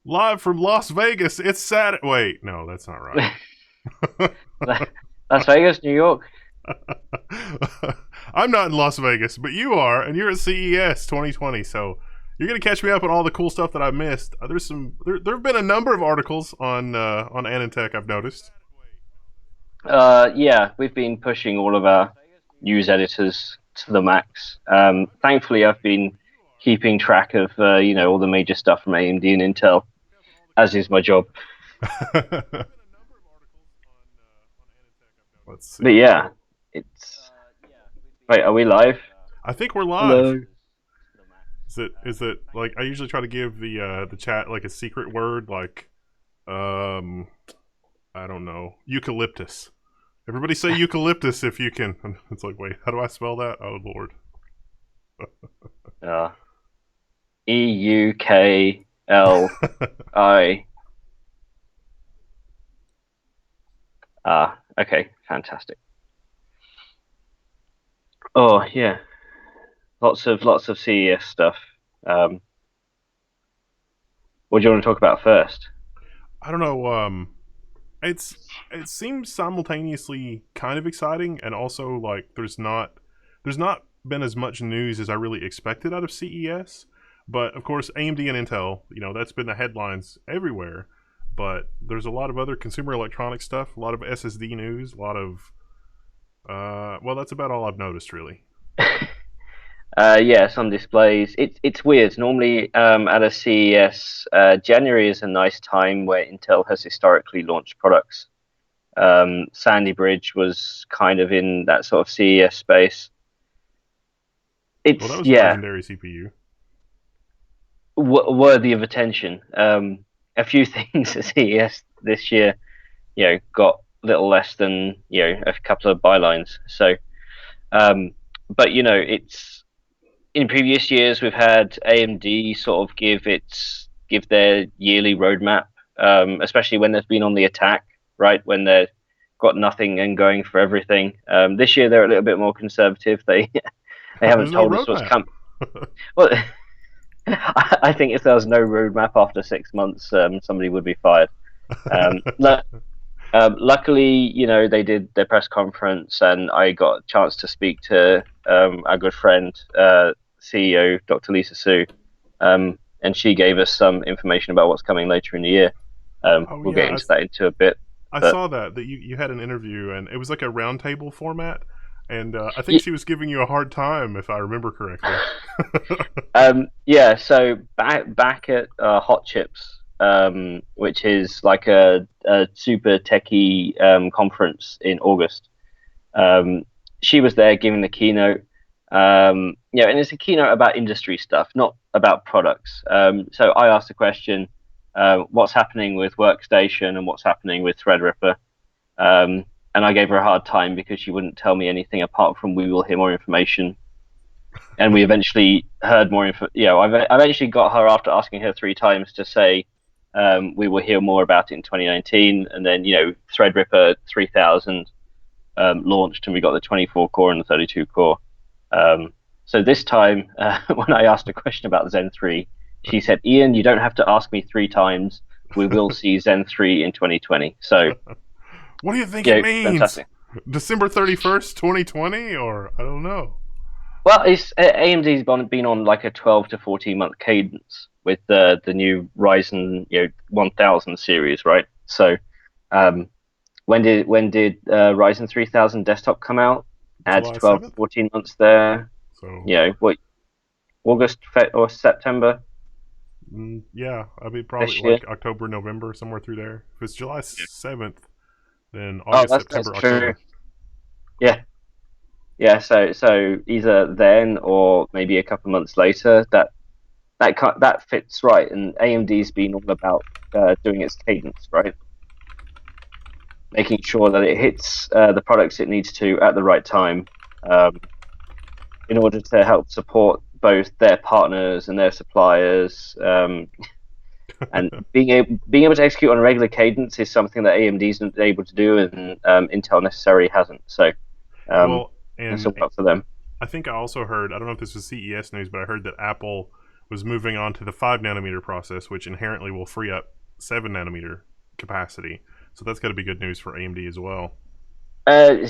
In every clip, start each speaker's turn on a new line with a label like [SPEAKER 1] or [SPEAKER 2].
[SPEAKER 1] Live from Las Vegas. It's Saturday. Wait, no, that's not right.
[SPEAKER 2] Las Vegas, New York.
[SPEAKER 1] I'm not in Las Vegas, but you are, and you're at CES 2020. So you're gonna catch me up on all the cool stuff that I missed. There have been a number of articles on Anantech I've noticed.
[SPEAKER 2] Yeah, we've been pushing all of our news editors to the max. Thankfully, I've been keeping track of all the major stuff from AMD and Intel, as is my job.
[SPEAKER 1] Let's
[SPEAKER 2] But
[SPEAKER 1] see.
[SPEAKER 2] yeah, it's wait, are we live?
[SPEAKER 1] I think we're live.
[SPEAKER 2] Hello.
[SPEAKER 1] Is it like I usually try to give the chat like a secret word like um I don't know, eucalyptus. Everybody say eucalyptus if you can. It's like, wait, how do I spell that? Oh lord.
[SPEAKER 2] Uh, EUKLI. Okay, fantastic. Oh yeah, lots of CES stuff. Um, what do you want to talk about first?
[SPEAKER 1] I don't know. It seems simultaneously kind of exciting, and also like there's not been as much news as I really expected out of CES. But of course, AMD and Intel, that's been the headlines everywhere. But there's a lot of other consumer electronic stuff, a lot of SSD news, a lot of well, that's about all I've noticed really.
[SPEAKER 2] Yeah, some displays. It's weird. Normally, at a CES, January is a nice time where Intel has historically launched products. Sandy Bridge was kind of in that sort of CES space.
[SPEAKER 1] Well, that
[SPEAKER 2] It's
[SPEAKER 1] was a
[SPEAKER 2] yeah,
[SPEAKER 1] legendary CPU.
[SPEAKER 2] worthy of attention. A few things at CES this year, got little less than a couple of bylines. So, um, but it's in previous years we've had AMD sort of give their yearly roadmap, especially when they've been on the attack, right? When they've got nothing and going for everything. This year they're a little bit more conservative. They haven't
[SPEAKER 1] There's no
[SPEAKER 2] told us what's
[SPEAKER 1] roadmap.
[SPEAKER 2] come. Well, I think if there was no roadmap after 6 months, somebody would be fired. Um, Luckily, they did their press conference, and I got a chance to speak to our good friend, CEO Dr. Lisa Su, and she gave us some information about what's coming later in the year.
[SPEAKER 1] Oh
[SPEAKER 2] We'll get
[SPEAKER 1] yeah,
[SPEAKER 2] into that into a bit,
[SPEAKER 1] I
[SPEAKER 2] but
[SPEAKER 1] saw that you had an interview and it was like a roundtable format, and I think
[SPEAKER 2] y-
[SPEAKER 1] she was giving you a hard time if I remember correctly.
[SPEAKER 2] yeah. So back at Hot Chips, which is like a super techie conference in August. Um, she was there giving the keynote. And it's a keynote about industry stuff, not about products. So I asked the question, what's happening with Workstation and what's happening with Threadripper? Um, and I gave her a hard time because she wouldn't tell me anything apart from we will hear more information. And we eventually heard more info. I eventually got her after asking her 3 times to say we will hear more about it in 2019. And then, Threadripper 3000 launched, and we got the 24 core and the 32 core. So this time, when I asked a question about Zen 3, she said, "Ian, you don't have to ask me 3 times. We will see Zen 3 in 2020." So,
[SPEAKER 1] What do you think it means?
[SPEAKER 2] fantastic.
[SPEAKER 1] December 31st, 2020, or I don't know.
[SPEAKER 2] Well, it's AMD's been on like a 12 to 14 month cadence with the new Ryzen 1000 series, right? So, um, when did Ryzen 3000 desktop come out? Adds
[SPEAKER 1] July
[SPEAKER 2] 12 to
[SPEAKER 1] 7th.
[SPEAKER 2] 14 months there.
[SPEAKER 1] So
[SPEAKER 2] What, August or September
[SPEAKER 1] yeah, I mean probably
[SPEAKER 2] this year?
[SPEAKER 1] like October, November, somewhere through there. If it's July
[SPEAKER 2] Yeah.
[SPEAKER 1] 7th, then
[SPEAKER 2] Oh,
[SPEAKER 1] August,
[SPEAKER 2] that's
[SPEAKER 1] September,
[SPEAKER 2] true.
[SPEAKER 1] October.
[SPEAKER 2] Yeah, yeah. So either then or maybe a couple of months later, that fits right. And AMD's been all about doing its cadence, right? Making sure that it hits the products it needs to at the right time, um, in order to help support both their partners and their suppliers. And being able to execute on a regular cadence is something that AMD's able to do, and Intel necessarily hasn't. So um,
[SPEAKER 1] Well,
[SPEAKER 2] that's
[SPEAKER 1] and
[SPEAKER 2] all up for them.
[SPEAKER 1] I think I also heard, I don't know if this was CES news, but I heard that Apple was moving on to the 5 nanometer process, which inherently will free up 7 nanometer capacity. So that's got to be good news for AMD as well.
[SPEAKER 2] A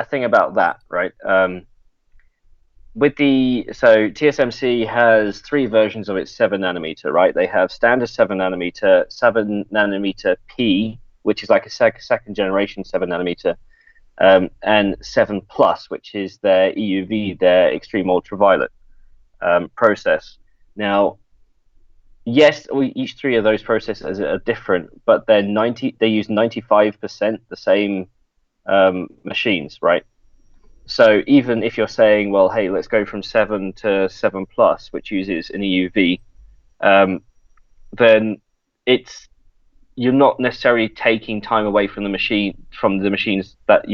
[SPEAKER 2] thing about that, right? So TSMC has 3 versions of its 7 nanometer, right? They have standard 7 nanometer, 7 nanometer P, which is like a second generation 7 nanometer, and 7 plus, which is their EUV, their extreme ultraviolet process. Now, yes, each 3 of those processes are different, but they use 95% the same machines, right? So even if you're saying, well, hey, let's go from 7 to 7 plus, which uses an EUV, then you're not necessarily taking time away from the machines that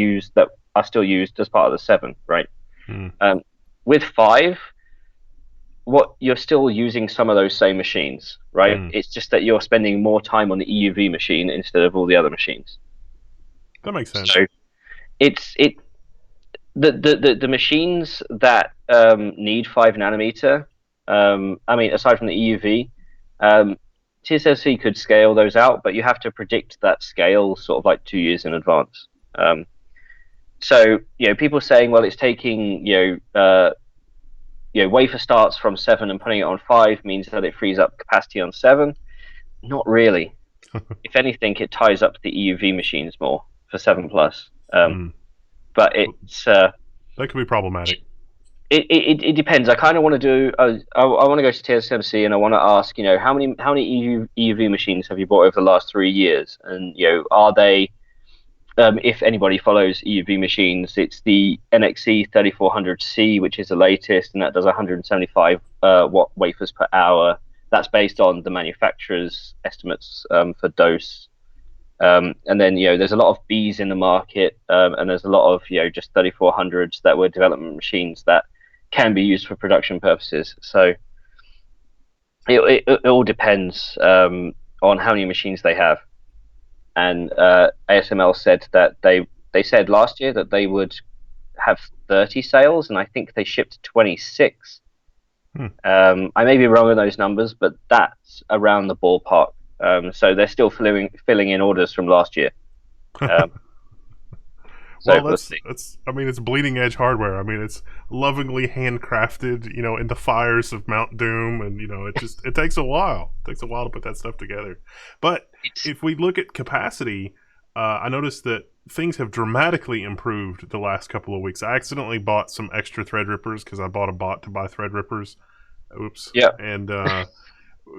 [SPEAKER 2] are still used as part of the 7, right? With 5, you're still using some of those same machines, right? It's just that you're spending more time on the EUV machine instead of all the other machines.
[SPEAKER 1] That makes sense.
[SPEAKER 2] So the machines that need 5 nanometer, I mean, aside from the EUV, TSMC could scale those out, but you have to predict that scale sort of like 2 years in advance. So people saying, well, it's taking wafer starts from 7 and putting it on 5 means that it frees up capacity on 7. Not really. If anything, it ties up the EUV machines more for 7 plus. But that
[SPEAKER 1] could be problematic.
[SPEAKER 2] It depends. I kind of want to do. I want to go to TSMC and I want to ask, how many EUV machines have you bought over the last 3 years? And are they, if anybody follows EUV machines, it's the NXE 3400C, which is the latest, and that does 175 watt wafers per hour. That's based on the manufacturer's estimates for dose. And then there's a lot of Bs in the market, and there's a lot of just 3400s that were development machines that can be used for production purposes. So it all depends on how many machines they have. And ASML said that they said last year that they would have 30 sales, and I think they shipped 26. I may be wrong on those numbers, but that's around the ballpark. So they're still filling in orders from last year.
[SPEAKER 1] Well, it's bleeding edge hardware. I mean, it's lovingly handcrafted, in the fires of Mount Doom, and it takes a while. It takes a while to put that stuff together. But if we look at capacity, I noticed that things have dramatically improved the last couple of weeks. I accidentally bought some extra Threadrippers because I bought a bot to buy Threadrippers. Oops.
[SPEAKER 2] Yeah.
[SPEAKER 1] And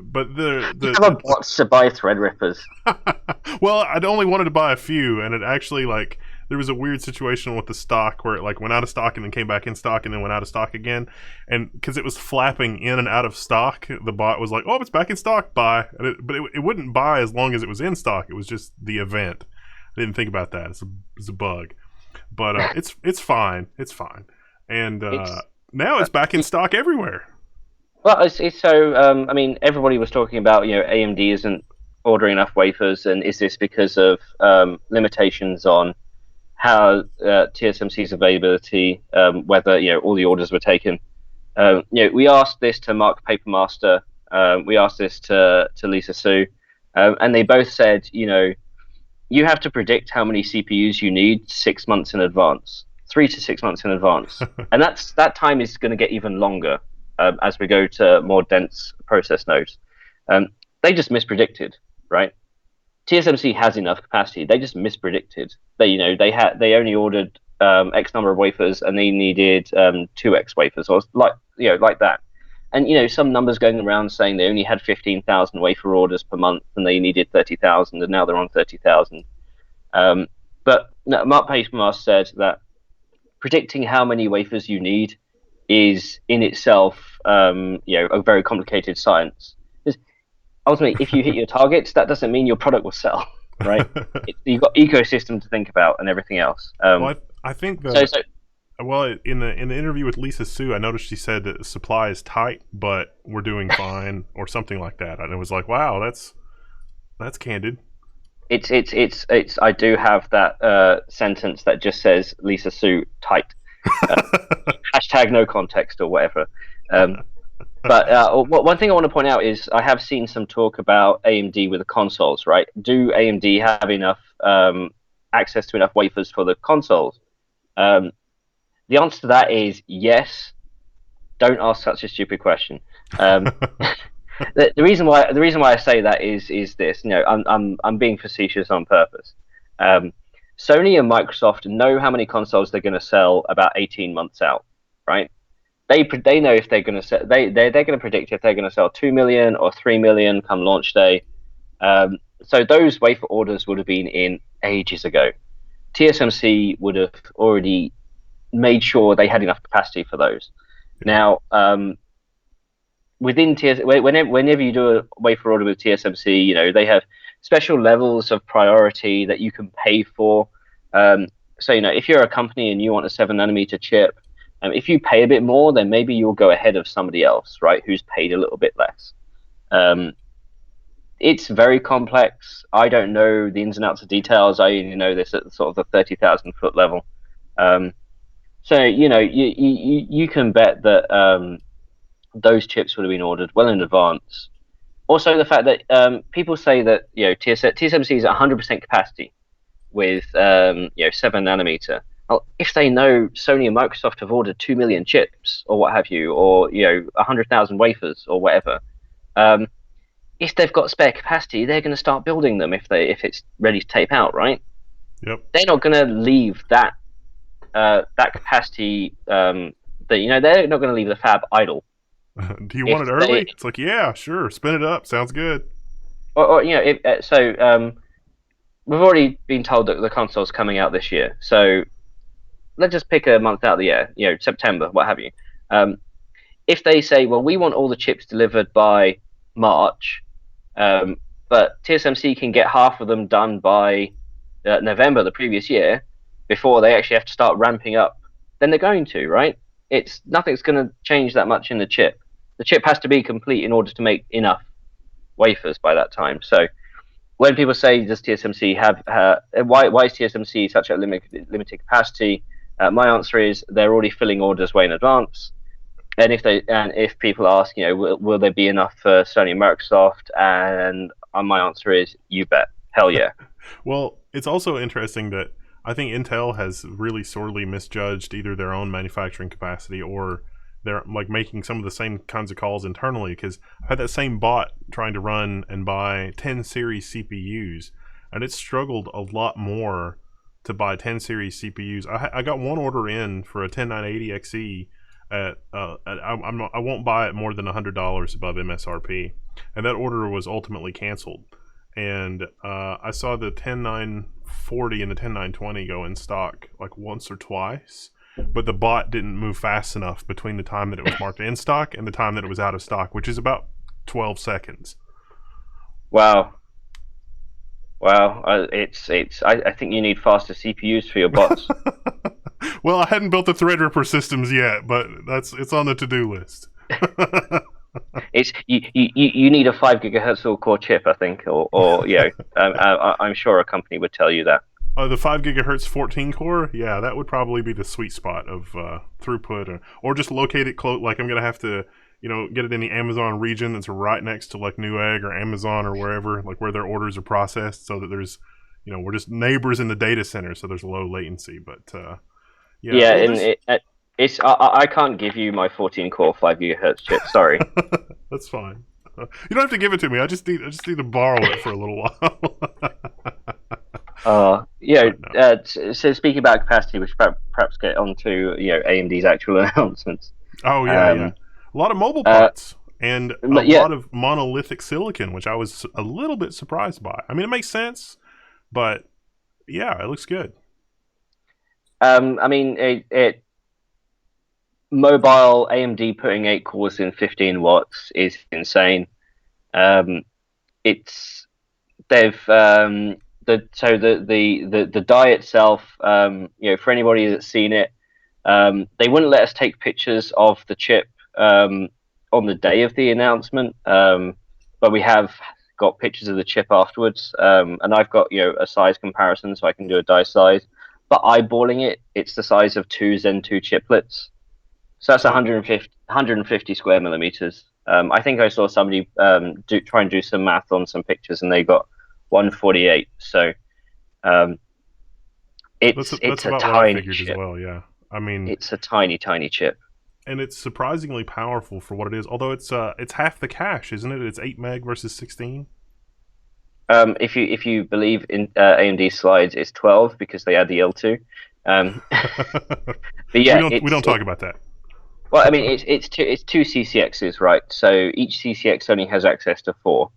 [SPEAKER 1] but
[SPEAKER 2] you have a bot to buy Threadrippers.
[SPEAKER 1] Well, I'd only wanted to buy a few, and it actually there was a weird situation with the stock where it went out of stock and then came back in stock and then went out of stock again. And because it was flapping in and out of stock, the bot was like, "Oh, it's back in stock, buy." But it wouldn't buy as long as it was in stock. It was just the event. I didn't think about that. It's a bug, but it's fine. It's fine. And now it's back in stock everywhere.
[SPEAKER 2] Well, it's so. I mean, everybody was talking about AMD isn't ordering enough wafers, and is this because of limitations on how TSMC's availability, whether all the orders were taken. We asked this to Mark Papermaster, we asked this to Lisa Su, and they both said, you have to predict how many CPUs you need 6 months in advance, 3 to 6 months in advance, and that time is going to get even longer as we go to more dense process nodes. They just mispredicted, right? TSMC has enough capacity. They just mispredicted. They only ordered X number of wafers, and they needed 2X wafers, or like that. And some numbers going around saying they only had 15,000 wafer orders per month, and they needed 30,000, and now they're on 30,000. But Mark Papermaster said that predicting how many wafers you need is in itself, a very complicated science. Ultimately, if you hit your targets, that doesn't mean your product will sell, right? You've got ecosystem to think about and everything else.
[SPEAKER 1] Well, I think that. Well, in the interview with Lisa Su, I noticed she said that the supply is tight, but we're doing fine, or something like that. And it was like, wow, that's candid.
[SPEAKER 2] It's. I do have that sentence that just says Lisa Su tight. Hashtag no context or whatever. But one thing I want to point out is I have seen some talk about AMD with the consoles, right? Do AMD have enough access to enough wafers for the consoles? The answer to that is yes. Don't ask such a stupid question. The reason why I say that is this. I'm being facetious on purpose. Sony and Microsoft know how many consoles they're going to sell about 18 months out, right? They know if they're going to sell. They're going to predict if they're going to sell 2 million or 3 million come launch day. So those wafer orders would have been in ages ago. TSMC would have already made sure they had enough capacity for those. Now, within whenever you do a wafer order with TSMC, they have special levels of priority that you can pay for. So, if you're a company and you want a 7-nanometer chip, if you pay a bit more, then maybe you'll go ahead of somebody else, right, who's paid a little bit less. It's very complex. I don't know the ins and outs of details. I only know this at sort of the 30,000-foot level. So, you can bet that those chips would have been ordered well in advance. Also, the fact that people say that TSMC is at 100% capacity with 7-nanometer. Well, if they know Sony and Microsoft have ordered 2 million chips or what have you, or 100,000 wafers or whatever, if they've got spare capacity, they're going to start building them if it's ready to tape out, right?
[SPEAKER 1] Yep.
[SPEAKER 2] They're not going to leave that capacity. They're not going to leave the fab idle.
[SPEAKER 1] Do you want it early? It's like, yeah, sure, spin it up. Sounds good.
[SPEAKER 2] Or we've already been told that the console's coming out this year. So let's just pick a month out of the year, September, what have you. If they say, well, we want all the chips delivered by March, but TSMC can get half of them done by November the previous year, before they actually have to start ramping up, then they're going to, right? Nothing's going to change that much in the chip. The chip has to be complete in order to make enough wafers by that time. So when people say, does TSMC have why is TSMC such a limited capacity? My answer is they're already filling orders way in advance. And if people ask, will there be enough for Sony and Microsoft? And my answer is, you bet, hell yeah.
[SPEAKER 1] Well, it's also interesting that I think Intel has really sorely misjudged either their own manufacturing capacity or they're making some of the same kinds of calls internally, because I had that same bot trying to run and buy 10 series CPUs, and it struggled a lot more to buy 10 series CPUs. I got one order in for a 10980XE I won't buy it more than $100 above MSRP, and that order was ultimately canceled. And I saw the 10940 and the 10920 go in stock once or twice, but the bot didn't move fast enough between the time that it was marked in stock and the time that it was out of stock, which is about 12 seconds.
[SPEAKER 2] Wow. I think you need faster CPUs for your bots.
[SPEAKER 1] Well, I hadn't built the Threadripper systems yet, but it's on the to-do list.
[SPEAKER 2] You need a 5 gigahertz core chip, I think, or I'm sure a company would tell you that.
[SPEAKER 1] The 5 gigahertz 14 core, yeah, that would probably be the sweet spot of throughput, or just locate it close. I'm gonna have to, get it in the Amazon region that's right next to Newegg or Amazon or wherever, where their orders are processed, so that there's, we're just neighbors in the data center, so there's low latency. But
[SPEAKER 2] I can't give you my 14 core 5 gigahertz chip. Sorry.
[SPEAKER 1] That's fine. You don't have to give it to me. I just need to borrow it for a little while.
[SPEAKER 2] So speaking about capacity, we should perhaps get on to AMD's actual announcements.
[SPEAKER 1] Oh yeah. A lot of mobile parts and a lot of monolithic silicon, which I was a little bit surprised by. I mean, it makes sense, but yeah, it looks good.
[SPEAKER 2] Mobile AMD putting 8 cores in 15 watts is insane. The die itself, for anybody that's seen it, they wouldn't let us take pictures of the chip on the day of the announcement, but we have got pictures of the chip afterwards, and I've got a size comparison, so I can do a die size. But eyeballing it, it's the size of 2 Zen 2 chiplets. So that's 150 square millimeters. I think I saw somebody try and do some math on some pictures, and they got 148. So um, it's
[SPEAKER 1] That's
[SPEAKER 2] a
[SPEAKER 1] about what I
[SPEAKER 2] tiny
[SPEAKER 1] figured as
[SPEAKER 2] chip.
[SPEAKER 1] well. Yeah, I mean,
[SPEAKER 2] It's a tiny chip.
[SPEAKER 1] and it's surprisingly powerful for what it is. Although it's half the cache, isn't it? It's 8 meg versus 16.
[SPEAKER 2] If you believe in AMD slides, it's 12 because they add the L2. But
[SPEAKER 1] we
[SPEAKER 2] yeah,
[SPEAKER 1] don't talk about that.
[SPEAKER 2] well, I mean, it's two CCXs, right? So each CCX only has access to four.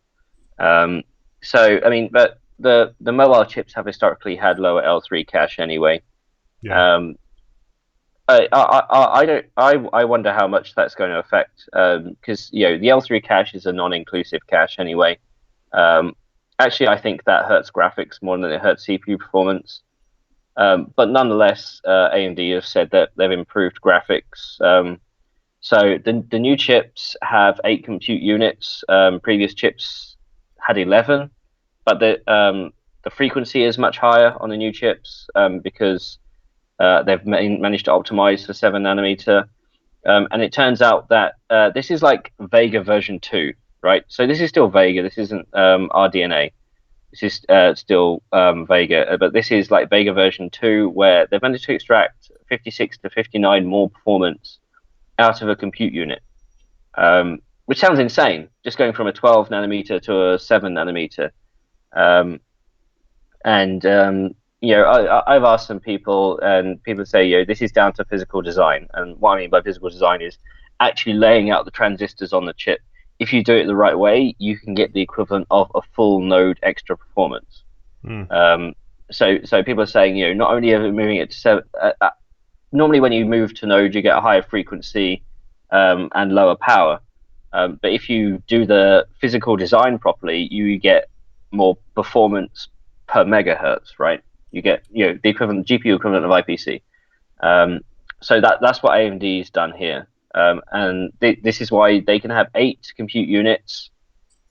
[SPEAKER 2] So I mean, but the mobile chips have historically had lower L3 cache anyway.
[SPEAKER 1] Yeah,
[SPEAKER 2] Um, I don't I wonder how much that's going to affect because the L3 cache is a non-inclusive cache anyway. Um, Actually, I think that hurts graphics more than it hurts CPU performance. But nonetheless, AMD have said that they've improved graphics. So the new chips have 8 compute units. Previous chips had 11, but the frequency is much higher on the new chips because they've managed to optimize for 7 nanometer. And it turns out that this is like Vega version 2, right? So this is still Vega. This isn't RDNA. This is still Vega, but this is like Vega version 2, where they've managed to extract 56 to 59 more performance out of a compute unit, which sounds insane, just going from a 12 nanometer to a 7 nanometer. Um, and I've asked some people, and people say, this is down to physical design. And what I mean by physical design is actually laying out the transistors on the chip. If you do it the right way, you can get the equivalent of a full node extra performance.
[SPEAKER 1] mm.
[SPEAKER 2] So people are saying, not only are we moving it to seven. Normally, when you move to node, you get a higher frequency and lower power. But if you do the physical design properly, you get more performance per megahertz, right? You get the equivalent GPU equivalent of IPC. So that's what AMD's done here, and this is why they can have 8 compute units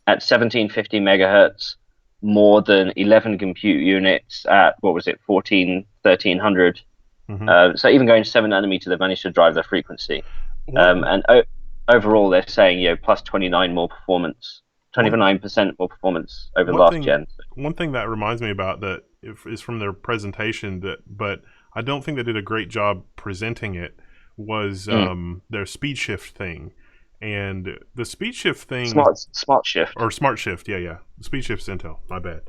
[SPEAKER 2] at 1750 megahertz, more than 11 compute units at what was it 1300.
[SPEAKER 1] Mm-hmm.
[SPEAKER 2] So even going to 7 nanometer, they've managed to drive their frequency.
[SPEAKER 1] One
[SPEAKER 2] And overall, they're saying 29 more performance,
[SPEAKER 1] one
[SPEAKER 2] 29% more performance over the
[SPEAKER 1] one
[SPEAKER 2] last
[SPEAKER 1] thing
[SPEAKER 2] gen.
[SPEAKER 1] one thing that reminds me about that is from their presentation but I don't think they did a great job presenting it was
[SPEAKER 2] Mm.
[SPEAKER 1] their speed shift thing, and the speed shift thing
[SPEAKER 2] Smart shift.
[SPEAKER 1] or smart shift, yeah, the speed shift's Intel. My bad.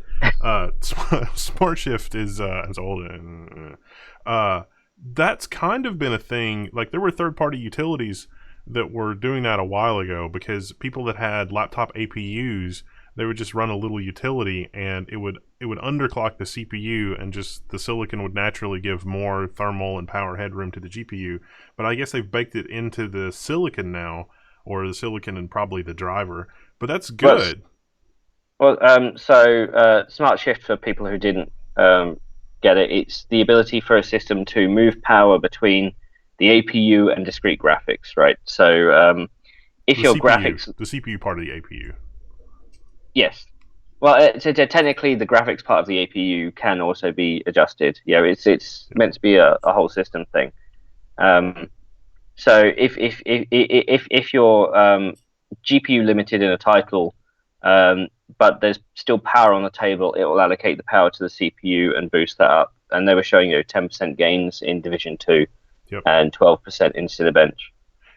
[SPEAKER 1] Smart shift is it's old. That's kind of been a thing. Like there were third party utilities that were doing that a while ago because people that had laptop APUs, they would just run a little utility and it would underclock the CPU, and just the silicon would naturally give more thermal and power headroom to the GPU. But I guess they've baked it into the silicon now, or the silicon and probably the driver. But that's
[SPEAKER 2] Well,
[SPEAKER 1] good.
[SPEAKER 2] smart shift, for people who didn't get it, it's the ability for a system to move power between the APU and discrete graphics, right? So if
[SPEAKER 1] The
[SPEAKER 2] your
[SPEAKER 1] CPU,
[SPEAKER 2] graphics,
[SPEAKER 1] the CPU part of the APU.
[SPEAKER 2] yes. Well, technically, the graphics part of the APU can also be adjusted. It's
[SPEAKER 1] Yeah.
[SPEAKER 2] meant to be a whole system thing. Um, so if you're GPU limited in a title, but there's still power on the table, it will allocate the power to the CPU and boost that up. And they were showing 10% gains in Division 2
[SPEAKER 1] Yep.
[SPEAKER 2] and 12% in Cinebench.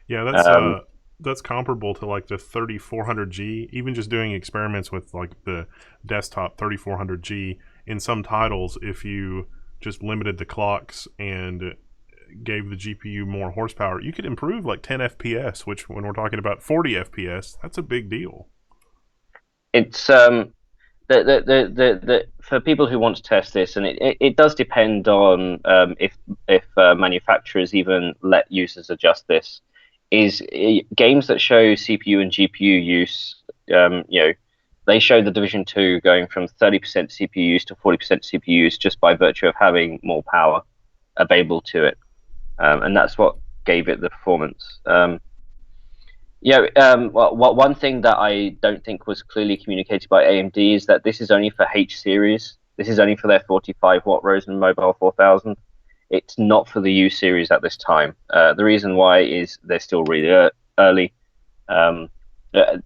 [SPEAKER 1] Yeah,
[SPEAKER 2] Um,
[SPEAKER 1] that's comparable to like the 3400G. Even just doing experiments with like the desktop 3400G in some titles, if you just limited the clocks and gave the GPU more horsepower, you could improve like 10 FPS. Which, when we're talking about 40 FPS, that's a big deal.
[SPEAKER 2] it's for people who want to test this, and it does depend on if manufacturers even let users adjust this. Is games that show CPU and GPU use, they show the Division 2 going from 30% CPU use to 40% CPU use just by virtue of having more power available to it, and that's what gave it the performance. One thing that I don't think was clearly communicated by AMD is that this is only for H series. This is only for their 45-watt Rosen Mobile 4000. It's not for the U series at this time. The reason why is they're still really early. Um,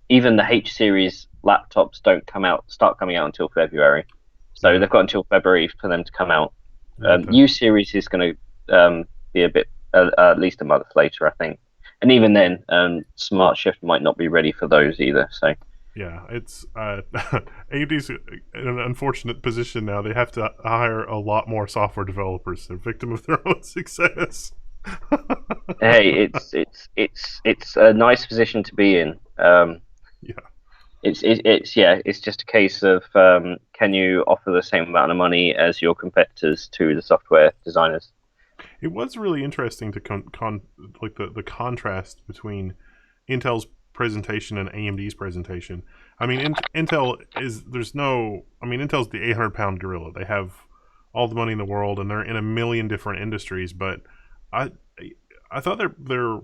[SPEAKER 2] Even the H series laptops don't start coming out until February. So
[SPEAKER 1] Yeah,
[SPEAKER 2] they've got until February for them to come out.
[SPEAKER 1] yeah,
[SPEAKER 2] U series is going to be a bit at least a month later, I think. And even then, Smart Shift might not be ready for those either. So
[SPEAKER 1] yeah. It's AMD's in an unfortunate position now. They have to hire a lot more software developers. They're victim of their own success.
[SPEAKER 2] hey, it's a nice position to be in.
[SPEAKER 1] Yeah.
[SPEAKER 2] It's just a case of can you offer the same amount of money as your competitors to the software designers?
[SPEAKER 1] It was really interesting to like the contrast between Intel's presentation and AMD's presentation. I mean, Intel is there's no. I mean, Intel's the 800-pound gorilla. They have all the money in the world, and they're in a million different industries. But I I thought their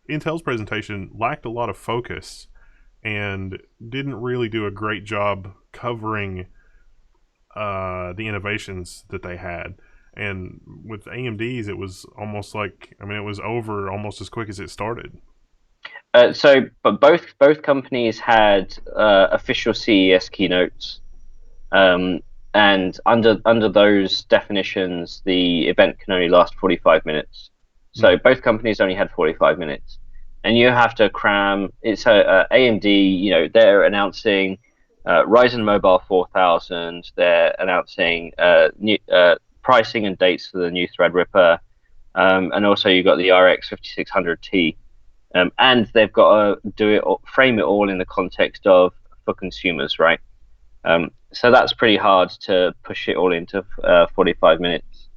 [SPEAKER 1] Intel's presentation lacked a lot of focus and didn't really do a great job covering the innovations that they had. And with AMD's, it was almost like I mean, it was over almost as quick as it started.
[SPEAKER 2] But both companies had official CES keynotes, um, and under those definitions, the event can only last 45 minutes. So
[SPEAKER 1] Mm.
[SPEAKER 2] both companies only had 45 minutes, and you have to cram. It's AMD. You know, they're announcing Ryzen Mobile 4000. They're announcing new pricing and dates for the new Threadripper, and also you got the RX 5600 T. And they've got to frame it all in the context of for consumers, right? So that's pretty hard to push it all into 45 minutes.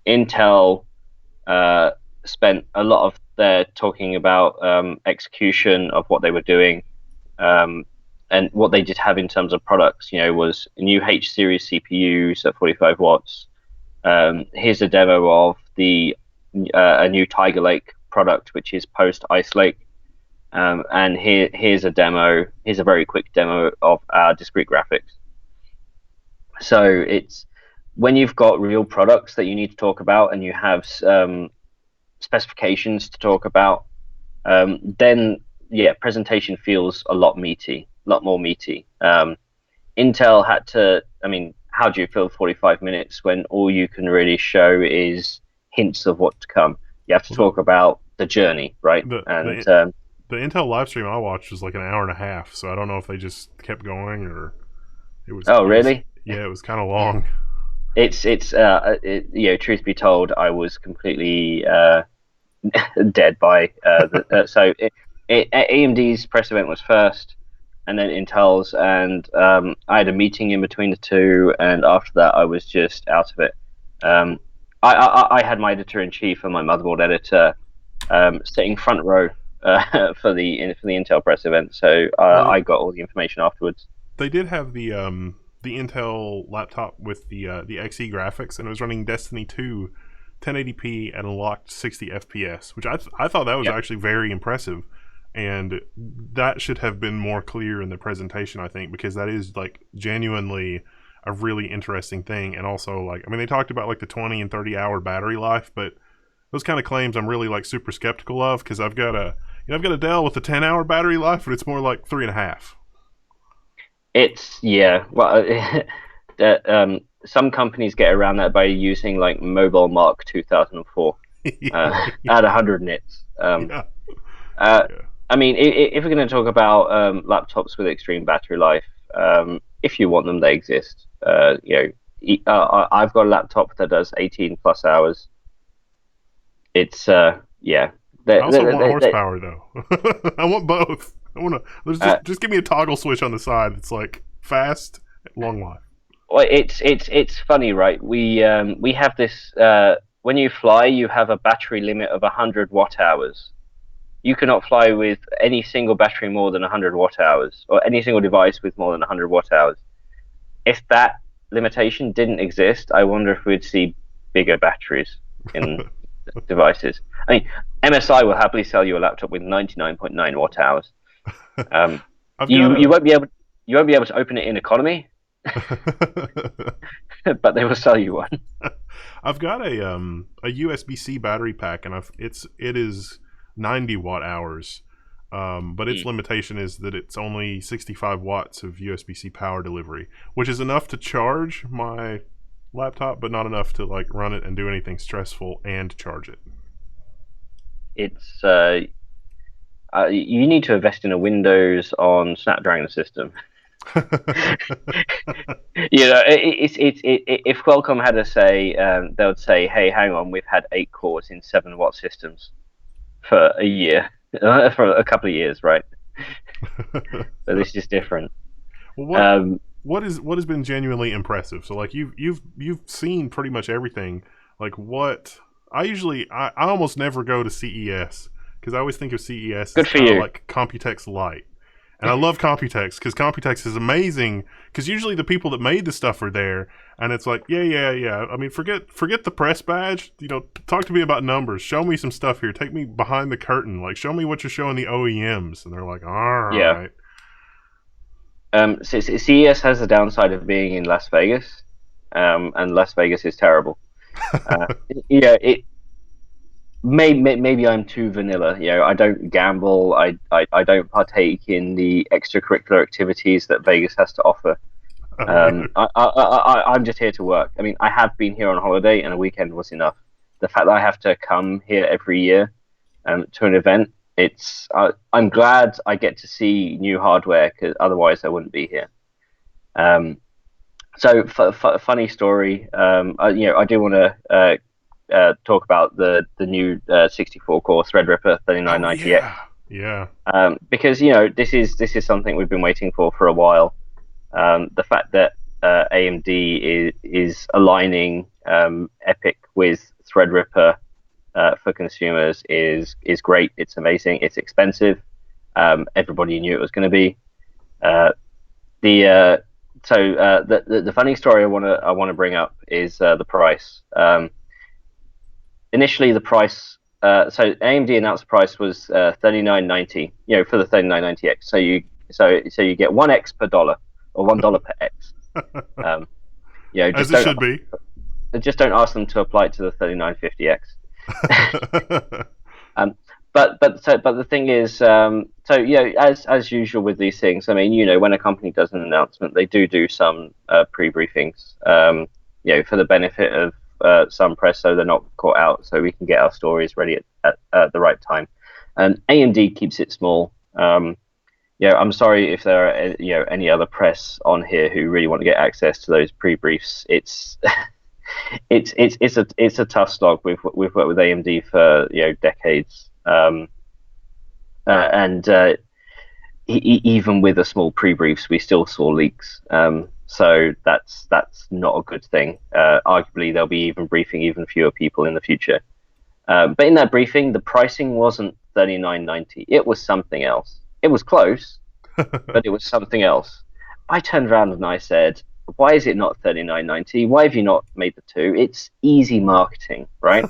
[SPEAKER 2] Intel uh, spent a lot of their talking about execution of what they were doing, um, and what they did have in terms of products. You know, was new H series CPUs at 45 watts. Here's a demo of the a new Tiger Lake product, which is post Ice Lake. And here's a demo. Here's a very quick demo of our discrete graphics. So it's when you've got real products that you need to talk about, and you have specifications to talk about, then yeah, presentation feels a lot meaty, a lot more meaty. Intel had to. I mean, how do you fill 45 minutes when all you can really show is hints of what to come? You have to
[SPEAKER 1] Well,
[SPEAKER 2] talk about the journey, right?
[SPEAKER 1] the
[SPEAKER 2] And
[SPEAKER 1] the the Intel live stream I watched was like an hour and a half, so I don't know if they just kept going or
[SPEAKER 2] oh,
[SPEAKER 1] it was
[SPEAKER 2] really?
[SPEAKER 1] yeah, it was kind of long.
[SPEAKER 2] You know, truth be told, I was completely dead by AMD's press event was first, and then Intel's, and I had a meeting in between the two, and after that, I was just out of it. Um, I had my editor in chief and my motherboard editor sitting front row for the Intel press event, so
[SPEAKER 1] Well,
[SPEAKER 2] I got all the information afterwards.
[SPEAKER 1] they did have the Intel laptop with the Xe graphics, and it was running Destiny 2 1080p at unlocked 60 FPS, which I thought that was
[SPEAKER 2] Yep.
[SPEAKER 1] actually very impressive, and that should have been more clear in the presentation, I think, because that is like genuinely a really interesting thing. And also, like, I mean, they talked about like the 20 and 30 hour battery life, but those kind of claims I'm really like super skeptical of, because I've got a Dell with a 10-hour battery life, but it's more like 3.5.
[SPEAKER 2] It's yeah. Well, that some companies get around that by using like Mobile Mark 2004 at 100 nits.
[SPEAKER 1] Yeah,
[SPEAKER 2] Uh,
[SPEAKER 1] yeah.
[SPEAKER 2] I mean, if we're going to talk about laptops with extreme battery life, if you want them, they exist. You know, I've got a laptop that does 18 plus hours. It's yeah.
[SPEAKER 1] I
[SPEAKER 2] They,
[SPEAKER 1] also
[SPEAKER 2] they,
[SPEAKER 1] want
[SPEAKER 2] they, they,
[SPEAKER 1] horsepower though. I want both. I want to. There's
[SPEAKER 2] uh,
[SPEAKER 1] just give me a toggle switch on the side. It's like fast, long life.
[SPEAKER 2] well, it's funny, right? We have this. When you fly, you have a battery limit of 100 watt hours. You cannot fly with any single battery more than 100 watt hours, or any single device with more than 100 watt hours. If that limitation didn't exist, I wonder if we'd see bigger batteries in devices. I mean, MSI will happily sell you a laptop with 99.9 watt hours. Um,
[SPEAKER 1] I've got
[SPEAKER 2] you
[SPEAKER 1] a.
[SPEAKER 2] you won't be able to open it in economy, but they will sell you one.
[SPEAKER 1] I've got a USB-C battery pack, and it is 90 watt hours. But its limitation is that it's only 65 watts of USB-C power delivery, which is enough to charge my laptop, but not enough to like run it and do anything stressful and charge it.
[SPEAKER 2] It's you need to invest in a Windows on Snapdragon system. If Qualcomm had to say, they would say, "Hey, hang on, we've had 8 cores in 7-watt systems for a year, for a couple of years, right?" So this is different.
[SPEAKER 1] Well, what has been genuinely impressive? So like you've seen pretty much everything. Like what I almost never go to CES because I always think of CES as
[SPEAKER 2] Good for
[SPEAKER 1] kind of
[SPEAKER 2] you.
[SPEAKER 1] like Computex light. And I love Computex because Computex is amazing. Because usually the people that made the stuff are there, and it's like, yeah. I mean, forget the press badge. Talk to me about numbers. Show me some stuff here. Take me behind the curtain. Like, show me what you're showing the OEMs. And they're like, all
[SPEAKER 2] Yeah.
[SPEAKER 1] right.
[SPEAKER 2] CES has the downside of being in Las Vegas, and Las Vegas is terrible. It maybe I'm too vanilla. I don't gamble. I don't partake in the extracurricular activities that Vegas has to offer. I'm just here to work. I mean, I have been here on holiday, and a weekend was enough. The fact that I have to come here every year to an event, I'm glad I get to see new hardware because otherwise I wouldn't be here. So funny story. I do want to talk about the new 64-core Threadripper 3990X.
[SPEAKER 1] Yeah.
[SPEAKER 2] Because this is something we've been waiting for a while. The fact that AMD is aligning EPYC with Threadripper for consumers is great. It's amazing. It's expensive. Everybody knew it was going to be. The funny story I want to bring up is the price. Initially, the price. So AMD announced the price was $39.90. For the 3990X. So you get 1x per dollar or $1 per x.
[SPEAKER 1] As it should be.
[SPEAKER 2] Just don't ask them to apply it to the 3950X. But the thing is, as usual with these things, I mean, when a company does an announcement, they do some pre-briefings, for the benefit of some press, so they're not caught out, so we can get our stories ready at the right time. And AMD keeps it small. I'm sorry if there are any other press on here who really want to get access to those pre-briefs. It's it's a tough slog. We've worked with AMD for decades. Even with a small pre-briefs, we still saw leaks. So that's not a good thing. Arguably, they'll be briefing even fewer people in the future. But in that briefing, the pricing wasn't $39.90. It was something else. It was close, but it was something else. I turned around and I said, "Why is it not $39.90? Why have you not made the two? It's easy marketing, right?"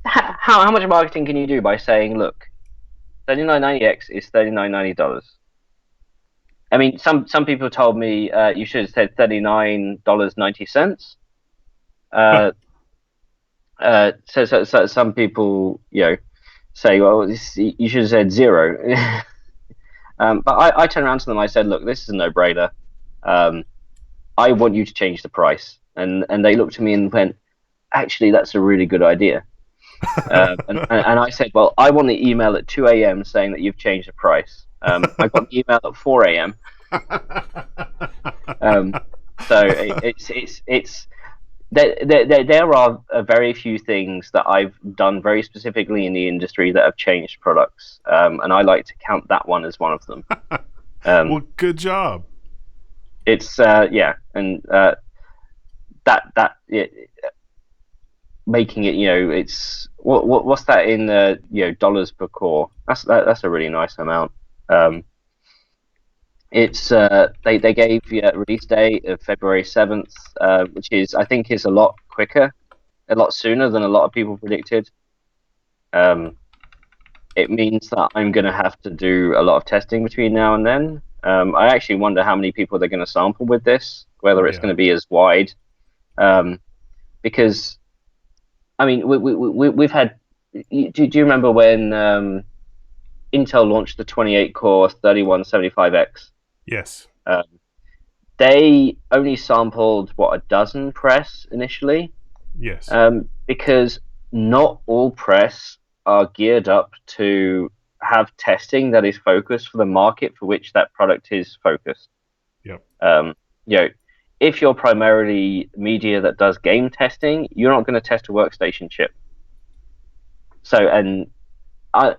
[SPEAKER 2] How much marketing can you do by saying, "Look, 3990X is $39.90"? I mean, some people told me you should have said $39.90. So some people, say, well, you should have said zero. But I turned around to them. I said, "Look, this is a no-brainer. I want you to change the price." And they looked at me and went, "Actually, that's a really good idea." And I said, "Well, I want the email at 2 a.m. saying that you've changed the price." I got the email at 4 a.m. So it's there are very few things that I've done very specifically in the industry that have changed products, and I like to count that one as one of them.
[SPEAKER 1] Well, good job.
[SPEAKER 2] It's and making it, it's what's that in dollars per core? That's a really nice amount. It's they gave a release date of February 7th, which I think is a lot quicker, a lot sooner than a lot of people predicted. It means that I'm going to have to do a lot of testing between now and then. I actually wonder how many people they're going to sample with this, whether it's going to be as wide, because I mean we've had. Do you remember when Intel launched the 28-core 3175X.
[SPEAKER 1] Yes.
[SPEAKER 2] They only sampled a dozen press initially,
[SPEAKER 1] Yes.
[SPEAKER 2] because not all press are geared up to have testing that is focused for the market for which that product is focused.
[SPEAKER 1] Yep.
[SPEAKER 2] If you're primarily media that does game testing, you're not going to test a workstation chip. So, and I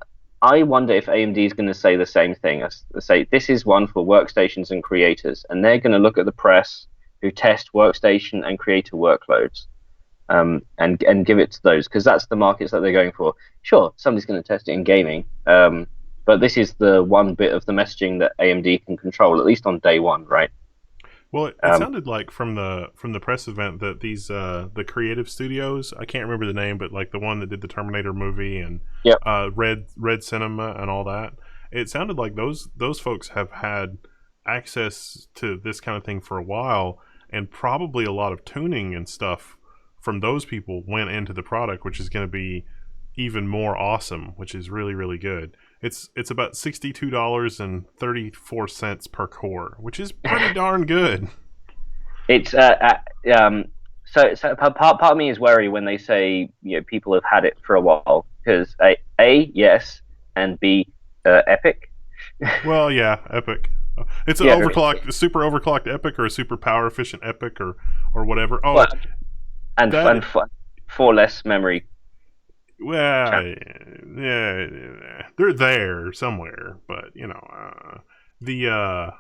[SPEAKER 2] wonder if AMD is going to say the same thing. Say this is one for workstations and creators, and they're going to look at the press who test workstation and creator workloads, and give it to those, because that's the markets that they're going for. Sure, somebody's going to test it in gaming, but this is the one bit of the messaging that AMD can control, at least on day one, right?
[SPEAKER 1] Well, it sounded like from the press event that these the creative studios, I can't remember the name, but like the one that did the Terminator movie and
[SPEAKER 2] Yep.
[SPEAKER 1] Red Cinema and all that, it sounded like those folks have had access to this kind of thing for a while, and probably a lot of tuning and stuff from those people went into the product, which is going to be even more awesome, which is really, really good. It's about $62.34 per core, which is pretty darn good.
[SPEAKER 2] It's so part of me is wary when they say people have had it for a while, because a yes, and B Epic.
[SPEAKER 1] Well, yeah, Epic. It's an overclocked, super overclocked Epic, or a super power efficient Epic, or whatever. Oh,
[SPEAKER 2] well, and for less memory.
[SPEAKER 1] Well, yeah, they're there somewhere, but the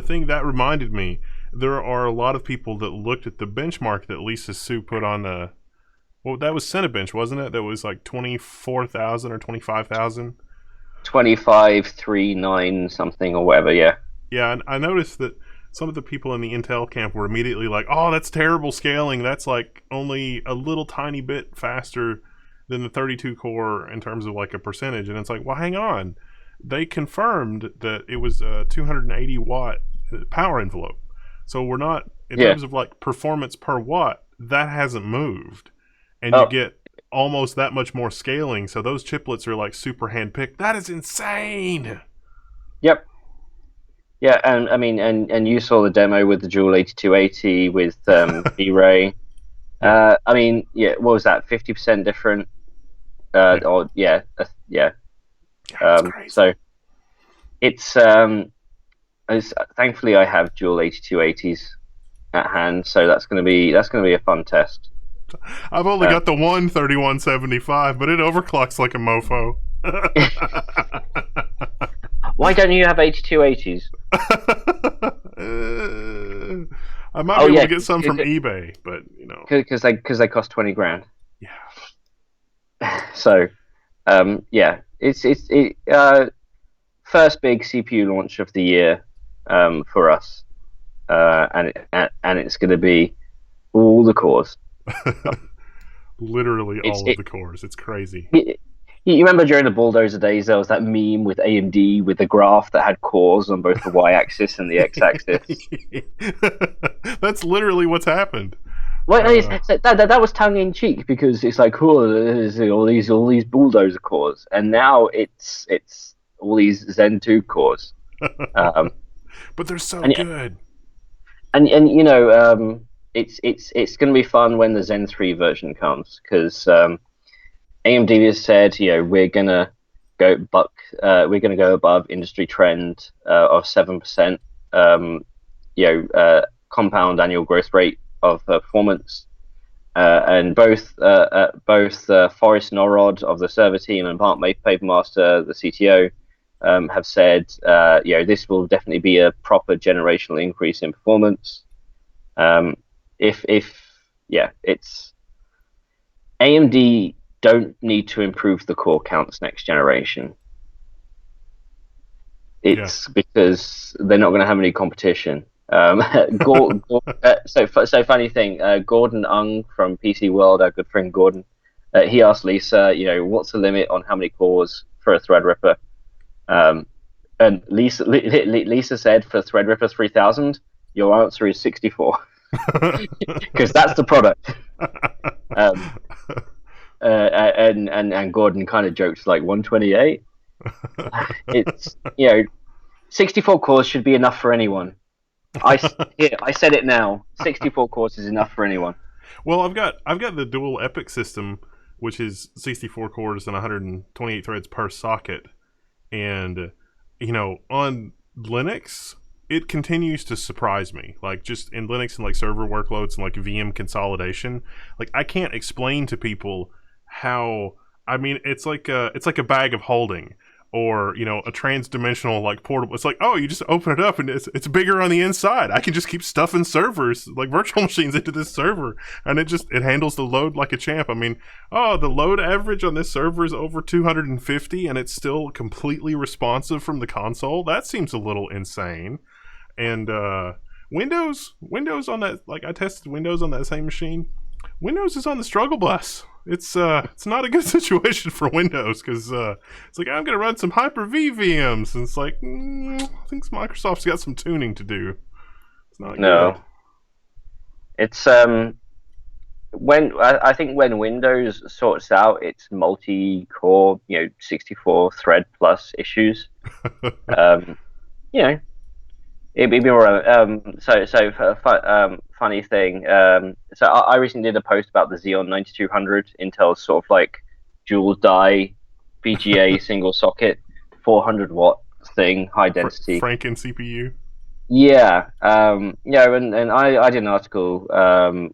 [SPEAKER 1] thing that reminded me, there are a lot of people that looked at the benchmark that Lisa Su put on that was Cinebench, wasn't it? That was like 24,000 or 25,000.
[SPEAKER 2] 2539 something or whatever, yeah.
[SPEAKER 1] Yeah, and I noticed that some of the people in the Intel camp were immediately like, oh, that's terrible scaling. That's like only a little tiny bit faster than the 32 core in terms of like a percentage. And it's like, well, hang on. They confirmed that it was a 280 watt power envelope. So we're not, in terms of like performance per watt, that hasn't moved. And you get almost that much more scaling. So those chiplets are like super handpicked. That is insane.
[SPEAKER 2] Yep. Yeah, and I mean, and you saw the demo with the Dual 8280 with V-Ray. I mean, yeah, what was that? 50% different. Or yeah. So it's thankfully I have Dual 8280s at hand, so that's gonna be a fun test.
[SPEAKER 1] I've only got the one 3175, but it overclocks like a mofo.
[SPEAKER 2] Why don't you have 8280s?
[SPEAKER 1] I might be able to get some from eBay, but
[SPEAKER 2] because they cost 20 grand.
[SPEAKER 1] Yeah.
[SPEAKER 2] So, it's first big CPU launch of the year for us, and it's going to be all the cores.
[SPEAKER 1] Literally all of the cores. It's crazy.
[SPEAKER 2] You remember during the Bulldozer days, there was that meme with AMD with the graph that had cores on both the y-axis and the x-axis.
[SPEAKER 1] That's literally what's happened.
[SPEAKER 2] Well, that was tongue in cheek, because it's like, there's all these Bulldozer cores, and now it's all these Zen 2 cores.
[SPEAKER 1] But they're so good.
[SPEAKER 2] And it's going to be fun when the Zen 3 version comes, because AMD has said, we're gonna go above industry trend of 7%, compound annual growth rate of performance, and both Forrest Norrod of the server team and Mark Papermaster, the CTO, have said, this will definitely be a proper generational increase in performance. It's AMD don't need to improve the core counts next generation. It's because they're not going to have any competition. So funny thing, Gordon Ung from PC World, our good friend Gordon, he asked Lisa, what's the limit on how many cores for a Threadripper? And Lisa said, for Threadripper 3000, your answer is 64, because that's the product. And Gordon kind of jokes like 128. It's 64 cores should be enough for anyone. I said it now. 64 cores is enough for anyone.
[SPEAKER 1] Well, I've got the dual EPYC system, which is 64 cores and 128 threads per socket, and on Linux, it continues to surprise me. Like, just in Linux and like server workloads and like VM consolidation, like I can't explain to people how. I mean, it's like a bag of holding, or a trans-dimensional like portable. It's like, oh, you just open it up and it's bigger on the inside. I can just keep stuffing servers like virtual machines into this server, and it handles the load like a champ. I mean, oh, the load average on this server is over 250, and it's still completely responsive from the console. That seems a little insane. And Windows on that, like I tested Windows on that same machine. Windows is on the struggle bus. It's not a good situation for Windows, because it's like, I'm gonna run some Hyper-V VMs, and it's like, I think Microsoft's got some tuning to do. It's not
[SPEAKER 2] No,
[SPEAKER 1] good.
[SPEAKER 2] it's when I think when Windows sorts out its multi-core, 64 thread plus issues, um, you know, it'd be more. Funny thing. So I recently did a post about the Xeon 9200, Intel's sort of like dual die VGA single socket 400-watt thing, high density.
[SPEAKER 1] Franken CPU.
[SPEAKER 2] Yeah, and I did an article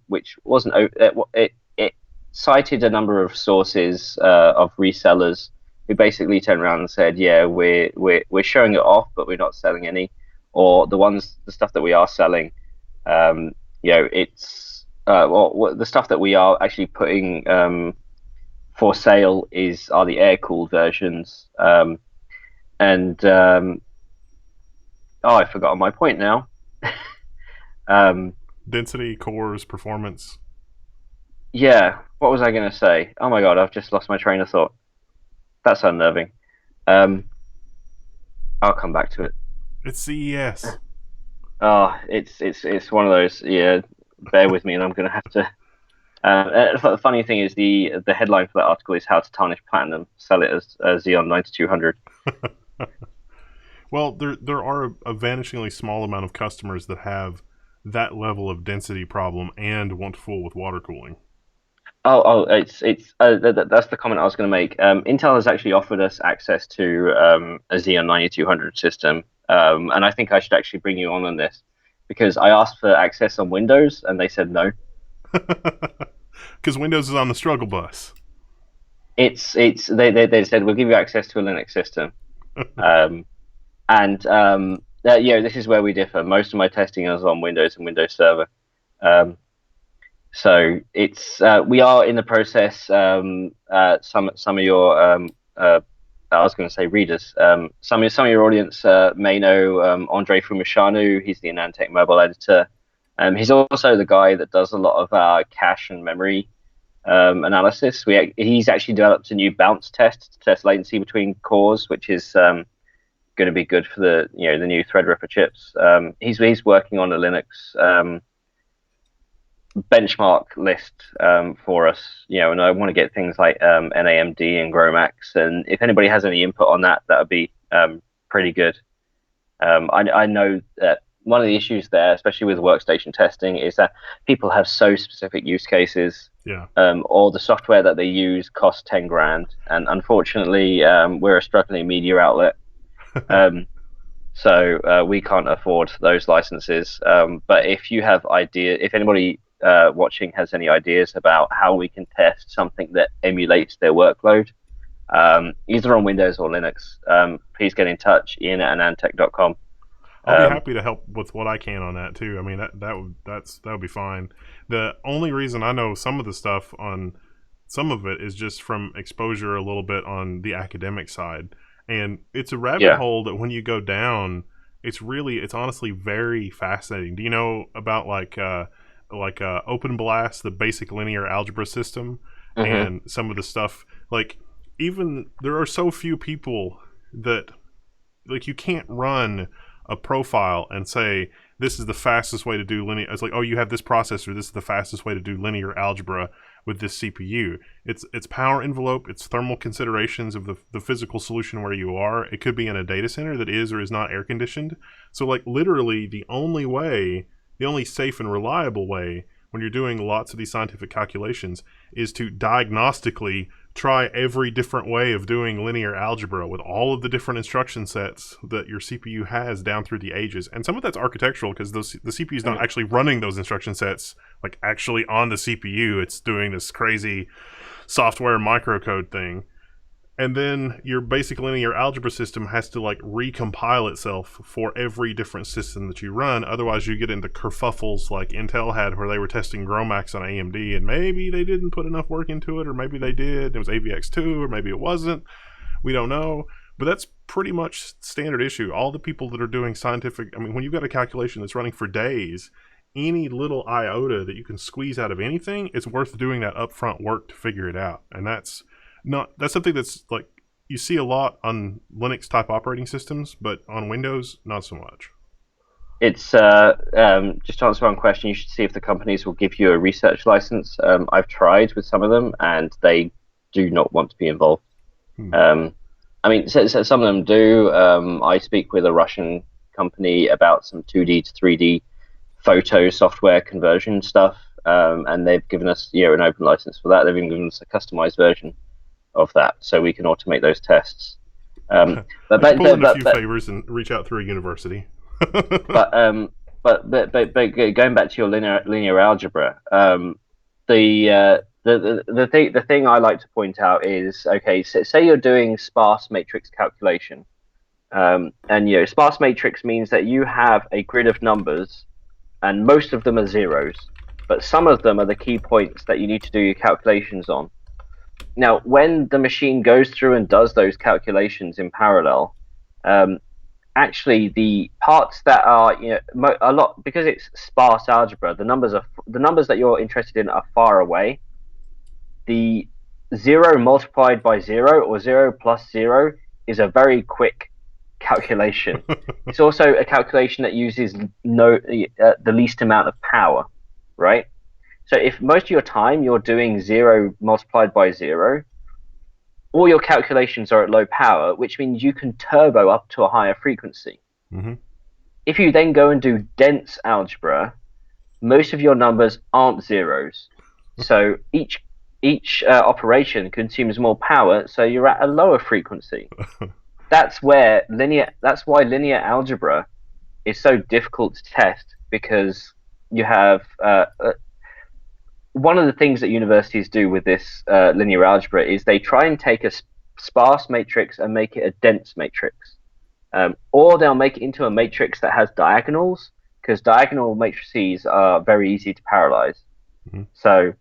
[SPEAKER 2] which wasn't it cited a number of sources of resellers who basically turned around and said, yeah, we're showing it off, but we're not selling any, or the stuff that we are selling, it's the stuff that we are actually putting for sale are the air cooled versions, and oh, I've forgotten my point now. um,
[SPEAKER 1] Density, cores, performance.
[SPEAKER 2] yeah, what was I going to say? Oh my god, I've just lost my train of thought. That's unnerving. Um, I'll come back to it.
[SPEAKER 1] It's CES.
[SPEAKER 2] Oh, it's one of those. Yeah, bear with me, and I'm going to have to. The funny thing is the headline for that article is how to tarnish platinum, sell it as a Xeon 9200.
[SPEAKER 1] Well, there are a vanishingly small amount of customers that have that level of density problem and want to fool with water cooling.
[SPEAKER 2] That's the comment I was going to make. Intel has actually offered us access to a Xeon 9200 system, and I think I should actually bring you on this, because I asked for access on Windows and they said no.
[SPEAKER 1] Because Windows is on the struggle bus.
[SPEAKER 2] They said we'll give you access to a Linux system, and this is where we differ. Most of my testing is on Windows and Windows Server. So we are in the process. Some of your I was going to say readers. Some of your audience may know Andre Fumishanu. He's the AnandTech mobile editor. He's also the guy that does a lot of our cache and memory analysis. He's actually developed a new bounce test to test latency between cores, which is going to be good for the new Threadripper chips. He's working on a Linux benchmark list for us, and I want to get things like NAMD and GROMACS, and if anybody has any input on that, that would be pretty good. I know that one of the issues there, especially with workstation testing, is that people have so specific use cases.
[SPEAKER 1] Yeah.
[SPEAKER 2] Or the software that they use costs 10 grand, and unfortunately, we're a struggling media outlet, so we can't afford those licenses. But if you have if anybody watching has any ideas about how we can test something that emulates their workload, either on Windows or Linux, please get in touch, Ian@anandtech.com.
[SPEAKER 1] I'll be happy to help with what I can on that too. I mean, that would be fine. The only reason I know some of the stuff on some of it is just from exposure a little bit on the academic side, and it's a rabbit hole that when you go down, it's honestly very fascinating. Do you know about like Open Blast, the basic linear algebra system, and some of the stuff? Like, even there are so few people that, like, you can't run a profile and say this is the fastest way to do linear. It's like, oh, you have this processor, this is the fastest way to do linear algebra with this CPU. It's power envelope, it's thermal considerations of the physical solution where you are. It could be in a data center that is or is not air conditioned. So like literally the only safe and reliable way when you're doing lots of these scientific calculations is to diagnostically try every different way of doing linear algebra with all of the different instruction sets that your CPU has down through the ages. And some of that's architectural because the CPU is not actually running those instruction sets like actually on the CPU. It's doing this crazy software microcode thing. And then your basic linear algebra system has to like recompile itself for every different system that you run. Otherwise, you get into kerfuffles like Intel had, where they were testing GROMACS on AMD, and maybe they didn't put enough work into it, or maybe they did. It was AVX2, or maybe it wasn't. We don't know. But that's pretty much standard issue. All the people that are doing scientific, I mean, when you've got a calculation that's running for days, any little iota that you can squeeze out of anything, it's worth doing that upfront work to figure it out. And that's something that's like you see a lot on Linux type operating systems, but on Windows, not so much.
[SPEAKER 2] It's just to answer one question, you should see if the companies will give you a research license. I've tried with some of them, and they do not want to be involved. I mean, so some of them do. I speak with a Russian company about some 2D to 3D photo software conversion stuff, and they've given us an open license for that. They've even given us a customized version of that, so we can automate those tests.
[SPEAKER 1] Pull in a few favors and reach out through a university.
[SPEAKER 2] but going back to your linear algebra, the thing I like to point out is, okay, so say you're doing sparse matrix calculation, and sparse matrix means that you have a grid of numbers, and most of them are zeros, but some of them are the key points that you need to do your calculations on. Now, when the machine goes through and does those calculations in parallel, actually the parts that are a lot, because it's sparse algebra, the numbers that you're interested in are far away. The 0 multiplied by 0 or 0 plus 0 is a very quick calculation. It's also a calculation that uses the least amount of power, right? So if most of your time you're doing 0 multiplied by 0, all your calculations are at low power, which means you can turbo up to a higher frequency.
[SPEAKER 1] Mm-hmm.
[SPEAKER 2] If you then go and do dense algebra, most of your numbers aren't zeros. So each operation consumes more power, so you're at a lower frequency. That's why linear algebra is so difficult to test, because you have one of the things that universities do with this linear algebra is they try and take a sparse matrix and make it a dense matrix. Or they'll make it into a matrix that has diagonals, because diagonal matrices are very easy to parallelize. Mm-hmm. So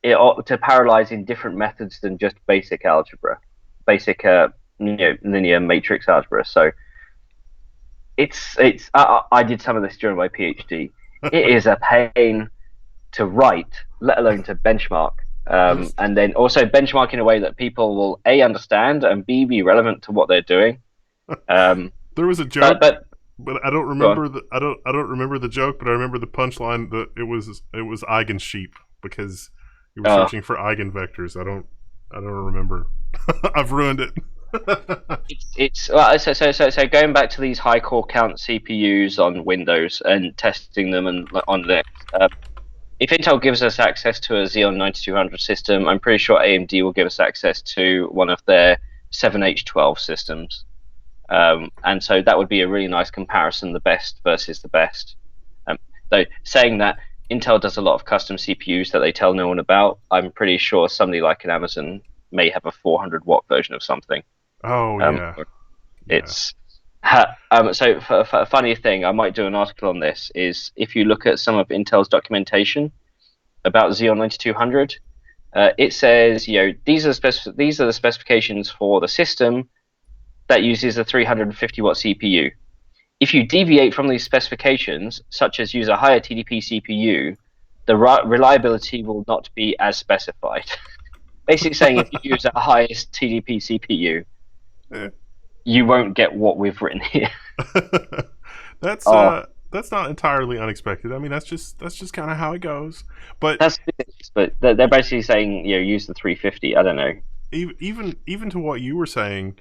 [SPEAKER 2] it ought to parallelize in different methods than just basic algebra, basic linear matrix algebra. So I did some of this during my PhD. It is a pain to write, let alone to benchmark, and then also benchmark in a way that people will A, understand, and B, be relevant to what they're doing.
[SPEAKER 1] There was a joke, but I don't remember I don't remember the joke, but I remember the punchline that it was eigensheep, because you were searching for eigenvectors. I don't remember. I've ruined it.
[SPEAKER 2] So going back to these high core count CPUs on Windows and testing them and on Linux. If Intel gives us access to a Xeon 9200 system, I'm pretty sure AMD will give us access to one of their 7H12 systems. And so that would be a really nice comparison, the best versus the best. Though saying that, Intel does a lot of custom CPUs that they tell no one about. I'm pretty sure somebody like an Amazon may have a 400-watt version of something.
[SPEAKER 1] Oh, yeah.
[SPEAKER 2] It's... So a funny thing, I might do an article on this, is if you look at some of Intel's documentation about Xeon 9200, it says, these are the specifications for the system that uses a 350-watt CPU. If you deviate from these specifications, such as use a higher TDP CPU, the reliability will not be as specified. Basically saying if you use a highest TDP CPU, you won't get what we've written here.
[SPEAKER 1] That's that's not entirely unexpected. I mean, that's just kind of how it goes. But
[SPEAKER 2] That's physics, but they're basically saying, use the 350. I don't know.
[SPEAKER 1] even to what you were saying,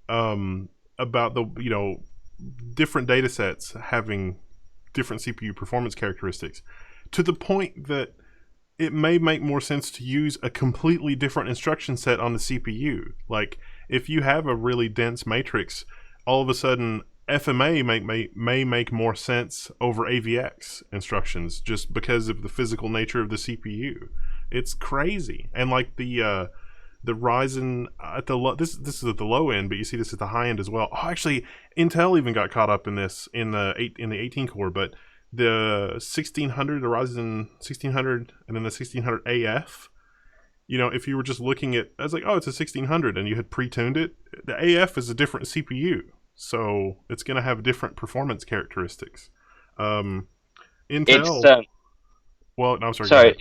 [SPEAKER 1] about the different data sets having different CPU performance characteristics, to the point that it may make more sense to use a completely different instruction set on the CPU. Like, if you have a really dense matrix, all of a sudden FMA may make more sense over AVX instructions just because of the physical nature of the CPU. It's crazy. And like the Ryzen at this is at the low end, but you see this at the high end as well. Oh, actually, Intel even got caught up in this in the 18 core, but the 1600, the Ryzen 1600, and then the 1600 AF. If you were just looking at, I was like, oh, it's a 1600, and you had pre-tuned it. The AF is a different CPU, so it's going to have different performance characteristics. Intel. Well, no, I'm sorry.
[SPEAKER 2] Sorry,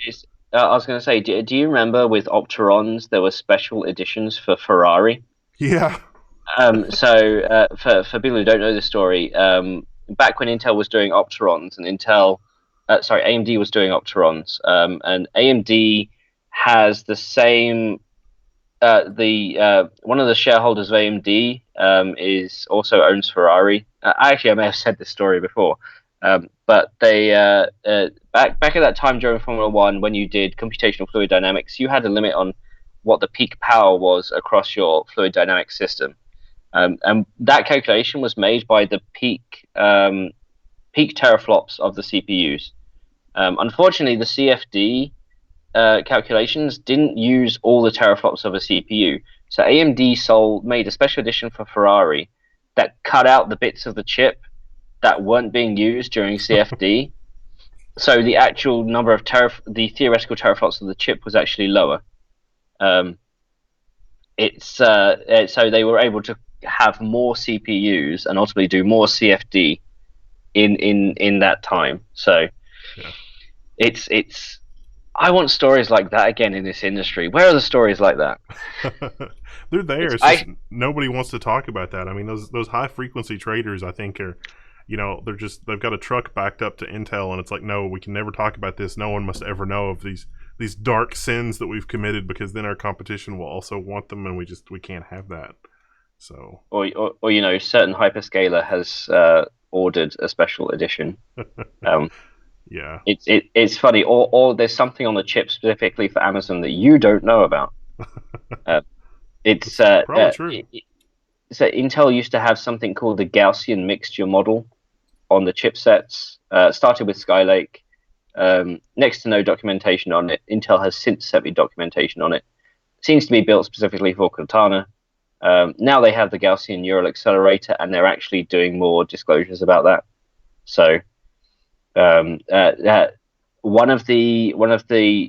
[SPEAKER 2] I was going to say, do you remember with Opterons there were special editions for Ferrari?
[SPEAKER 1] Yeah.
[SPEAKER 2] For people who don't know the story, back when Intel was doing Opterons and AMD was doing Opterons, and AMD has the same. One of the shareholders of AMD is also owns Ferrari. I may have said this story before, but they back at that time during Formula One, when you did computational fluid dynamics, you had a limit on what the peak power was across your fluid dynamics system. And that calculation was made by the peak teraflops of the CPUs. Unfortunately, the CFD calculations didn't use all the teraflops of a CPU. So AMD made a special edition for Ferrari that cut out the bits of the chip that weren't being used during CFD. So the actual number of the theoretical teraflops of the chip was actually lower. So they were able to have more CPUs and ultimately do more CFD in that time. So
[SPEAKER 1] yeah.
[SPEAKER 2] It's I want stories like that again in this industry. Where are the stories like that?
[SPEAKER 1] They're there. It's just nobody wants to talk about that. I mean, those high frequency traders, I think, are, they've got a truck backed up to Intel, and it's like, no, we can never talk about this. No one must ever know of these dark sins that we've committed, because then our competition will also want them, and we can't have that. So,
[SPEAKER 2] or certain hyperscaler has ordered a special edition.
[SPEAKER 1] Yeah,
[SPEAKER 2] it's funny, or there's something on the chip specifically for Amazon that you don't know about. It's
[SPEAKER 1] probably true.
[SPEAKER 2] So Intel used to have something called the Gaussian mixture model on the chipsets. Started with Skylake. Next to no documentation on it. Intel has since sent me documentation on it. Seems to be built specifically for Cortana. Now they have the Gaussian neural accelerator, and they're actually doing more disclosures about that. So. One of the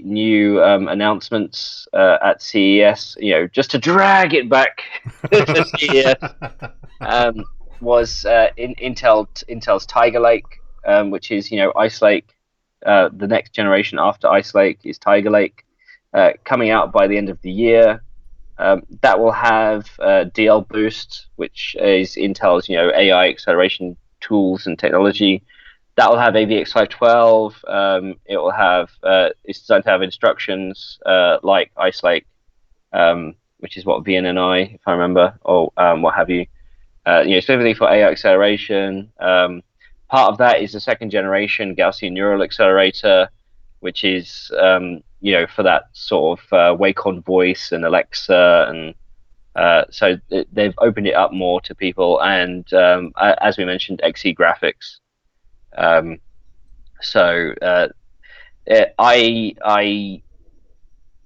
[SPEAKER 2] new announcements at CES, just to drag it back to CES, was Intel's Tiger Lake, which is Ice Lake. The next generation after Ice Lake is Tiger Lake, coming out by the end of the year. That will have DL Boost, which is Intel's AI acceleration tools and technology. That will have AVX512. It will have. It's designed to have instructions like Ice Lake, which is what VNNI, if I remember, or what have you. Specifically for AI acceleration. Part of that is the second generation Gaussian neural accelerator, which is for that sort of Wacom voice and Alexa, and so they've opened it up more to people. And as we mentioned, XE graphics.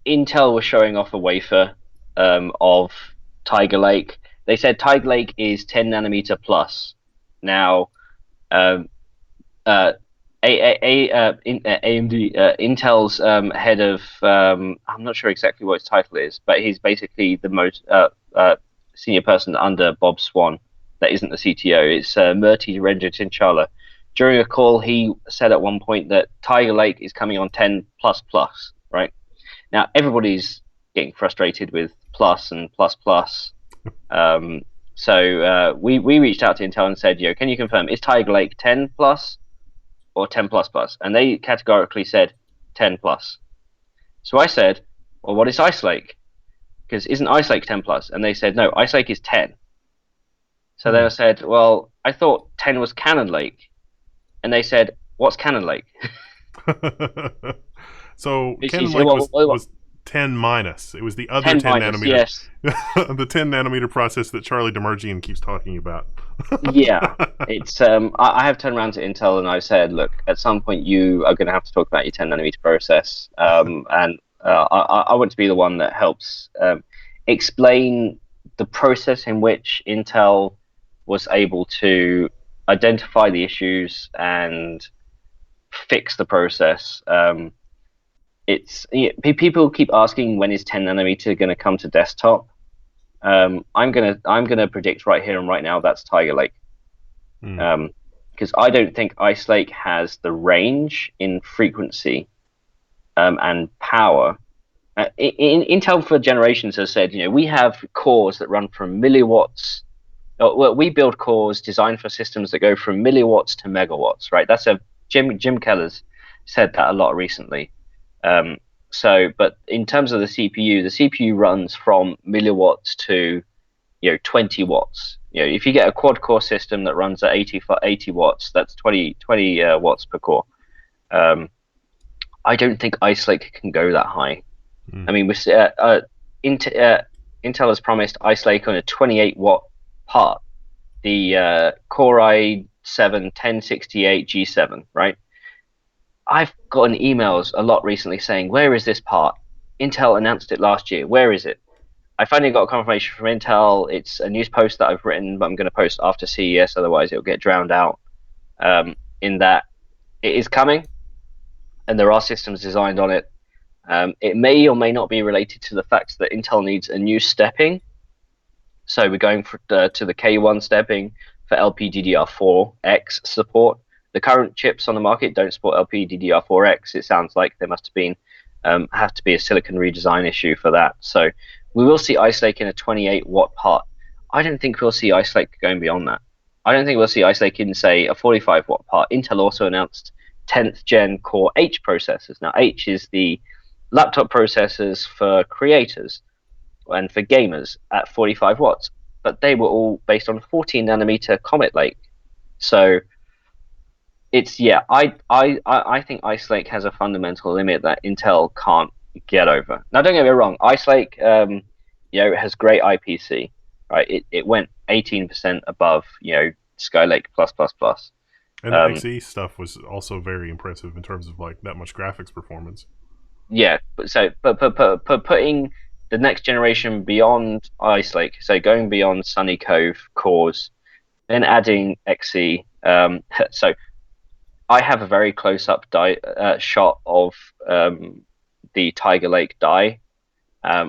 [SPEAKER 2] Intel was showing off a wafer of Tiger Lake. They said Tiger Lake is 10 nanometer plus. Now, AMD, Intel's head of, I'm not sure exactly what his title is, but he's basically the most senior person under Bob Swan. That isn't the CTO. It's Murthy Renduchintala. During a call, he said at one point that Tiger Lake is coming on 10++, right? Now, everybody's getting frustrated with plus and plus plus. So we reached out to Intel and said, can you confirm, is Tiger Lake 10+, or 10 plus plus? And they categorically said 10 plus. So I said, well, what is Ice Lake? Because isn't Ice Lake 10 plus? And they said, no, Ice Lake is 10. So then I said, well, I thought 10 was Cannon Lake. And they said, what's Cannon Lake?
[SPEAKER 1] So Cannon Lake was 10 minus. It was the other 10
[SPEAKER 2] minus,
[SPEAKER 1] nanometer.
[SPEAKER 2] Yes.
[SPEAKER 1] The 10 nanometer process that Charlie Demerjian keeps talking about.
[SPEAKER 2] Yeah. It's I have turned around to Intel and I've said, look, at some point you are going to have to talk about your 10 nanometer process. And I want to be the one that helps explain the process in which Intel was able to identify the issues and fix the process. People keep asking when is 10 nanometer going to come to desktop. I'm gonna predict right here and right now that's Tiger Lake, because I don't think Ice Lake has the range in frequency and power. Intel for generations has said, we have cores that run from milliwatts. Well, we build cores designed for systems that go from milliwatts to megawatts, right? Jim Keller's said that a lot recently. But in terms of the CPU runs from milliwatts to 20 watts. If you get a quad core system that runs at 80 watts, that's 20 watts per core. I don't think Ice Lake can go that high. I mean, Intel has promised Ice Lake on a 28 watt part, the Core i7 1068 G7, right? I've gotten emails a lot recently saying, where is this part? Intel announced it last year. Where is it? I finally got confirmation from Intel. It's a news post that I've written, but I'm going to post after CES, otherwise it'll get drowned out. In that it is coming, and there are systems designed on it. It may or may not be related to the fact that Intel needs a new stepping. So we're going to the K1 stepping for LPDDR4X support. The current chips on the market don't support LPDDR4X. It sounds like there must have to be a silicon redesign issue for that. So we will see Ice Lake in a 28 watt part. I don't think we'll see Ice Lake going beyond that. I don't think we'll see Ice Lake in, say, a 45 watt part. Intel also announced 10th gen Core H processors. Now, H is the laptop processors for creators and for gamers at 45 watts, but they were all based on 14 nanometer Comet Lake. So I think Ice Lake has a fundamental limit that Intel can't get over. Now, don't get me wrong, Ice Lake has great IPC, right? It went 18% above Skylake plus plus plus.
[SPEAKER 1] And the XE stuff was also very impressive in terms of like that much graphics performance.
[SPEAKER 2] Yeah, but putting the next generation beyond Ice Lake, so going beyond Sunny Cove cores, then adding XE. So I have a very close-up shot of the Tiger Lake die,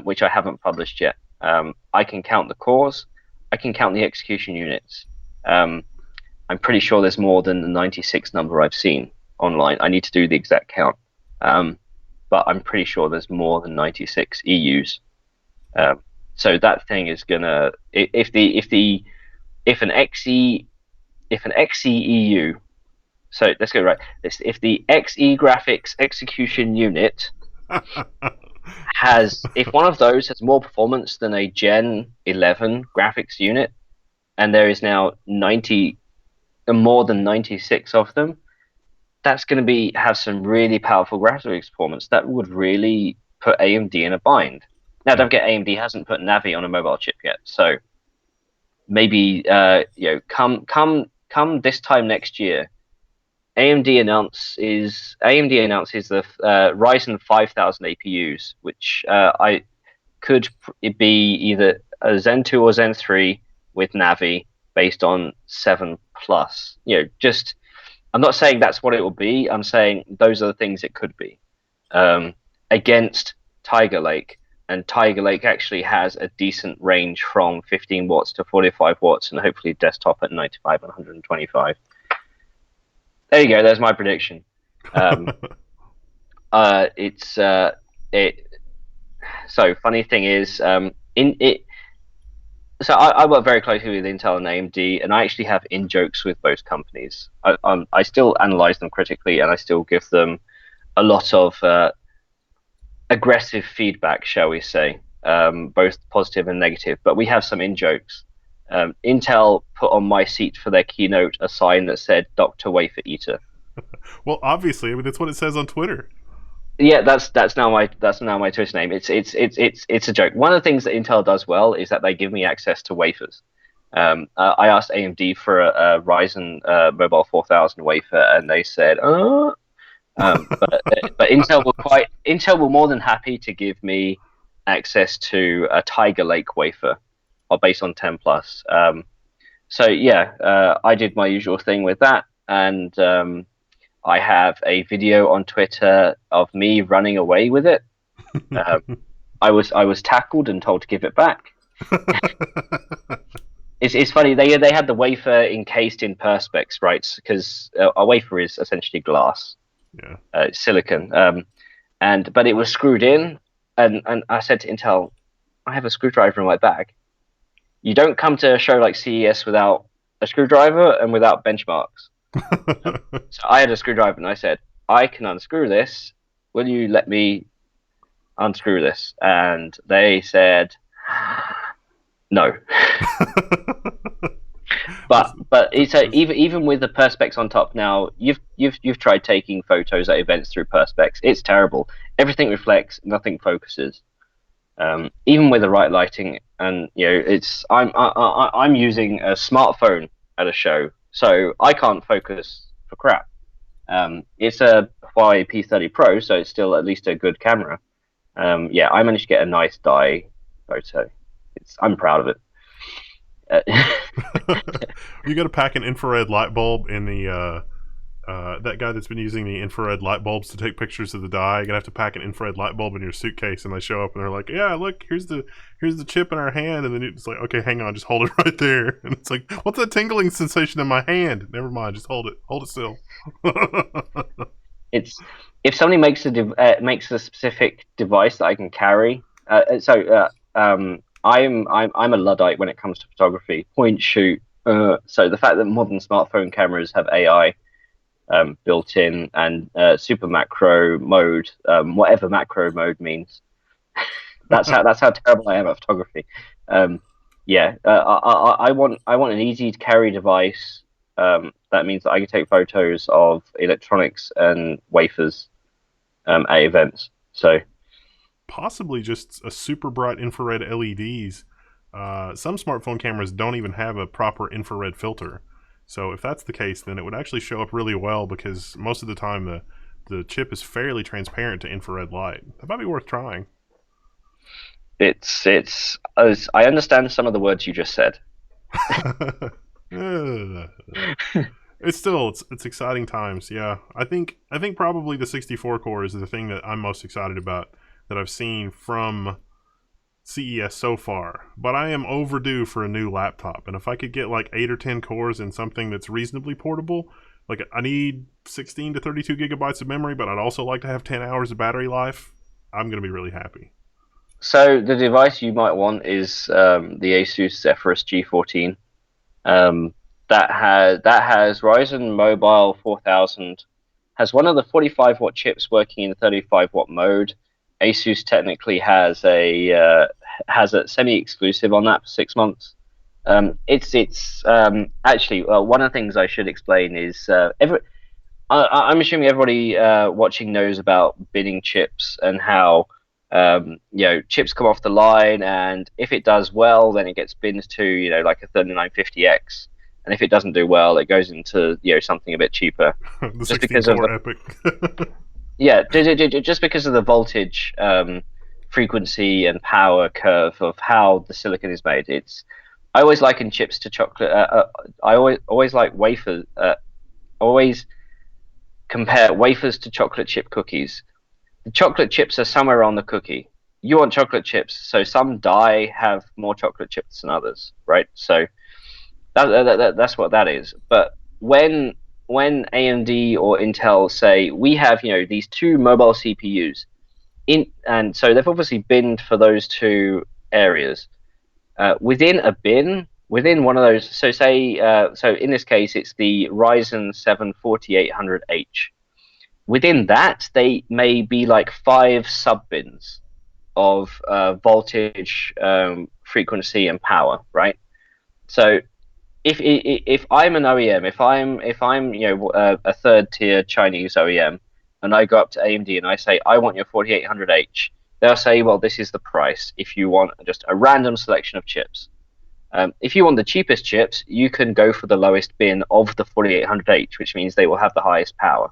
[SPEAKER 2] which I haven't published yet. I can count the cores. I can count the execution units. I'm pretty sure there's more than the 96 number I've seen online. I need to do the exact count. But I'm pretty sure there's more than 96 EUs. So that thing is gonna, if an XE EU, so let's go right. If the XE graphics execution unit if one of those has more performance than a Gen 11 graphics unit, and there is now more than 96 of them, that's going to have some really powerful graphics performance that would really put AMD in a bind. Now, don't forget, AMD hasn't put Navi on a mobile chip yet, so maybe come this time next year, AMD announces the Ryzen 5000 APUs, which could be either a Zen 2 or Zen 3 with Navi based on 7 plus. I'm not saying that's what it will be. I'm saying those are the things it could be against Tiger Lake. And Tiger Lake actually has a decent range from 15 watts to 45 watts, and hopefully desktop at 95 and 125. There you go. There's my prediction. So funny thing is, So I work very closely with Intel and AMD, and I actually have in jokes with both companies. I still analyze them critically, and I still give them a lot of aggressive feedback, shall we say, both positive and negative. But we have some in jokes. Intel put on my seat for their keynote a sign that said "Dr. Wafer Eater."
[SPEAKER 1] Well, obviously, I mean that's what it says on Twitter.
[SPEAKER 2] Yeah, that's now my Twitter name. It's a joke. One of the things that Intel does well is that they give me access to wafers. I asked AMD for a Ryzen Mobile 4000 wafer, and they said, but Intel were more than happy to give me access to a Tiger Lake wafer, or based on 10 plus. So yeah, I did my usual thing with that, and I have a video on Twitter of me running away with it. I was tackled and told to give it back. It's funny, they had the wafer encased in perspex, right? Because a wafer is essentially glass,
[SPEAKER 1] Yeah.
[SPEAKER 2] Silicon, but it was screwed in, and I said to Intel, I have a screwdriver in my bag. You don't come to a show like CES without a screwdriver and without benchmarks. So I had a screwdriver, and I said, I can unscrew this. Will you let me unscrew this? And they said, no. But it's even with the perspex on top now, you've tried taking photos at events through perspex. It's terrible. Everything reflects, nothing focuses. Even with the right lighting, and I'm using a smartphone at a show, so I can't focus for crap. It's a Huawei P30 Pro, so it's still at least a good camera. Yeah, I managed to get a nice die photo. I'm proud of it.
[SPEAKER 1] You got to pack an infrared light bulb in the that guy that's been using the infrared light bulbs to take pictures of the die. You're gonna have to pack an infrared light bulb in your suitcase, and they show up and they're like, "Yeah, look, here's the chip in our hand," and then it's like, "Okay, hang on, just hold it right there." And it's like, "What's that tingling sensation in my hand?" Never mind, just hold it still.
[SPEAKER 2] It's if somebody makes a specific device that I can carry. I'm a Luddite when it comes to photography. Point shoot. So the fact that modern smartphone cameras have AI built in and super macro mode, whatever macro mode means. that's how terrible I am at photography. I want an easy to carry device. That means that I can take photos of electronics and wafers at events. So
[SPEAKER 1] possibly just a super bright infrared LEDs. Some smartphone cameras don't even have a proper infrared filter. So if that's the case, then it would actually show up really well, because most of the time the chip is fairly transparent to infrared light. That might be worth trying.
[SPEAKER 2] I understand some of the words you just said.
[SPEAKER 1] It's exciting times. Yeah, I think probably the 64 core is the thing that I'm most excited about that I've seen from CES so far. But I am overdue for a new laptop, and if I could get like 8 or 10 cores in something that's reasonably portable, like I need 16 to 32 gigabytes of memory, but I'd also like to have 10 hours of battery life, I'm going to be really happy.
[SPEAKER 2] So the device you might want is the Asus Zephyrus G14. That has Ryzen Mobile 4000, has one of the 45 watt chips working in the 35 watt mode. Asus technically has a semi-exclusive on that for 6 months. It's actually one of the things I should explain is I'm assuming everybody watching knows about binning chips and how chips come off the line, and if it does well, then it gets binned to like a 3950X, and if it doesn't do well, it goes into something a bit cheaper.
[SPEAKER 1] The 16-core Epic.
[SPEAKER 2] Yeah, just because of the voltage, frequency, and power curve of how the silicon is made. I always liken chips to chocolate. I always like wafers. Always compare wafers to chocolate chip cookies. The chocolate chips are somewhere on the cookie. You want chocolate chips, so some die have more chocolate chips than others, right? So that's what that is. But when AMD or Intel say we have these two mobile CPUs, and so they've obviously binned for those two areas. within a bin, within one of those. So say, so in this case, it's the Ryzen 7 4800H. Within that, they may be like 5 sub bins of voltage, frequency, and power, right? So if I'm an OEM, if I'm a third tier Chinese OEM, and I go up to AMD and I say I want your 4800H, they'll say, well, this is the price. If you want just a random selection of chips, if you want the cheapest chips, you can go for the lowest bin of the 4800H, which means they will have the highest power.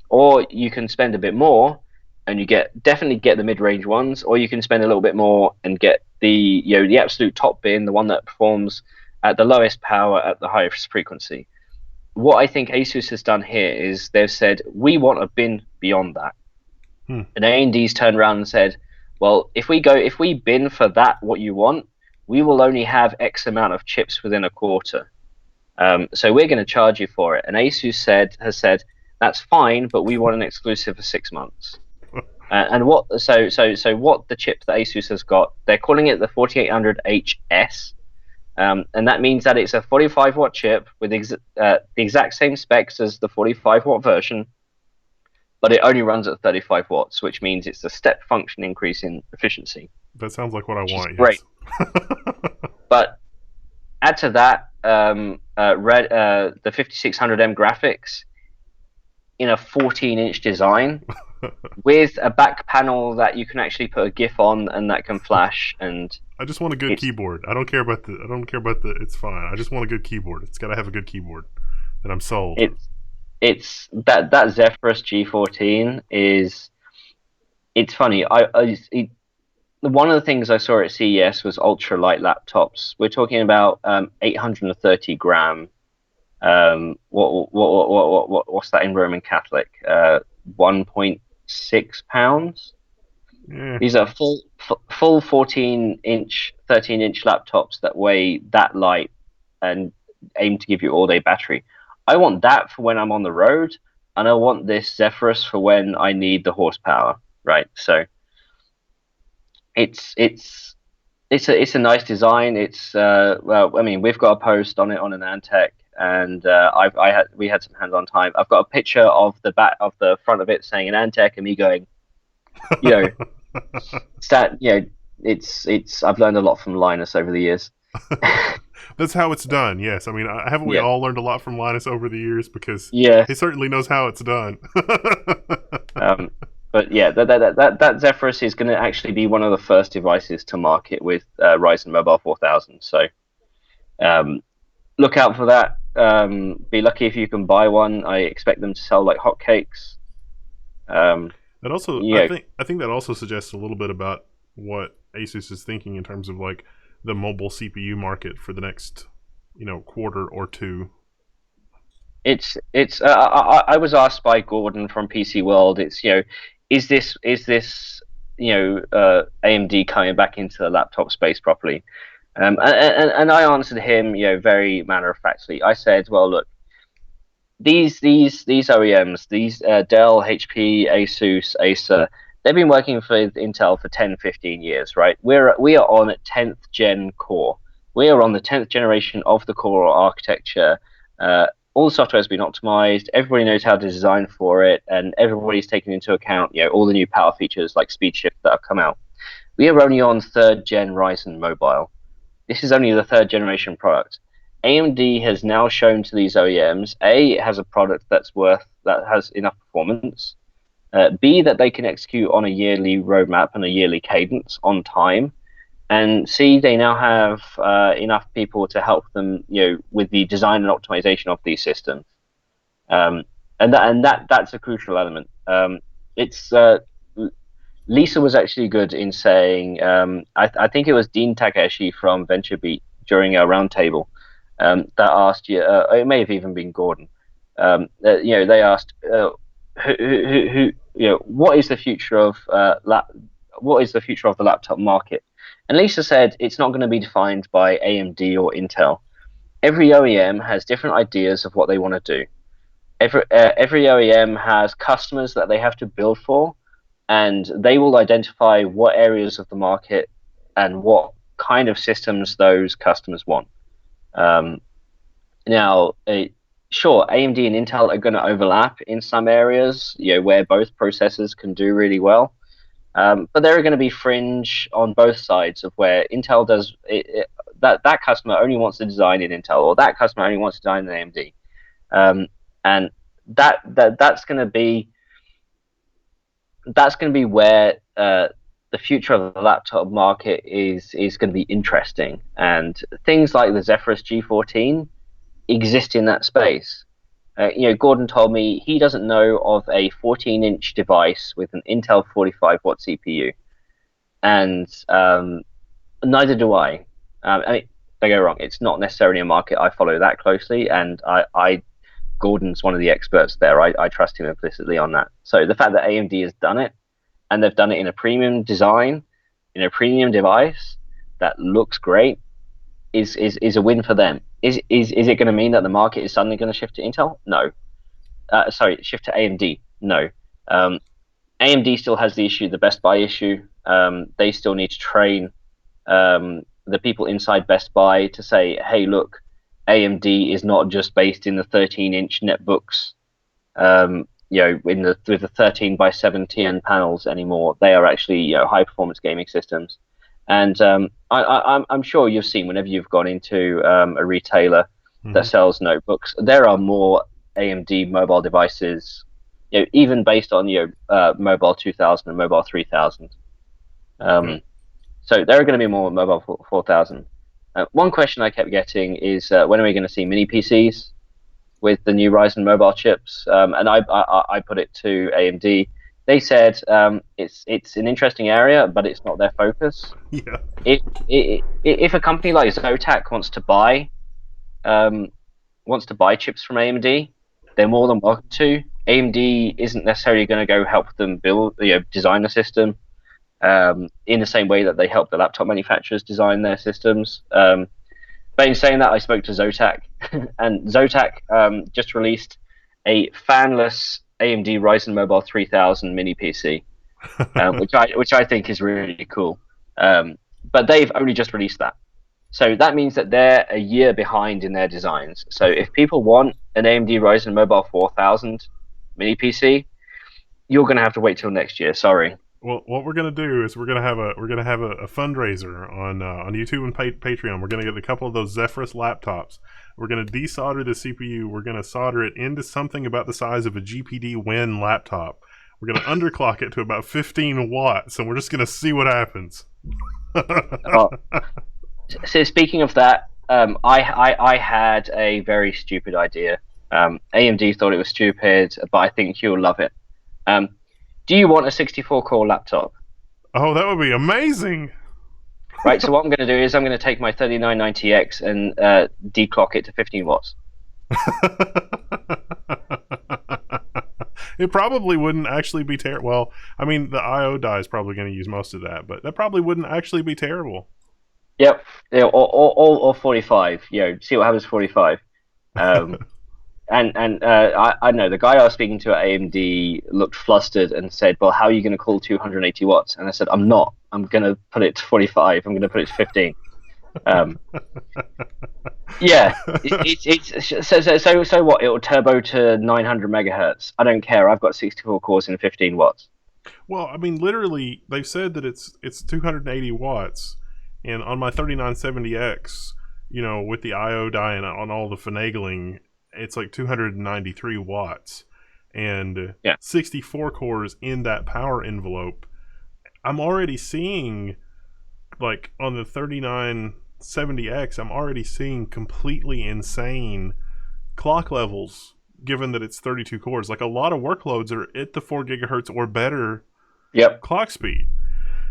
[SPEAKER 2] Or you can spend a bit more and you definitely get the mid-range ones, or you can spend a little bit more and get the absolute top bin, the one that performs at the lowest power at the highest frequency. What I think Asus has done here is they've said we want a bin beyond that, and AMD's turned around and said, well, if we bin for that what you want, we will only have X amount of chips within a quarter. So we're going to charge you for it. And Asus has said that's fine, but we want an exclusive for 6 months. And what the chip that Asus has got, they're calling it the 4800HS, and that means that it's a 45-watt chip with the exact same specs as the 45-watt version, but it only runs at 35 watts, which means it's a step function increase in efficiency.
[SPEAKER 1] That sounds like what I want.
[SPEAKER 2] Great.
[SPEAKER 1] Yes.
[SPEAKER 2] But add to that the 5600M graphics in a 14-inch design with a back panel that you can actually put a GIF on and that can flash. And
[SPEAKER 1] I just want a good keyboard. I don't care about the. It's fine. I just want a good keyboard. It's got to have a good keyboard, and I'm sold.
[SPEAKER 2] It's that Zephyrus G14 is. It's funny. One of the things I saw at CES was ultra light laptops. We're talking about 830 gram. What's that in Roman Catholic? 1.6 pounds.
[SPEAKER 1] Yeah.
[SPEAKER 2] These are full 14-inch, 13-inch laptops that weigh that light and aim to give you all-day battery. I want that for when I'm on the road, and I want this Zephyrus for when I need the horsepower. Right, so it's a nice design. It's well, I mean, we've got a post on it on AnandTech, and we had some hands-on time. I've got a picture of the back of the front of it saying AnandTech, and me going, it's I've learned a lot from Linus over the years.
[SPEAKER 1] That's how it's done. Yes, I mean, haven't we all learned a lot from Linus over the years, because he certainly knows how it's done.
[SPEAKER 2] But yeah, that Zephyrus is going to actually be one of the first devices to market with Ryzen Mobile 4000. So look out for that. Be lucky if you can buy one. I expect them to sell like hotcakes.
[SPEAKER 1] That also, I think that also suggests a little bit about what Asus is thinking in terms of like the mobile CPU market for the next, quarter or two.
[SPEAKER 2] I was asked by Gordon from PC World. Is this AMD coming back into the laptop space properly? And I answered him, very matter of factly. I said, well, look, these OEMs, these Dell, HP, Asus, Acer, they've been working for Intel for 10, 15 years, right? We are on a 10th gen core. We are on the 10th generation of the core architecture. All the software has been optimized. Everybody knows how to design for it, and everybody's taken into account, all the new power features like speed shift that have come out. We are only on 3rd gen Ryzen Mobile. This is only the 3rd generation product. AMD has now shown to these OEMs, A, it has a product that has enough performance. B, that they can execute on a yearly roadmap and a yearly cadence on time. And C, they now have enough people to help them, with the design and optimization of these systems. And that's a crucial element. Lisa was actually good in saying, I think it was Dean Takeshi from VentureBeat during a roundtable that asked you, it may have even been Gordon. They asked, what is the future of the laptop market? And Lisa said it's not going to be defined by AMD or Intel. Every OEM has different ideas of what they want to do. Every OEM has customers that they have to build for, and they will identify what areas of the market and what kind of systems those customers want. Now, sure, AMD and Intel are going to overlap in some areas, where both processors can do really well. But there are going to be fringe on both sides of where Intel does that customer only wants to design in Intel, or that customer only wants to design in AMD, and that's going to be where the future of the laptop market is going to be interesting, and things like the Zephyrus G14 exist in that space. Gordon told me he doesn't know of a 14-inch device with an Intel 45-watt CPU, and neither do I. I mean, don't get me wrong, it's not necessarily a market I follow that closely, and Gordon's one of the experts there. I trust him implicitly on that. So the fact that AMD has done it, and they've done it in a premium design, in a premium device that looks great, is a win for them. Is it going to mean that the market is suddenly going to shift to Intel? No. Shift to AMD? No. AMD still has the issue, the Best Buy issue. They still need to train the people inside Best Buy to say, hey, look, AMD is not just based in the 13-inch netbooks, with the 13 by 17 panels anymore. They are actually high-performance gaming systems. And I'm sure you've seen, whenever you've gone into a retailer that sells notebooks, there are more AMD mobile devices, even based on Mobile 2000 and Mobile 3000. So there are going to be more Mobile 4000. One question I kept getting is when are we going to see mini PCs with the new Ryzen mobile chips? And I put it to AMD. They said it's an interesting area, but it's not their focus.
[SPEAKER 1] Yeah.
[SPEAKER 2] If a company like Zotac wants to buy chips from AMD, they're more than welcome to. AMD isn't necessarily going to go help them design a system in the same way that they help the laptop manufacturers design their systems. But in saying that, I spoke to Zotac, and Zotac just released a fanless AMD Ryzen Mobile 3000 mini PC, which I think is really cool. But they've only just released that. So that means that they're a year behind in their designs. So if people want an AMD Ryzen Mobile 4000 mini PC, you're going to have to wait till next year. Sorry.
[SPEAKER 1] Well, what we're gonna do is we're gonna have a fundraiser on YouTube and Patreon. We're gonna get a couple of those Zephyrus laptops. We're gonna desolder the CPU. We're gonna solder it into something about the size of a GPD Win laptop. We're gonna underclock it to about 15 watts, and we're just gonna see what happens.
[SPEAKER 2] So speaking of that, I had a very stupid idea. AMD thought it was stupid, but I think you'll love it. Do you want a 64-core laptop?
[SPEAKER 1] Oh, that would be amazing!
[SPEAKER 2] Right, so what I'm going to do is I'm going to take my 3990X and declock it to 15 watts.
[SPEAKER 1] It probably wouldn't actually be terrible. Well, I mean, the I/O die is probably going to use most of that, but that probably wouldn't actually be terrible.
[SPEAKER 2] Yep, or 45. See what happens 45. And I know the guy I was speaking to at AMD looked flustered and said, well, how are you going to call 280 watts? And I said, I'm not. I'm going to put it to 45. I'm going to put it to 15. Yeah. So what? It'll turbo to 900 megahertz. I don't care. I've got 64 cores in 15 watts.
[SPEAKER 1] Well, I mean, literally, they've said that it's 280 watts. And on my 3970X, with the I/O die and on all the finagling, it's like 293 watts and 64 cores in that power envelope. I'm already seeing, like, on the 3970X, I'm already seeing completely insane clock levels, given that it's 32 cores. Like, a lot of workloads are at the 4 gigahertz or better clock speed.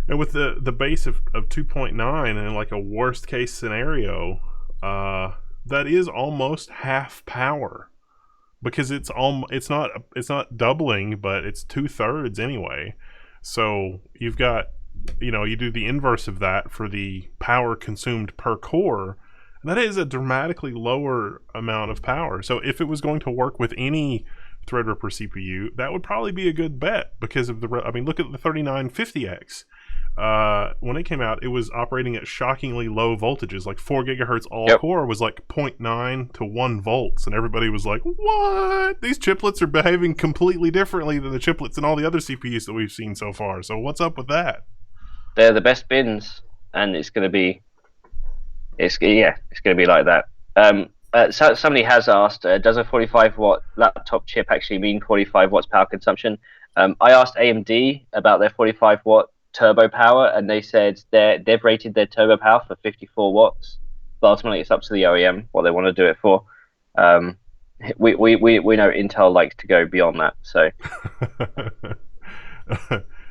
[SPEAKER 1] And with the base of 2.9 and like a worst case scenario, that is almost half power, because it's not doubling, but it's 2/3 anyway. So you've got, you do the inverse of that for the power consumed per core, and that is a dramatically lower amount of power. So if it was going to work with any Threadripper CPU, that would probably be a good bet because of look at the 3950X. when it came out, it was operating at shockingly low voltages. Like 4 gigahertz all
[SPEAKER 2] Yep.
[SPEAKER 1] core was like zero point 0.9 to 1 volts, and everybody was like, "What? These chiplets are behaving completely differently than the chiplets in all the other CPUs that we've seen so far. So what's up with that?"
[SPEAKER 2] They're the best bins, and it's going to be it's going to be like that. So somebody has asked, does a 45-watt laptop chip actually mean 45 watts power consumption? I asked AMD about their 45-watt turbo power, and they said they've rated their turbo power for 54 watts. But ultimately, it's up to the OEM what they want to do it for. We know Intel likes to go beyond that, so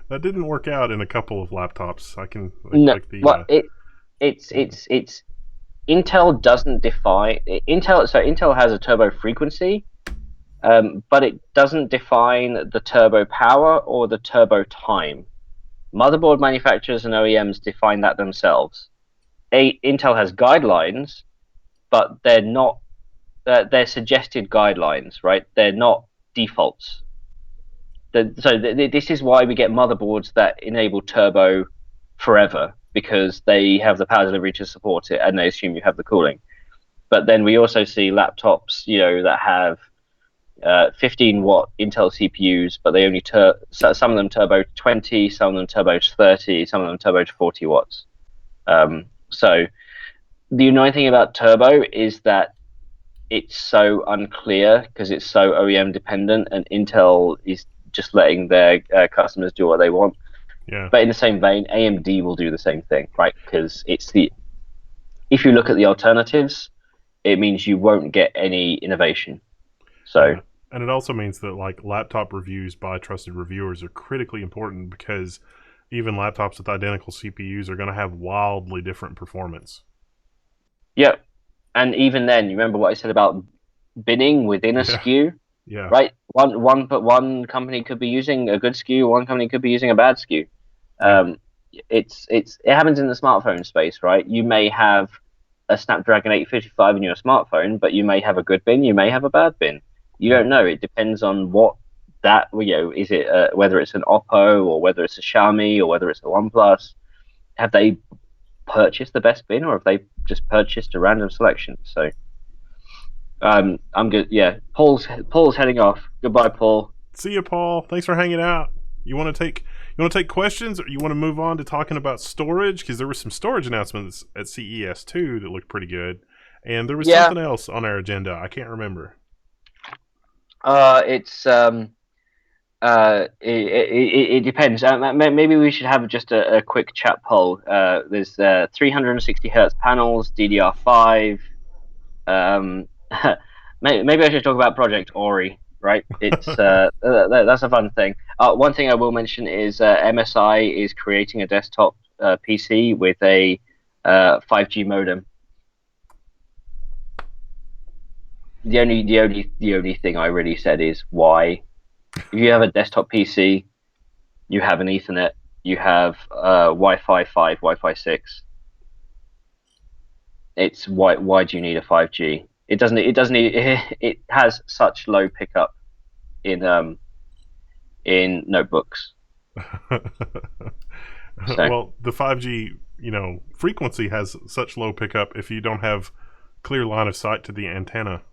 [SPEAKER 1] That didn't work out in a couple of laptops. I can
[SPEAKER 2] no.
[SPEAKER 1] like the
[SPEAKER 2] Well, it's Intel doesn't define Intel. So Intel has a turbo frequency, but it doesn't define the turbo power or the turbo time. Motherboard manufacturers and OEMs define that themselves. Intel has guidelines, but they're not. They're suggested guidelines, right? They're not defaults. This is why we get motherboards that enable turbo forever, because they have the power delivery to support it, and they assume you have the cooling. But then we also see laptops, that have 15-watt Intel CPUs, but they only some of them turbo 20, some of them turbo 30, some of them turbo 40 watts. So the annoying thing about turbo is that it's so unclear because it's so OEM dependent, and Intel is just letting their customers do what they want.
[SPEAKER 1] yeah.
[SPEAKER 2] But in the same vein, AMD will do the same thing, right? Because if you look at the alternatives, it means you won't get any innovation. So,
[SPEAKER 1] Yeah. And it also means that like laptop reviews by trusted reviewers are critically important, because even laptops with identical CPUs are going to have wildly different performance.
[SPEAKER 2] yeah. And even then, you remember what I said about binning within a
[SPEAKER 1] Yeah.
[SPEAKER 2] SKU,
[SPEAKER 1] Yeah.
[SPEAKER 2] right? One company could be using a good SKU, one company could be using a bad SKU. It happens in the smartphone space, right? You may have a Snapdragon 855 in your smartphone, but you may have a good bin, you may have a bad bin. You don't know. It depends on what is it whether it's an Oppo or whether it's a Xiaomi or whether it's a OnePlus. Have they purchased the best bin, or have they just purchased a random selection? So I'm good. Yeah, Paul's heading off. Goodbye, Paul.
[SPEAKER 1] See you, Paul. Thanks for hanging out. You want to take questions, or you want to move on to talking about storage? Because there were some storage announcements at CES too that looked pretty good, and there was something else on our agenda. I can't remember.
[SPEAKER 2] It depends. Maybe we should have just a quick chat poll. There's 360 hertz panels, DDR5. Maybe I should talk about Project Ori. Right? It's that's a fun thing. One thing I will mention is MSI is creating a desktop PC with a 5G modem. The only thing I really said is why. If you have a desktop PC, you have an Ethernet, you have Wi-Fi 5, Wi-Fi 6. It's why do you need a 5G? It has such low pickup in notebooks.
[SPEAKER 1] Well, the 5G, frequency has such low pickup if you don't have clear line of sight to the antenna,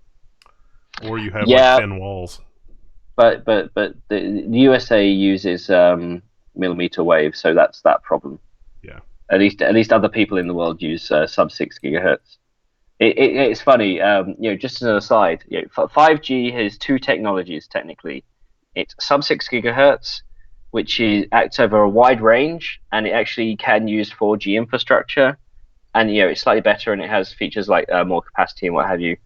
[SPEAKER 1] or you have like thin walls.
[SPEAKER 2] But the USA uses millimeter wave, so that's that problem.
[SPEAKER 1] Yeah.
[SPEAKER 2] At least other people in the world use sub 6 gigahertz. It's funny, just as an aside, 5G has two technologies technically. It's sub 6 gigahertz, which acts over a wide range, and it actually can use 4G infrastructure, and it's slightly better, and it has features like more capacity and what have you.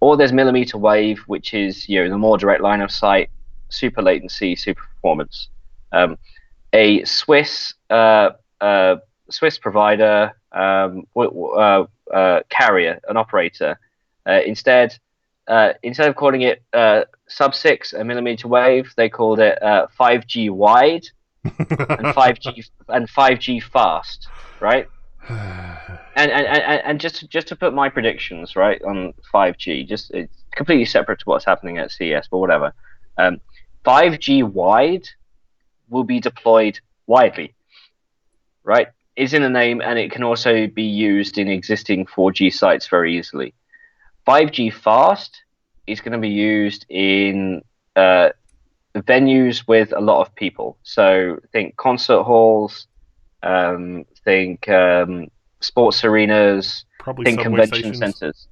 [SPEAKER 2] Or there's millimeter wave, which is the more direct line of sight, super latency, super performance. A Swiss provider, carrier, an operator, instead of calling it sub 6 a millimeter wave, they called it 5G wide and 5G fast, right? And just to put my predictions right on 5G, it's completely separate to what's happening at CES, but whatever. 5G wide will be deployed widely, right, is in a name, and it can also be used in existing 4G sites very easily. 5G fast is going to be used in venues with a lot of people. So think concert halls, think sports arenas,
[SPEAKER 1] Probably
[SPEAKER 2] think
[SPEAKER 1] subway
[SPEAKER 2] convention
[SPEAKER 1] stations.
[SPEAKER 2] centers.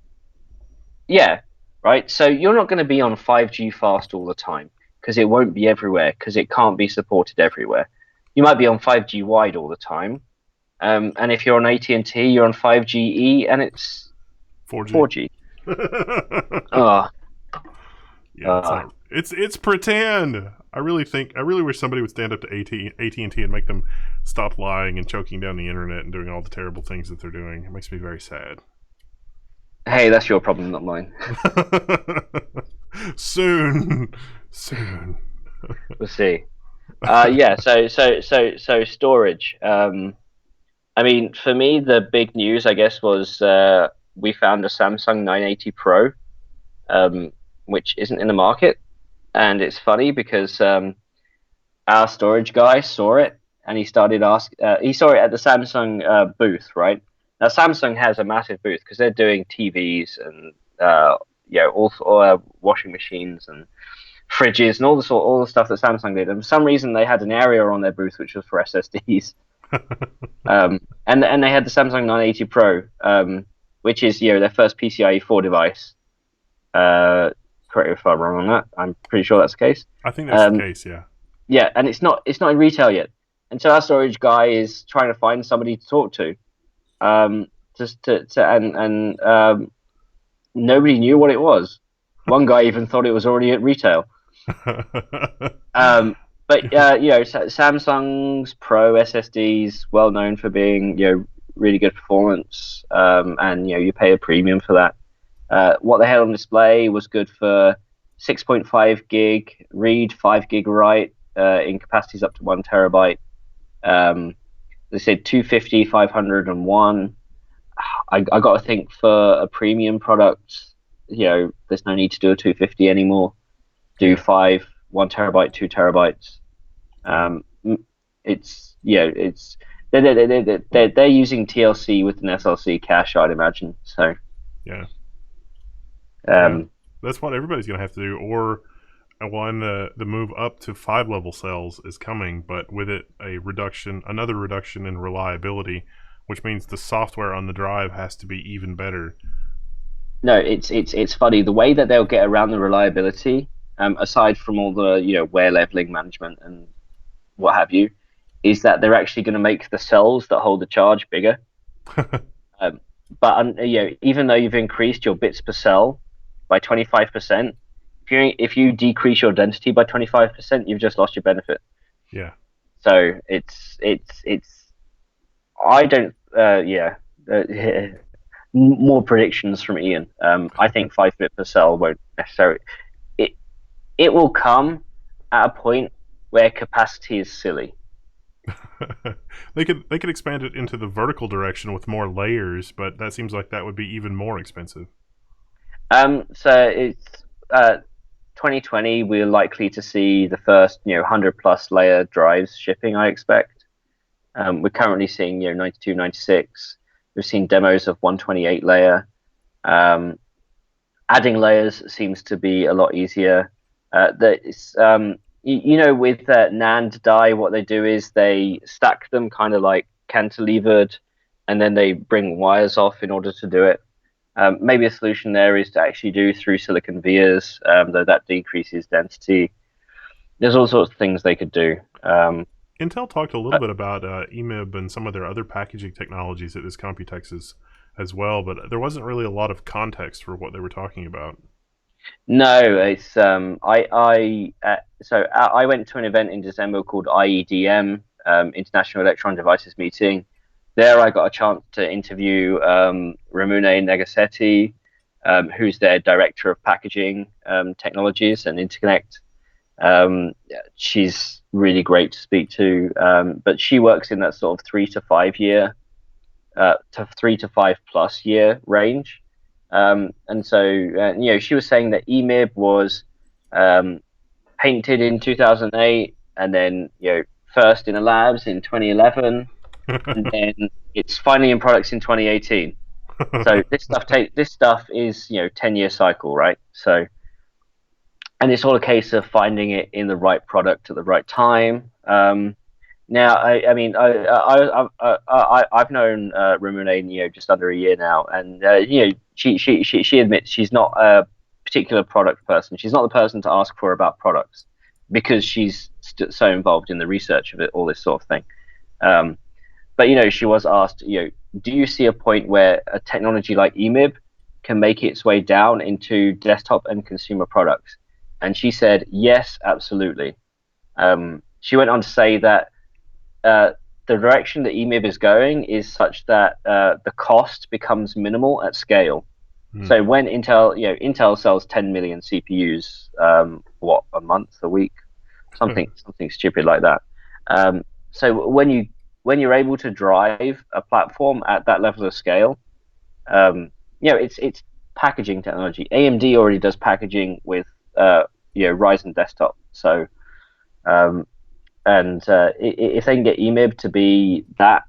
[SPEAKER 2] Yeah, right. So you're not going to be on 5G fast all the time because it won't be everywhere because it can't be supported everywhere. You might be on 5G wide all the time, and if you're on AT&T, you're on 5GE and it's
[SPEAKER 1] 4G.
[SPEAKER 2] 4G. Oh,
[SPEAKER 1] Yeah, it's not. It's pretend. I really wish somebody would stand up to AT&T and make them stop lying and choking down the internet and doing all the terrible things that they're doing. It makes me very sad.
[SPEAKER 2] hey, that's your problem, not mine.
[SPEAKER 1] Soon, soon.
[SPEAKER 2] We'll see. Yeah. So storage. I mean, for me, the big news, I guess, was we found a Samsung 980 Pro, um, which isn't in the market, and it's funny because our storage guy saw it and he started asking. He saw it at the Samsung booth, right? Now Samsung has a massive booth because they're doing TVs and all washing machines and fridges and all the stuff that Samsung did. And for some reason, they had an area on their booth which was for SSDs. And they had the Samsung 980 Pro, which is their first PCIe 4 device. Correct me if I'm wrong on that. I'm pretty sure that's the case.
[SPEAKER 1] I think that's the case. Yeah.
[SPEAKER 2] Yeah, and it's not in retail yet. And so our storage guy is trying to find somebody to talk to. Just to and nobody knew what it was. One guy even thought it was already at retail. But Samsung's Pro SSDs well known for being really good performance, and you pay a premium for that. What they had on display was good for 6.5 gig read, 5 gig write, in capacities up to 1 terabyte. They said 250, 500, and 1. I got to think for a premium product, there's no need to do a 250 anymore. Do 5, 1 terabyte, 2 terabytes. It's they're using TLC with an SLC cache, I'd imagine. So
[SPEAKER 1] yeah.
[SPEAKER 2] Yeah.
[SPEAKER 1] That's what everybody's gonna have to do. Or the move up to 5-level cells is coming, but with it another reduction in reliability, which means the software on the drive has to be even better.
[SPEAKER 2] No, it's funny the way that they'll get around the reliability. Aside from all the wear leveling management and what have you, is that they're actually going to make the cells that hold the charge bigger. But even though you've increased your bits per cell by 25%, if you decrease your density by 25%, you've just lost your benefit.
[SPEAKER 1] Yeah.
[SPEAKER 2] So it's I don't more predictions from Ian. I think 5 bit per cell won't necessarily. It will come at a point where capacity is silly.
[SPEAKER 1] They could expand it into the vertical direction with more layers, but that seems like that would be even more expensive.
[SPEAKER 2] So it's 2020. We're likely to see the first 100 plus layer drives shipping, I expect. We're currently seeing 92, 96. We've seen demos of 128 layer. Adding layers seems to be a lot easier. With NAND die, what they do is they stack them kind of like cantilevered, and then they bring wires off in order to do it. Maybe a solution there is to actually do through silicon vias, though that decreases density. There's all sorts of things they could do.
[SPEAKER 1] Intel talked a little bit about EMIB and some of their other packaging technologies at this Computex as well, but there wasn't really a lot of context for what they were talking about.
[SPEAKER 2] No, it's I went to an event in December called IEDM, International Electron Devices Meeting. There I got a chance to interview Ramune Negassetti, who's their director of packaging technologies and interconnect. She's really great to speak to, but she works in that sort of 3 to 5 year, to 3 to 5 plus year range. And so, she was saying that EMIB was painted in 2008, and then first in the labs in 2011, and then it's finally in products in 2018. So this stuff is 10-year cycle, right? So, and it's all a case of finding it in the right product at the right time. Now, I mean, I've known Ramune, just under a year now, and she admits she's not a particular product person. She's not the person to ask for about products because she's so involved in the research of it, all this sort of thing. But she was asked, do you see a point where a technology like EMIB can make its way down into desktop and consumer products? And she said, yes, absolutely. She went on to say that the direction that EMIB is going is such that the cost becomes minimal at scale. So when Intel sells 10 million CPUs, a month, a week, something stupid like that. So when you're able to drive a platform at that level of scale, it's packaging technology. AMD already does packaging with Ryzen desktop. So if they can get EMIB to be that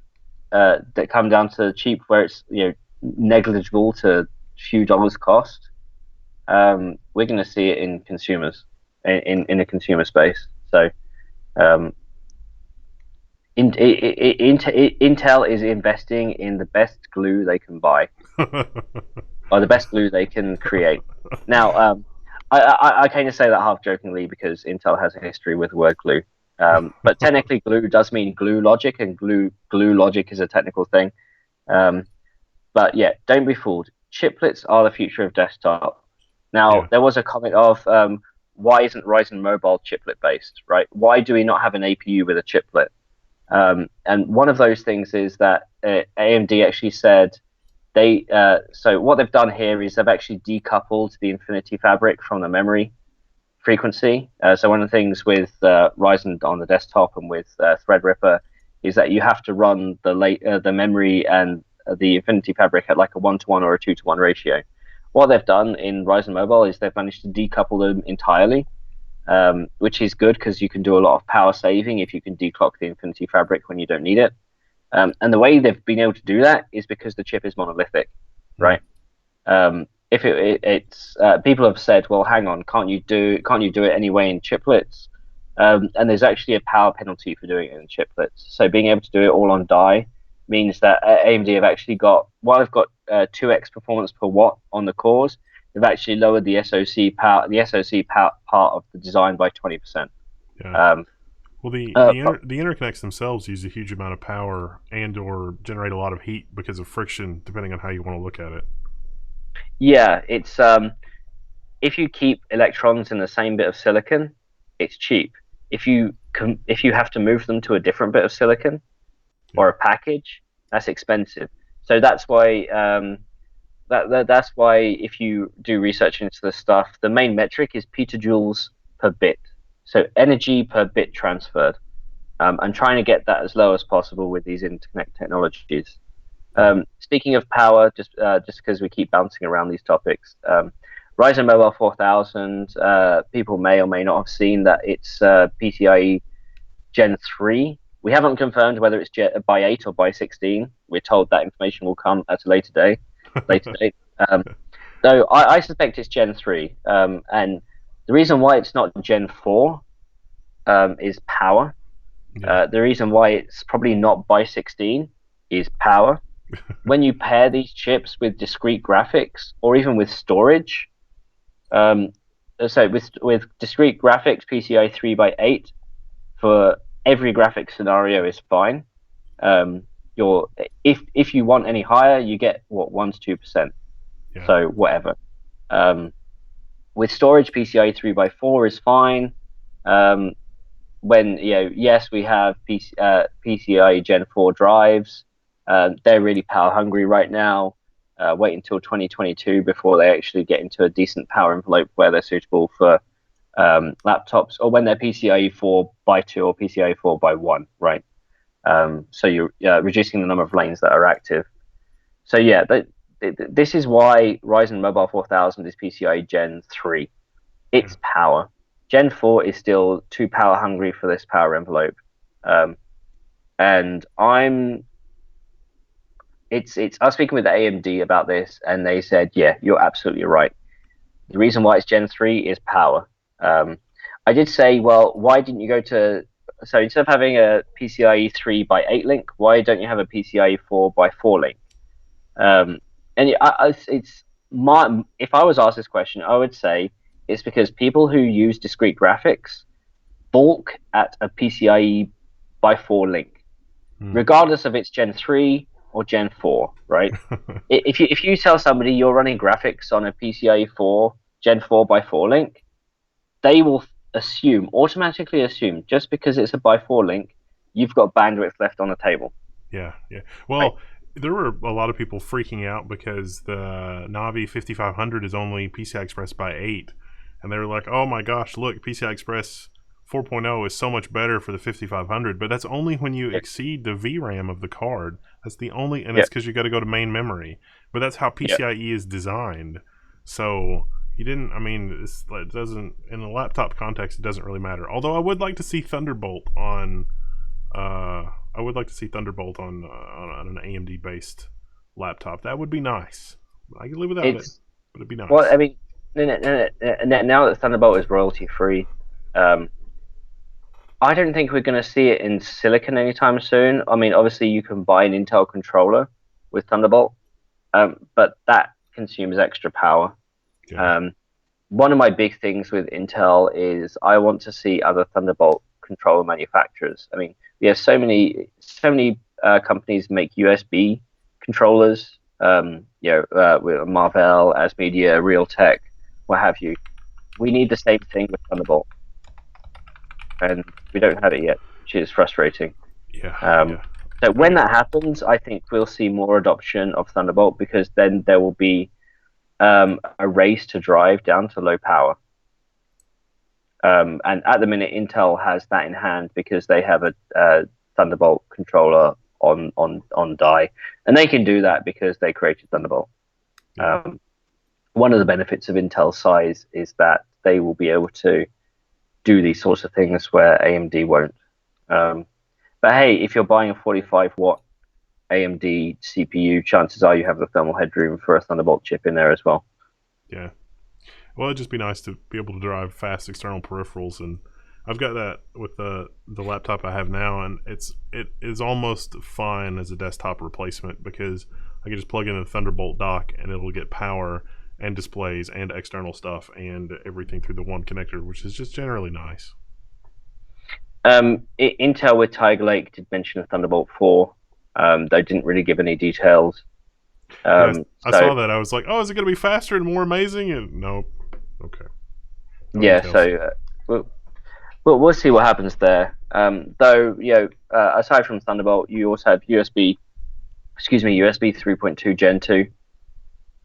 [SPEAKER 2] come down to cheap, where it's negligible to few dollars cost, we're going to see it in consumers, in a consumer space. So Intel is investing in the best glue they can buy, or the best glue they can create. Now, I kind of say that half jokingly because Intel has a history with the word glue. But technically, glue does mean glue logic, and glue logic is a technical thing. But yeah, don't be fooled. Chiplets are the future of desktop. Now, there was a comment of why isn't Ryzen Mobile chiplet based, right? Why do we not have an APU with a chiplet? And one of those things is that AMD actually said so what they've done here is they've actually decoupled the Infinity Fabric from the memory frequency. So one of the things with Ryzen on the desktop and with Threadripper is that you have to run the memory and the Infinity Fabric at like a 1-to-1 or a 2-to-1 ratio. What they've done in Ryzen Mobile is they've managed to decouple them entirely, which is good because you can do a lot of power saving if you can declock the Infinity Fabric when you don't need it. And the way they've been able to do that is because the chip is monolithic, right? If it's people have said, well, hang on, can't you do it anyway in chiplets? And there's actually a power penalty for doing it in chiplets. So being able to do it all on die means that AMD have actually got, while they've got 2x performance per watt on the cores, they've actually lowered the SoC part of the design by 20%.
[SPEAKER 1] Yeah. Well, the interconnects themselves use a huge amount of power and/or generate a lot of heat because of friction, depending on how you want to look at it.
[SPEAKER 2] Yeah, it's if you keep electrons in the same bit of silicon, it's cheap. If you have to move them to a different bit of silicon or a package, that's expensive. So that's why that's why if you do research into this stuff, the main metric is petajoules per bit. So energy per bit transferred, and trying to get that as low as possible with these interconnect technologies. Speaking of power, just because we keep bouncing around these topics, Ryzen Mobile 4000, people may or may not have seen that it's PCIe Gen 3. We haven't confirmed whether it's by 8 or by 16. We're told that information will come at a later date. Though I suspect it's Gen 3. And the reason why it's not Gen 4 is power. The reason why it's probably not by 16 is power. When you pair these chips with discrete graphics or even with storage, so with discrete graphics, PCI 3x8 for every graphic scenario is fine. If you want any higher, you get 1 to 2%. Yeah. So whatever. With storage, PCI 3x4 is fine. When yes, we have PCI Gen 4 drives. They're really power hungry right now. Wait until 2022 before they actually get into a decent power envelope where they're suitable for laptops, or when they're PCIe 4x2 or PCIe 4x1, right? So you're reducing the number of lanes that are active. So yeah, this is why Ryzen Mobile 4000 is PCIe Gen 3. It's power. Gen 4 is still too power hungry for this power envelope. and it's I was speaking with AMD about this, and they said, yeah, you're absolutely right. The reason why it's Gen 3 is power. I did say, well, why didn't you go to, so instead of having a PCIe 3 by 8 link, why don't you have a PCIe 4 by 4 link? And it's my, if I was asked this question, I would say it's because people who use discrete graphics bulk at a PCIe by 4 link, regardless of it's Gen 3 or Gen 4, right? If you tell somebody you're running graphics on a PCIe 4 Gen 4 by 4 link, they will automatically assume, just because it's a by 4 link, you've got bandwidth left on the table.
[SPEAKER 1] Yeah. Well, right. There were a lot of people freaking out because the Navi 5500 is only PCI Express by 8, and they were like, "Oh my gosh, look, PCI Express 4.0 is so much better for the 5500." But that's only when you exceed the VRAM of the card. That's the only, and it's because you got to go to main memory. But that's how PCIe is designed. So you didn't. I mean, it doesn't, in a laptop context, it doesn't really matter. Although I would like to see Thunderbolt on. I would like to see Thunderbolt on an AMD based laptop. That would be nice. I could live without it, but it'd be nice.
[SPEAKER 2] Well, I mean, now that Thunderbolt is royalty free, I don't think we're going to see it in silicon anytime soon. I mean, obviously you can buy an Intel controller with Thunderbolt, but that consumes extra power. Yeah. One of my big things with Intel is I want to see other Thunderbolt controller manufacturers. I mean, we have so many companies make USB controllers. With Marvell, ASMedia, Realtek, what have you. We need the same thing with Thunderbolt, and we don't have it yet, which is frustrating.
[SPEAKER 1] Yeah.
[SPEAKER 2] So when that happens, I think we'll see more adoption of Thunderbolt, because then there will be a race to drive down to low power. And at the minute, Intel has that in hand because they have a Thunderbolt controller on die, and they can do that because they created Thunderbolt. One of the benefits of Intel's size is that they will be able to do these sorts of things where AMD won't. But hey, if you're buying a 45-watt AMD CPU, chances are you have the thermal headroom for a Thunderbolt chip in there as well.
[SPEAKER 1] Yeah. Well, it'd just be nice to be able to drive fast external peripherals, and I've got that with the laptop I have now, and it is almost fine as a desktop replacement because I can just plug in a Thunderbolt dock and it'll get power and displays and external stuff and everything through the one connector, which is just generally nice.
[SPEAKER 2] Intel with Tiger Lake did mention a Thunderbolt 4. They didn't really give any details.
[SPEAKER 1] I saw that. I was like, "Oh, is it going to be faster and more amazing?" And no, okay.
[SPEAKER 2] No details. So we'll see what happens there. Though, aside from Thunderbolt, you also have USB 3.2 Gen 2,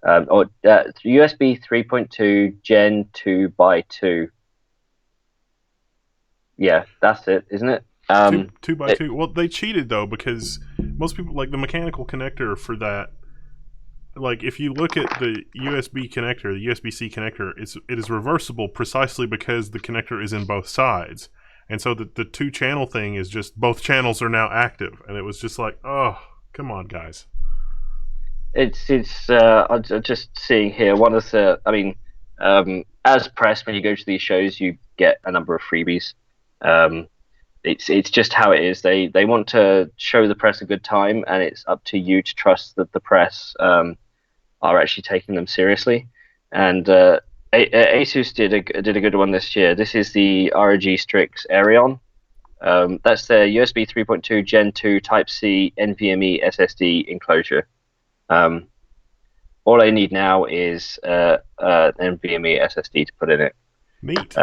[SPEAKER 2] or USB 3.2 Gen 2 by 2. Yeah, that's it, isn't it?
[SPEAKER 1] 2 by 2. Well, they cheated though, because most people, like the mechanical connector for that. Like, if you look at the USB connector, the USB-C connector, it is reversible precisely because the connector is in both sides. And so the 2-channel thing is just both channels are now active. And it was just like, oh, come on, guys.
[SPEAKER 2] I'm just seeing here, one of the, I mean, as press, when you go to these shows, you get a number of freebies. It's just how it is. They want to show the press a good time, and it's up to you to trust that the press are actually taking them seriously. And Asus did a good one this year. This is the ROG Strix Aerion. That's the USB 3.2 Gen 2 Type-C NVMe SSD enclosure. All I need now is an NVMe SSD to put in it.
[SPEAKER 1] Neat.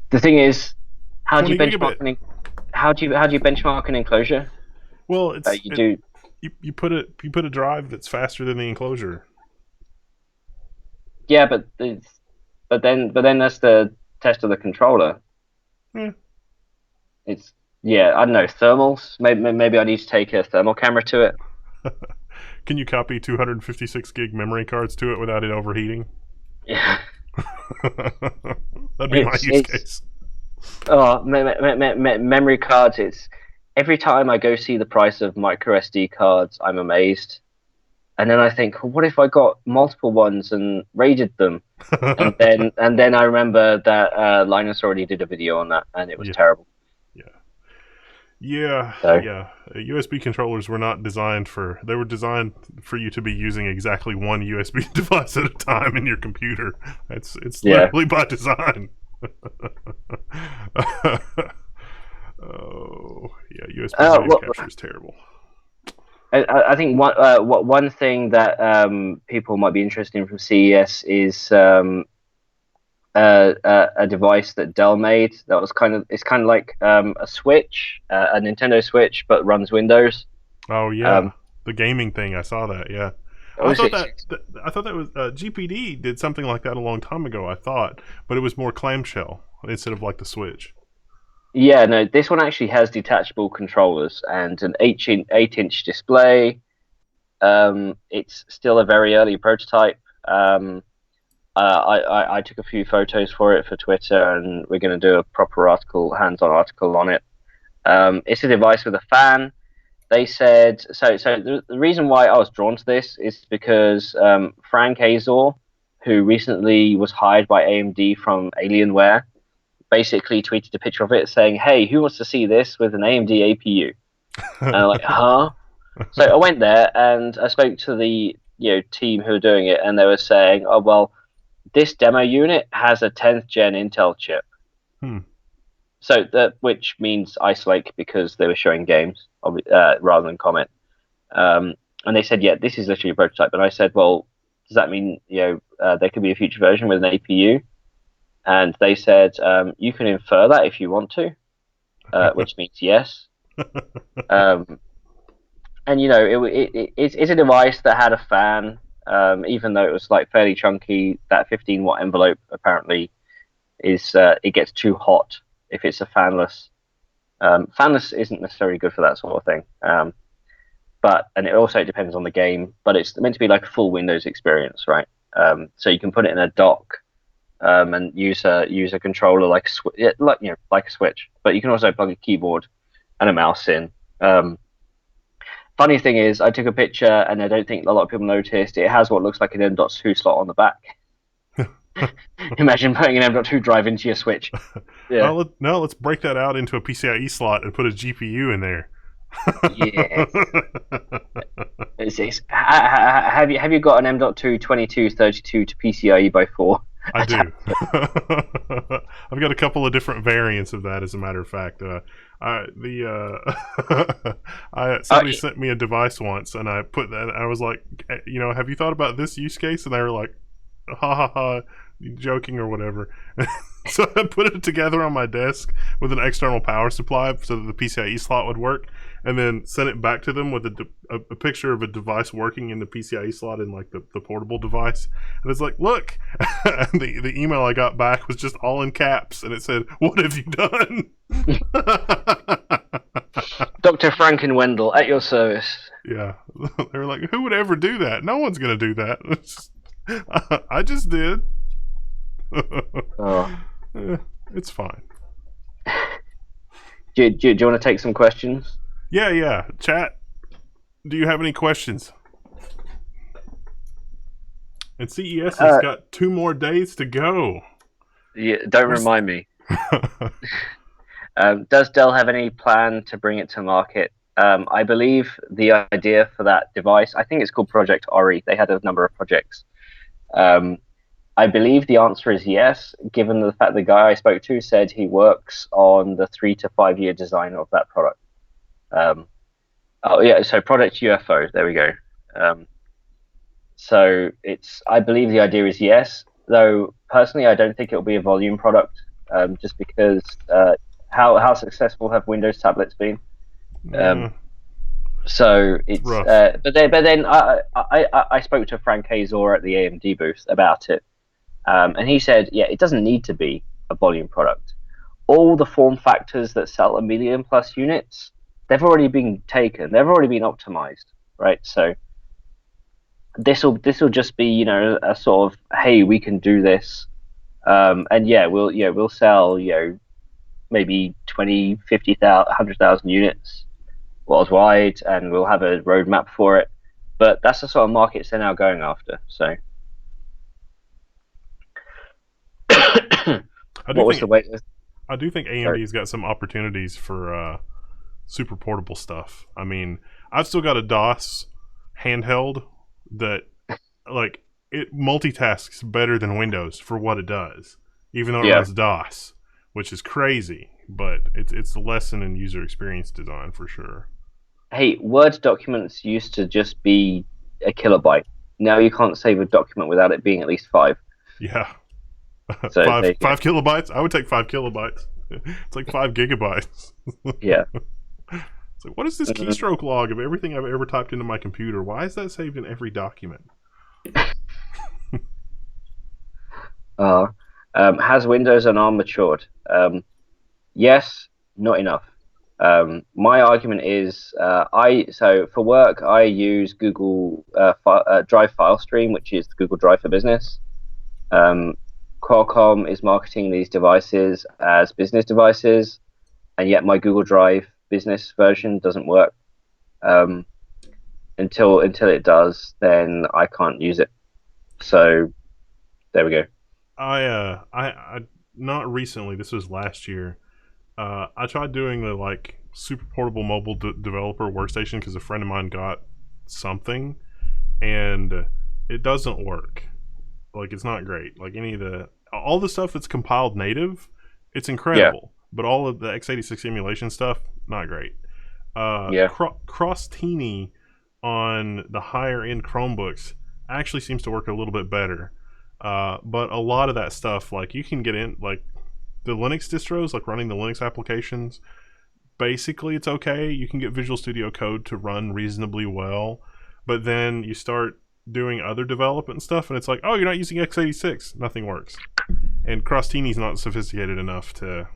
[SPEAKER 2] The thing is, how do you benchmark an enclosure?
[SPEAKER 1] Well, you put a drive that's faster than the enclosure.
[SPEAKER 2] Yeah, but then that's the test of the controller.
[SPEAKER 1] Yeah.
[SPEAKER 2] I don't know, thermals. Maybe I need to take a thermal camera to it.
[SPEAKER 1] Can you copy 256 gig memory cards to it without it overheating?
[SPEAKER 2] Yeah.
[SPEAKER 1] That'd be my use case.
[SPEAKER 2] Oh, memory cards. every time I go see the price of micro SD cards, I'm amazed. And then I think, what if I got multiple ones and raided them? And then I remember that Linus already did a video on that, and it was
[SPEAKER 1] Yeah,
[SPEAKER 2] terrible.
[SPEAKER 1] yeah, yeah,
[SPEAKER 2] So
[SPEAKER 1] yeah. USB controllers were not designed for. They were designed for you to be using exactly one USB device at a time in your computer. It's
[SPEAKER 2] yeah,
[SPEAKER 1] literally by design. Oh yeah, USB video
[SPEAKER 2] well,
[SPEAKER 1] capture is terrible.
[SPEAKER 2] I think one thing that people might be interested in from CES is a device that Dell made that was it's kind of like a Switch, a Nintendo Switch, but runs Windows.
[SPEAKER 1] Oh yeah,
[SPEAKER 2] Um,
[SPEAKER 1] the gaming thing. I saw that. Yeah, I thought
[SPEAKER 2] obviously,
[SPEAKER 1] that was GPD did something like that a long time ago. I thought, but it was more clamshell instead of like the Switch.
[SPEAKER 2] yeah, no, this one actually has detachable controllers and an 8-inch display. It's still a very early prototype. I took a few photos for it for Twitter, and we're going to do a proper article, hands-on article on it. It's a device with a fan. They said so. So the reason why I was drawn to this is because Frank Azor, who recently was hired by AMD from Alienware, basically tweeted a picture of it saying, "Hey, who wants to see this with an AMD APU?" And I'm like, "Huh?" So I went there and I spoke to the team who were doing it, and they were saying, "Oh well, this demo unit has a 10th gen Intel chip."
[SPEAKER 1] Hmm.
[SPEAKER 2] So which means Ice Lake because they were showing games rather than comment. And they said, "Yeah, this is literally a prototype." And I said, "Well, does that mean there could be a future version with an APU?" And they said, "You can infer that if you want to," which means yes. Um, and it's a device that had a fan, even though it was like fairly chunky. That 15-watt envelope apparently is it gets too hot if it's a fanless. Fanless isn't necessarily good for that sort of thing. And it also depends on the game. But it's meant to be like a full Windows experience, right? So you can put it in a dock and use a controller like like a Switch. But you can also plug a keyboard and a mouse in. Funny thing is, I took a picture, and I don't think a lot of people noticed. It has what looks like an M.2 slot on the back. Imagine putting an M.2 drive into your Switch. Yeah.
[SPEAKER 1] No, let's break that out into a PCIe slot and put a GPU in there.
[SPEAKER 2] Yeah. Have you got an M.2 2232 to PCIe by 4?
[SPEAKER 1] I do. I've got a couple of different variants of that, as a matter of fact. Somebody sent me a device once, and I put that. I was like, have you thought about this use case? And they were like, ha ha ha, joking or whatever. So I put it together on my desk with an external power supply so that the PCIe slot would work, and then sent it back to them with a picture of a device working in the PCIe slot in like the portable device. And it's like, look, and the email I got back was just all in caps, and it said, "What have you done?"
[SPEAKER 2] Dr. Frankenwendel at your service.
[SPEAKER 1] Yeah, they were like, "Who would ever do that? No one's gonna do that." I just did.
[SPEAKER 2] Oh.
[SPEAKER 1] It's fine.
[SPEAKER 2] Do you want to take some questions?
[SPEAKER 1] Yeah. Chat, do you have any questions? And CES has got 2 more days to go.
[SPEAKER 2] Yeah, don't remind me. Does Dell have any plan to bring it to market? I believe the idea for that device, I think it's called Project Ori. They had a number of projects. I believe the answer is yes, given the fact the guy I spoke to said he works on the 3 to 5 year design of that product. So Project UFO, there we go. So I believe the idea is yes, though personally I don't think it'll be a volume product, just because how successful have Windows tablets been? So it's but then I spoke to Frank Azor at the AMD booth about it. And he said, yeah, it doesn't need to be a volume product. All the form factors that sell 1 million plus units, they've already been taken. They've already been optimized, right? So this will just be, a sort of, hey, we can do this, and we'll sell, maybe 20, 50,000, 100,000 units. worldwide, and we'll have a roadmap for it. But that's the sort of markets they're now going after. So,
[SPEAKER 1] I do
[SPEAKER 2] what was
[SPEAKER 1] think
[SPEAKER 2] the way?
[SPEAKER 1] I do think
[SPEAKER 2] Sorry.
[SPEAKER 1] AMD's got some opportunities for super portable stuff. I mean, I've still got a DOS handheld that like it multitasks better than Windows for what it does, even though it
[SPEAKER 2] Yeah.
[SPEAKER 1] runs DOS, which is crazy. But it's a lesson in user experience design for sure.
[SPEAKER 2] Hey, Word documents used to just be a kilobyte. Now you can't save a document without it being at least five.
[SPEAKER 1] Yeah,
[SPEAKER 2] So
[SPEAKER 1] five
[SPEAKER 2] there you go.
[SPEAKER 1] 5 kilobytes. I would take 5 kilobytes. It's like 5 gigabytes.
[SPEAKER 2] Yeah.
[SPEAKER 1] It's like, what is this
[SPEAKER 2] Mhm.
[SPEAKER 1] keystroke log of everything I've ever typed into my computer? Why is that saved in every document?
[SPEAKER 2] Uh, has Windows and ARM matured? Yes, not enough. My argument is, so for work I use Google Drive File Stream, which is Google Drive for Business. Um, Qualcomm is marketing these devices as business devices, and yet my Google Drive business version doesn't work. Um, until it does, then I can't use it. So there we go.
[SPEAKER 1] I not recently. This was last year. I tried doing the like super portable mobile developer workstation because a friend of mine got something, and it doesn't work. Like it's not great. Like any of the all the stuff that's compiled native, it's
[SPEAKER 2] Yeah,
[SPEAKER 1] incredible. But all of the x86 emulation stuff, not great.
[SPEAKER 2] yeah,
[SPEAKER 1] Cross Teeny on the higher end Chromebooks actually seems to work a little bit better. But a lot of that stuff, like you can get in, like the Linux distros, like running the Linux applications, basically it's okay. You can get Visual Studio Code to run reasonably well, but then you start doing other development stuff, and it's like, oh, you're not using x86, nothing works. And Crostini's not sophisticated enough to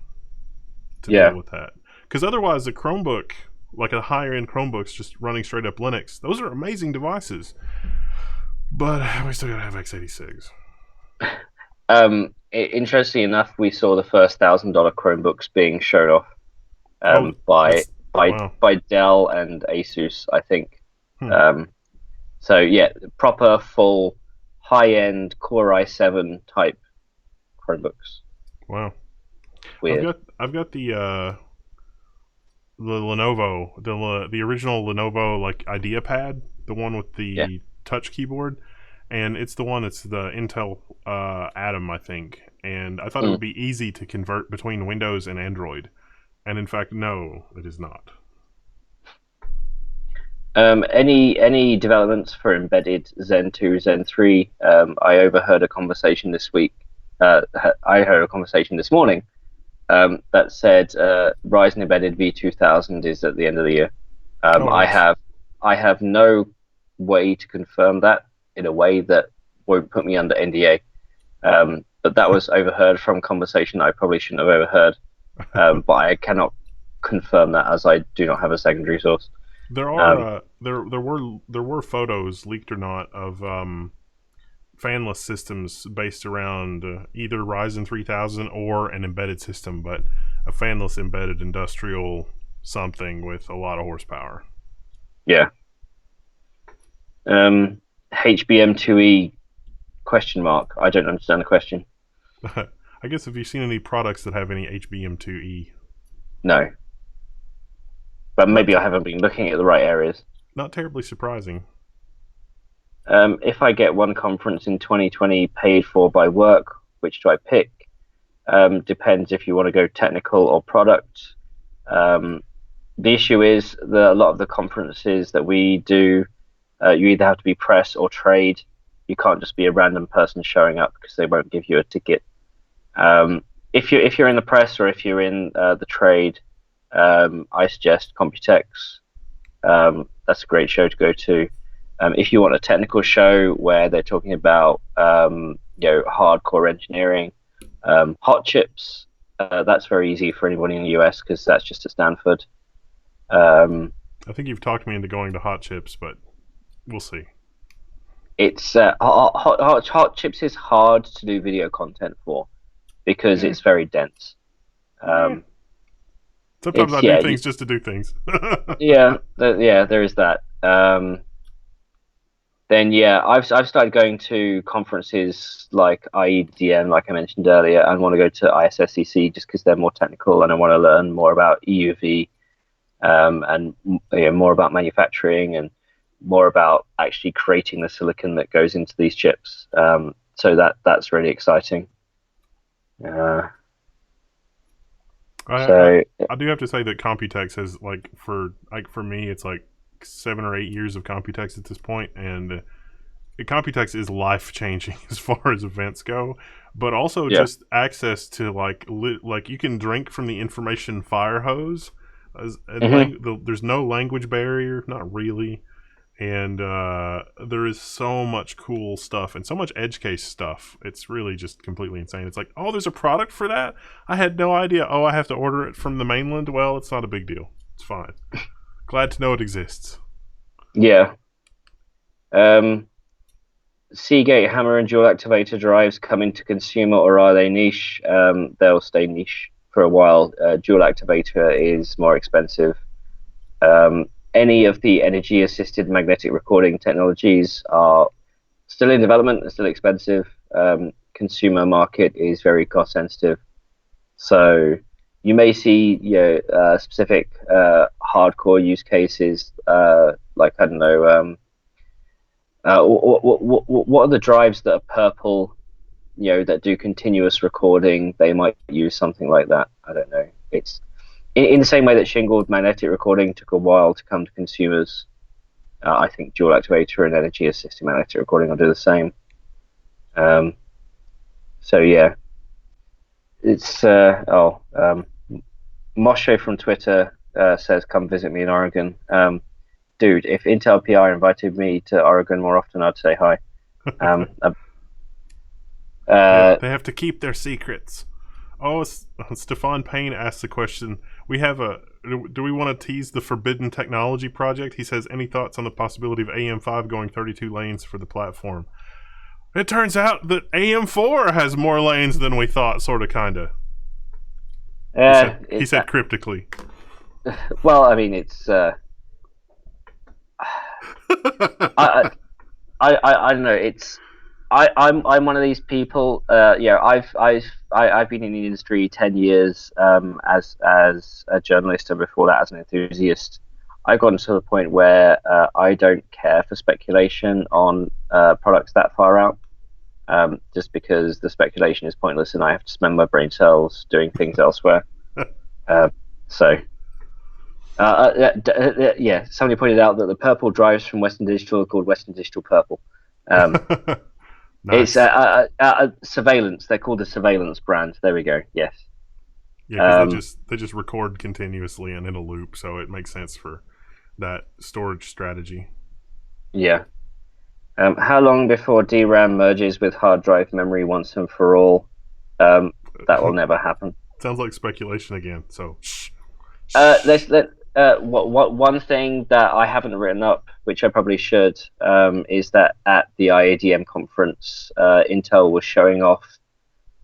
[SPEAKER 2] yeah.
[SPEAKER 1] deal with that. Because otherwise, a Chromebook, like a higher end Chromebook's just running straight up Linux, those are amazing devices. But we still gotta have x86.
[SPEAKER 2] Interestingly enough, we saw the first $1,000 Chromebooks being shown off
[SPEAKER 1] Oh,
[SPEAKER 2] by
[SPEAKER 1] that's wow.
[SPEAKER 2] Dell and Asus, I think.
[SPEAKER 1] Hmm.
[SPEAKER 2] Um, so yeah, proper full high-end Core i7 type Chromebooks.
[SPEAKER 1] Wow. I've
[SPEAKER 2] Weird.
[SPEAKER 1] got I've got the Lenovo, the original Lenovo like IdeaPad, the one with
[SPEAKER 2] Yeah.
[SPEAKER 1] the touch keyboard, and it's the one that's the Intel Atom, I think. And I thought it
[SPEAKER 2] Mm.
[SPEAKER 1] would be easy to convert between Windows and Android, and in fact, no, it is not.
[SPEAKER 2] Any developments for embedded Zen 2, Zen 3? I overheard a conversation this week. I heard a conversation this morning that said Ryzen Embedded V2000 is at the end of the year.
[SPEAKER 1] Oh, nice.
[SPEAKER 2] I have no way to confirm that in a way that won't put me under NDA. But that was overheard from conversation I probably shouldn't have overheard. But I cannot confirm that as I do not have a secondary source.
[SPEAKER 1] There are
[SPEAKER 2] Um,
[SPEAKER 1] there were photos leaked or not of fanless systems based around either Ryzen 3000 or an embedded system, but a fanless embedded industrial something with a lot of horsepower.
[SPEAKER 2] yeah. HBM2E question mark. I don't understand the question.
[SPEAKER 1] I guess have you seen any products that have any HBM2E?
[SPEAKER 2] No, but
[SPEAKER 1] Not
[SPEAKER 2] maybe I
[SPEAKER 1] ter-
[SPEAKER 2] haven't been looking at the right areas.
[SPEAKER 1] not terribly surprising.
[SPEAKER 2] If I get one conference in 2020 paid for by work, which do I pick? Depends if you want to go technical or product. The issue is that a lot of the conferences that we do, you either have to be press or trade. You can't just be a random person showing up because they won't give you a ticket. If you're in the press or if you're in the trade, I suggest Computex. That's a great show to go to. If you want a technical show where they're talking about hardcore engineering, Hot Chips, that's very easy for anybody in the US because that's just at Stanford.
[SPEAKER 1] I think you've talked me into going to Hot Chips, but we'll see.
[SPEAKER 2] It's Hot Chips is hard to do video content for because
[SPEAKER 1] Yeah.
[SPEAKER 2] it's very dense.
[SPEAKER 1] Yeah. Sometimes
[SPEAKER 2] it's
[SPEAKER 1] I do things just to do things.
[SPEAKER 2] there is that. Then I've started going to conferences like IEDM, like I mentioned earlier, and want to go to ISSCC just because they're more technical, and I want to learn more about EUV, and more about manufacturing and more about actually creating the silicon that goes into these chips. So that's really exciting.
[SPEAKER 1] I, I do have to say that Computex has for me it's like 7 or 8 years of Computex at this point, and Computex is life changing as far as events go, but also just access to like you can drink from the information fire hose. There's no language barrier, not really, and there is so much cool stuff and so much edge case stuff. It's really just completely insane. It's like, oh, there's a product for that? I had no idea. Oh, I have to order it from the mainland? Well, it's not a big deal. It's fine. Glad to know it exists.
[SPEAKER 2] Yeah. Seagate Hammer and dual activator drives coming to consumer, or are they niche? They'll stay niche for a while. Dual activator is more expensive. Any of the energy assisted magnetic recording technologies are still in development and still expensive. Consumer market is very cost sensitive. So you may see specific hardcore use cases, like, I don't know, what are the drives that are purple, that do continuous recording? They might use something like that. I don't know. It's in the same way that shingled magnetic recording took a while to come to consumers. I think dual activator and energy assisted magnetic recording will do the same. So yeah, it's Moshe from Twitter says, "Come visit me in Oregon." Dude, if Intel PR invited me to Oregon more often, I'd say hi.
[SPEAKER 1] They have to keep their secrets. Oh, Stefan Payne asked the question. Do we want to tease the Forbidden Technology project? He says, any thoughts on the possibility of AM5 going 32 lanes for the platform? It turns out that AM4 has more lanes than we thought, sort of, kind of. He said cryptically.
[SPEAKER 2] Well, I mean, it's... I don't know. It's I'm one of these people. I've been in the industry 10 years as a journalist, and before that as an enthusiast. I've gotten to the point where I don't care for speculation on products that far out, just because the speculation is pointless, and I have to spend my brain cells doing things elsewhere. Somebody pointed out that the purple drives from Western Digital are called Western Digital Purple.
[SPEAKER 1] Nice.
[SPEAKER 2] It's surveillance. They're called the surveillance brand. There we go. Yes.
[SPEAKER 1] Yeah, because they just record continuously and in a loop, so it makes sense for that storage strategy.
[SPEAKER 2] Yeah. How long before DRAM merges with hard drive memory once and for all? That will never happen.
[SPEAKER 1] Sounds like speculation again. So.
[SPEAKER 2] One thing that I haven't written up, which I probably should, is that at the IADM conference, Intel was showing off,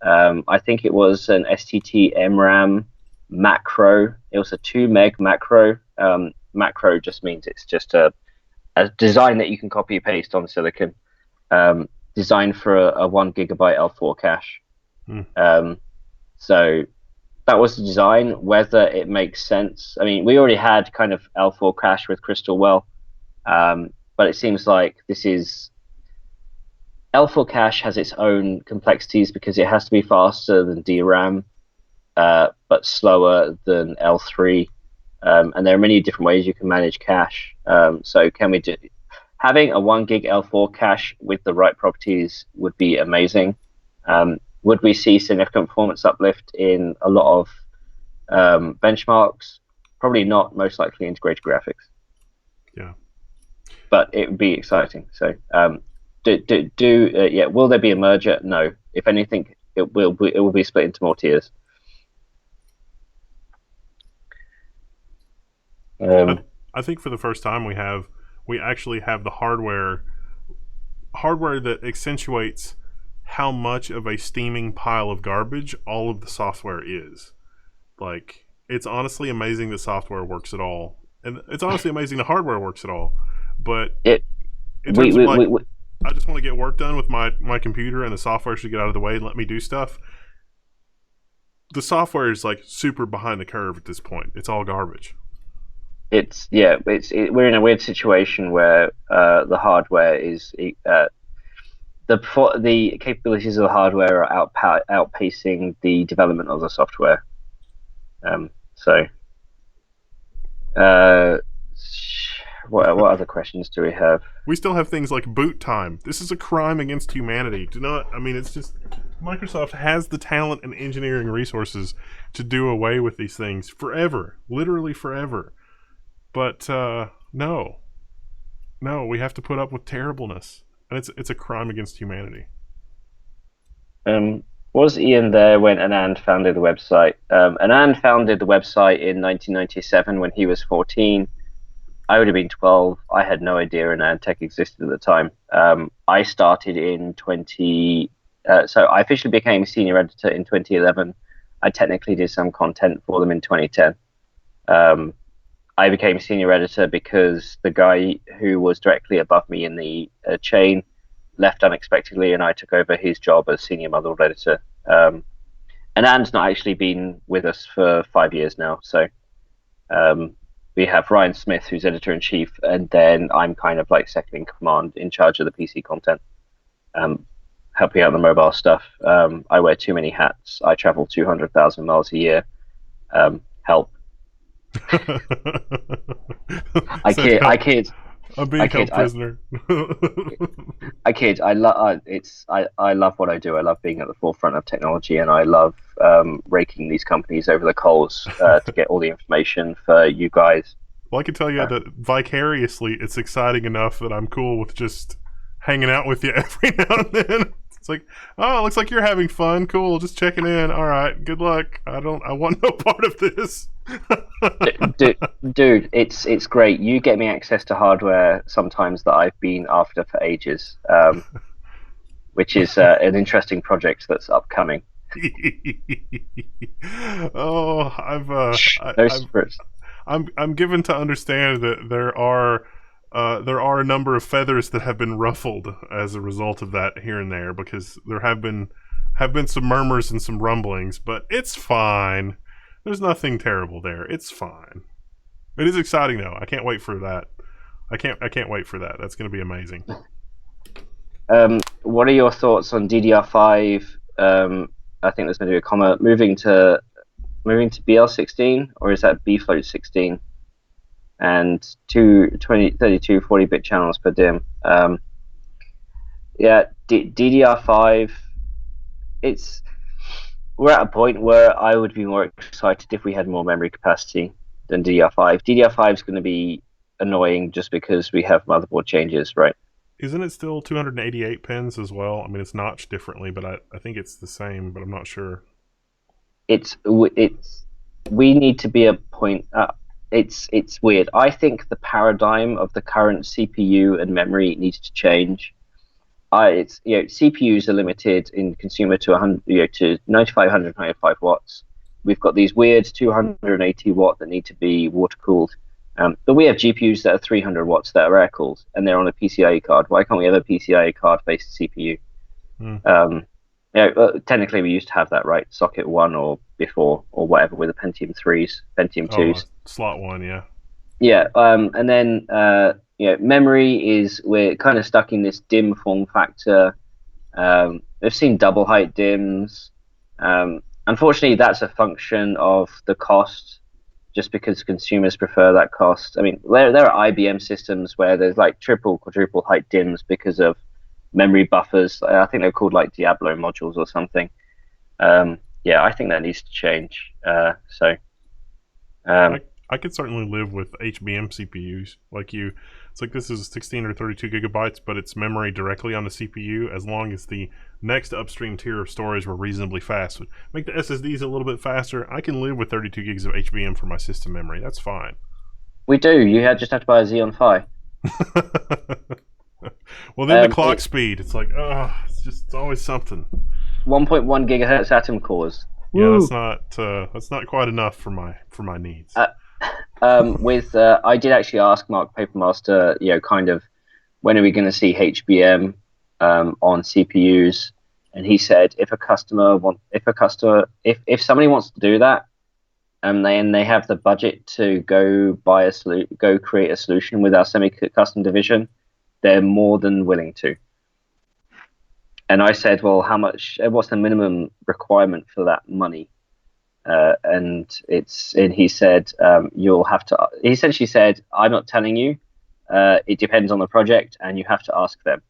[SPEAKER 2] I think it was an STT-MRAM macro. It was a 2 meg macro. Macro just means it's just a design that you can copy and paste on silicon, designed for a 1 gigabyte L4 cache. So that was the design. Whether it makes sense, I mean, we already had kind of L4 cache with Crystal Well, but it seems like this is L4 cache has its own complexities because it has to be faster than DRAM, but slower than L3, and there are many different ways you can manage cache. So can we do having a 1 gig L4 cache with the right properties would be amazing. Would we see significant performance uplift in a lot of benchmarks? Probably not. Most likely integrated graphics.
[SPEAKER 1] Yeah.
[SPEAKER 2] But it would be exciting. So, will there be a merger? No. If anything, it will be split into more tiers.
[SPEAKER 1] I think for the first time we actually have the hardware that accentuates how much of a steaming pile of garbage all of the software is. Like, it's honestly amazing that software works at all, and it's honestly amazing the hardware works at all. But
[SPEAKER 2] It
[SPEAKER 1] in
[SPEAKER 2] we
[SPEAKER 1] terms of
[SPEAKER 2] we,
[SPEAKER 1] like,
[SPEAKER 2] we, we
[SPEAKER 1] I just want to get work done with my computer, and the software should get out of the way and let me do stuff. The software is like super behind the curve at this point. It's all garbage.
[SPEAKER 2] we're in a weird situation where the hardware is the capabilities of the hardware are outpacing the development of the software. So, uh, what other questions do we have?
[SPEAKER 1] We still have things like boot time. This is a crime against humanity. Do not. I mean, it's just Microsoft has the talent and engineering resources to do away with these things forever, literally forever. But no, we have to put up with terribleness, and it's a crime against humanity.
[SPEAKER 2] Was Ian there when Anand founded the website? Anand founded the website in 1997 when he was 14. I would have been 12. I had no idea AnandTech existed at the time. I started in so I officially became a senior editor in 2011. I technically did some content for them in 2010. I became senior editor because the guy who was directly above me in the chain left unexpectedly, and I took over his job as senior motherboard editor. Anand's not actually been with us for 5 years now, so we have Ryan Smith, who's editor-in-chief, and then I'm kind of like second in command, in charge of the PC content, helping out the mobile stuff. I wear too many hats. I travel 200,000 miles a year. Help. I kid.
[SPEAKER 1] I'm being held prisoner.
[SPEAKER 2] I kid. I love what I do. I love being at the forefront of technology, and I love raking these companies over the coals to get all the information for you guys.
[SPEAKER 1] Well, I can tell you that vicariously, it's exciting enough that I'm cool with just hanging out with you every now and then. It's like, oh, it looks like you're having fun. Cool, just checking in. All right, good luck. I want no part of this.
[SPEAKER 2] Dude, it's great. You get me access to hardware sometimes that I've been after for ages, which is an interesting project that's upcoming.
[SPEAKER 1] Oh, I'm given to understand that there are a number of feathers that have been ruffled as a result of that here and there, because there have been some murmurs and some rumblings, but it's fine. There's nothing terrible there. It's fine. It is exciting though. I can't wait for that. I can't wait for that. That's going to be amazing.
[SPEAKER 2] What are your thoughts on DDR5? I think there's going to be a comment moving to BL16, or is that bfloat 16? And 32 40-bit channels per DIMM. DDR5. We're at a point where I would be more excited if we had more memory capacity than DDR5. DDR5 is going to be annoying just because we have motherboard changes, right?
[SPEAKER 1] Isn't it still 288 pins as well? I mean, it's notched differently, but I think it's the same, but I'm not sure.
[SPEAKER 2] We need to be a point. It's weird. I think the paradigm of the current CPU and memory needs to change. CPUs are limited in consumer to 100, to 95 watts. We've got these weird 280 watt that need to be water cooled, but we have GPUs that are 300 watts that are air cooled, and they're on a PCIe card. Why can't we have a PCIe card based CPU? Technically we used to have that, right? Socket 1 or before or whatever with the Pentium 3s, Pentium 2s.
[SPEAKER 1] Slot 1, yeah.
[SPEAKER 2] Yeah, and then memory is, we're kind of stuck in this DIMM form factor. We've seen double height DIMMs. Unfortunately, that's a function of the cost, just because consumers prefer that cost. I mean, there are IBM systems where there's like triple, quadruple height DIMMs because of memory buffers. I think they're called like Diablo modules or something. I think that needs to change.
[SPEAKER 1] I could certainly live with HBM CPUs like you. It's like this is 16 or 32 gigabytes, but it's memory directly on the CPU, as long as the next upstream tier of storage were reasonably fast. Make the SSDs a little bit faster. I can live with 32 gigs of HBM for my system memory. That's fine.
[SPEAKER 2] We do. You just have to buy a Xeon Phi.
[SPEAKER 1] Well, then the clock speed. It's like, it's always something.
[SPEAKER 2] 1.1 gigahertz Atom cores.
[SPEAKER 1] Yeah,
[SPEAKER 2] Woo!
[SPEAKER 1] that's not quite enough for my needs.
[SPEAKER 2] Uh, I did actually ask Mark Papermaster, kind of when are we going to see HBM on CPUs, and he said if somebody wants to do that, and they have the budget to go create a solution with our semi-custom division, they're more than willing to. And I said, well, how much? What's the minimum requirement for that money? And he said, you'll have to. He essentially said, I'm not telling you. It depends on the project, and you have to ask them.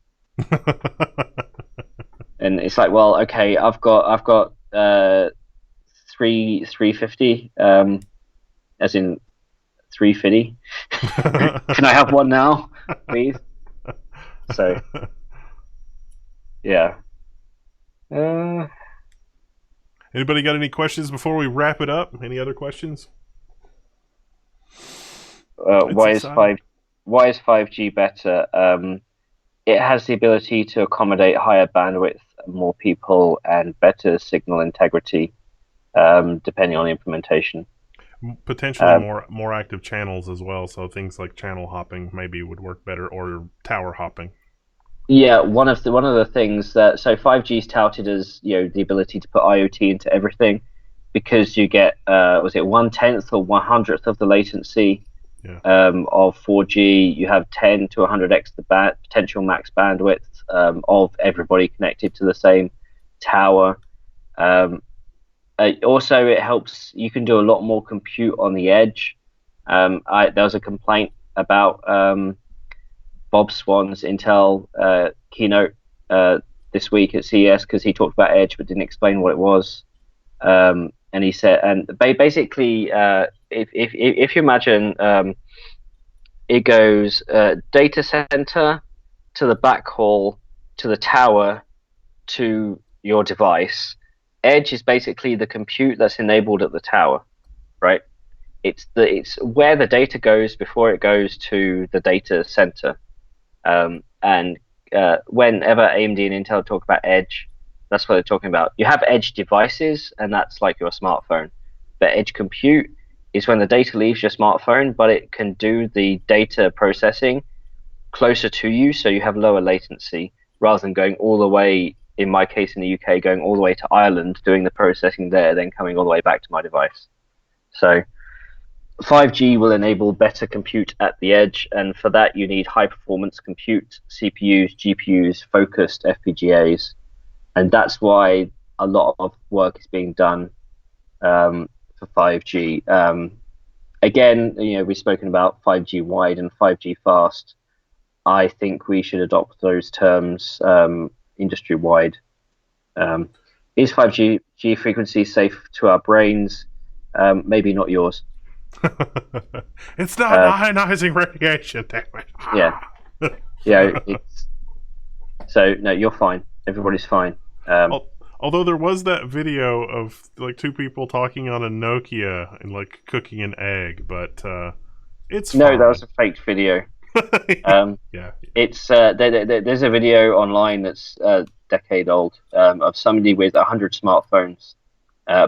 [SPEAKER 2] And it's like, well, okay, I've got 350, as in 350. Can I have one now, please? So yeah. Uh,
[SPEAKER 1] Anybody got any questions before we wrap it up? Any other questions? It's
[SPEAKER 2] why is
[SPEAKER 1] exciting.
[SPEAKER 2] why is 5G better? It has the ability to accommodate higher bandwidth, more people, and better signal integrity, depending on the implementation.
[SPEAKER 1] Potentially
[SPEAKER 2] Um,
[SPEAKER 1] more active channels as well, so things like channel hopping maybe would work better, or tower hopping.
[SPEAKER 2] yeah, one of the things that 5G is touted as the ability to put IoT into everything, because you get was it 1/10 or 100th of the latency
[SPEAKER 1] Yeah.
[SPEAKER 2] of 4G. You have 10 to 100x the potential max bandwidth of everybody connected to the same tower. Um, Also, it helps. You can do a lot more compute on the edge. There was a complaint about Bob Swan's Intel keynote this week at CES, because he talked about edge but didn't explain what it was. And he said, and basically, if you imagine, it goes data center to the backhaul to the tower to your device. Edge is basically the compute that's enabled at the tower, right? It's where the data goes before it goes to the data center. And whenever AMD and Intel talk about edge, that's what they're talking about. You have edge devices, and that's like your smartphone. But edge compute is when the data leaves your smartphone, but it can do the data processing closer to you, so you have lower latency, rather than going all the way, in my case in the UK, going all the way to Ireland, doing the processing there, then coming all the way back to my device. So 5G will enable better compute at the edge, and for that you need high performance compute, CPUs, GPUs, focused FPGAs, and that's why a lot of work is being done for 5G. Again, we've spoken about 5G wide and 5G fast. I think we should adopt those terms industry wide. Is 5G frequency safe to our brains? Maybe not yours.
[SPEAKER 1] It's not ionizing radiation, damn it.
[SPEAKER 2] Yeah. So no, you're fine. Everybody's fine.
[SPEAKER 1] Although there was that video of like two people talking on a Nokia and like cooking an egg, but it's
[SPEAKER 2] No,
[SPEAKER 1] fine.
[SPEAKER 2] that was a faked video.
[SPEAKER 1] Yeah.
[SPEAKER 2] It's there's a video online that's a decade old of somebody with 100 smartphones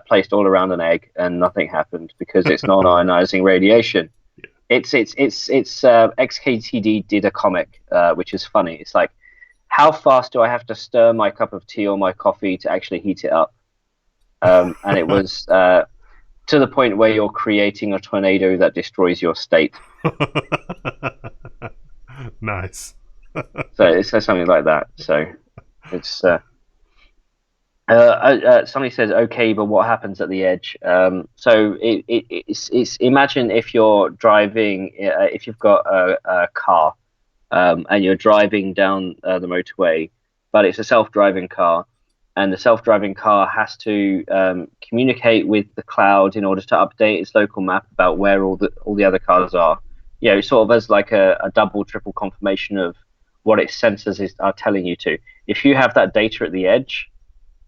[SPEAKER 2] placed all around an egg, and nothing happened because it's non-ionizing radiation.
[SPEAKER 1] Yeah.
[SPEAKER 2] It's XKTD did a comic which is funny. It's like, how fast do I have to stir my cup of tea or my coffee to actually heat it up? And it was to the point where you're creating a tornado that destroys your state.
[SPEAKER 1] Nice.
[SPEAKER 2] So it's something like that. So it's somebody says, okay, but what happens at the edge? So it's imagine if you're driving, if you've got a car, and you're driving down the motorway, but it's a self-driving car, and the self-driving car has to communicate with the cloud in order to update its local map about where all the other cars are. Sort of as like a double, triple confirmation of what its sensors are telling you to. If you have that data at the edge,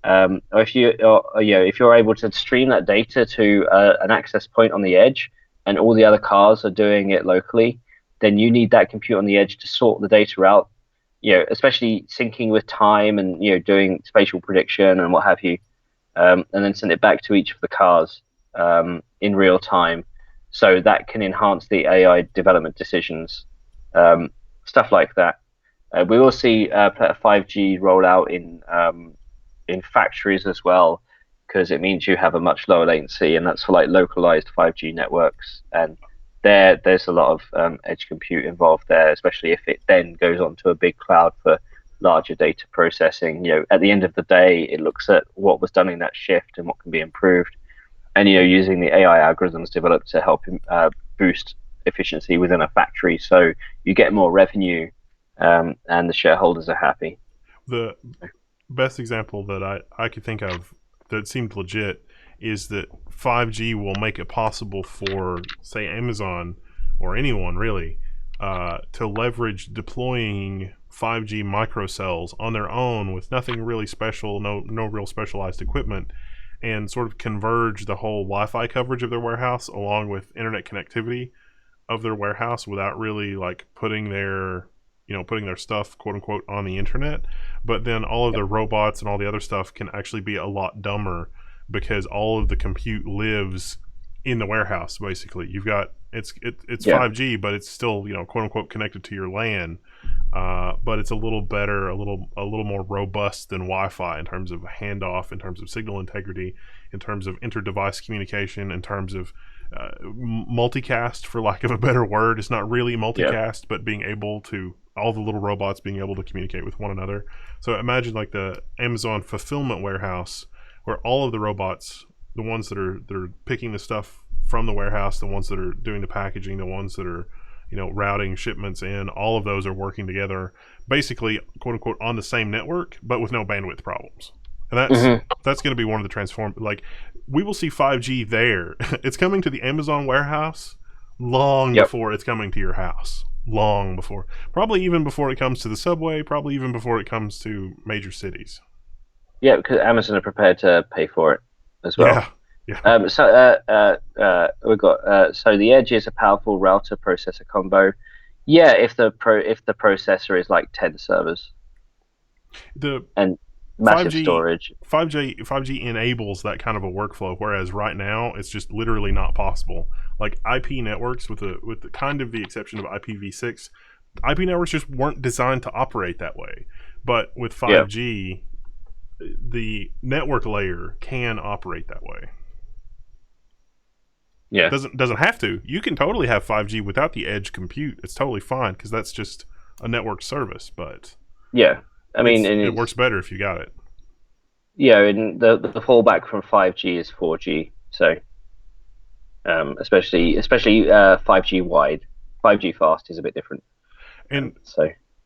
[SPEAKER 2] or if you're able to stream that data to an access point on the edge, and all the other cars are doing it locally, then you need that compute on the edge to sort the data out. Especially syncing with time and doing spatial prediction and what have you. and then send it back to each of the cars in real time, so that can enhance the AI development decisions, stuff like that. We will see 5G roll out in factories as well, because it means you have a much lower latency, and that's for like localized 5G networks. And there's a lot of edge compute involved there, especially if it then goes onto a big cloud for larger data processing. At the end of the day, it looks at what was done in that shift and what can be improved, and using the AI algorithms developed to help boost efficiency within a factory, so you get more revenue, and the shareholders are happy.
[SPEAKER 1] The best example that I could think of that seemed legit is that 5G will make it possible for, say, Amazon or anyone really to leverage deploying 5G microcells on their own with nothing really special, no real specialized equipment, and sort of converge the whole Wi-Fi coverage of their warehouse along with internet connectivity of their warehouse without really like putting their stuff, quote unquote, on the internet. But then all of their robots and all the other stuff can actually be a lot dumber because all of the compute lives in the warehouse. Basically, you've got it's 5G, but it's still quote unquote connected to your LAN. But it's a little better, a little more robust than Wi-Fi in terms of handoff, in terms of signal integrity, in terms of inter-device communication, in terms of multicast, for lack of a better word. It's not really multicast, but being able to, all the little robots being able to communicate with one another. So imagine like the Amazon fulfillment warehouse, where all of the robots, the ones that are picking the stuff from the warehouse, the ones that are doing the packaging, the ones that are routing shipments in, all of those are working together, basically, quote unquote, on the same network, but with no bandwidth problems. And that's going to be one of the transform. Like, we will see 5G there. It's coming to the Amazon warehouse long before it's coming to your house. Long before, probably even before it comes to the subway. Probably even before it comes to major cities.
[SPEAKER 2] Yeah, because Amazon are prepared to pay for it as well.
[SPEAKER 1] Yeah.
[SPEAKER 2] We've got so the Edge is a powerful router processor combo. Yeah, if the processor is like 10 servers. And massive
[SPEAKER 1] 5G,
[SPEAKER 2] storage.
[SPEAKER 1] 5G enables that kind of a workflow, whereas right now it's just literally not possible. Like IP networks, with the kind of the exception of IPv6, IP networks just weren't designed to operate that way. But with 5G, the network layer can operate that way.
[SPEAKER 2] Yeah,
[SPEAKER 1] doesn't have to. You can totally have 5G without the edge compute. It's totally fine because that's just a network service. But
[SPEAKER 2] yeah, I mean,
[SPEAKER 1] it works better if you got it.
[SPEAKER 2] Yeah, and the fallback from 5G is 4G. So, especially 5G wide, 5G fast is a bit different.
[SPEAKER 1] And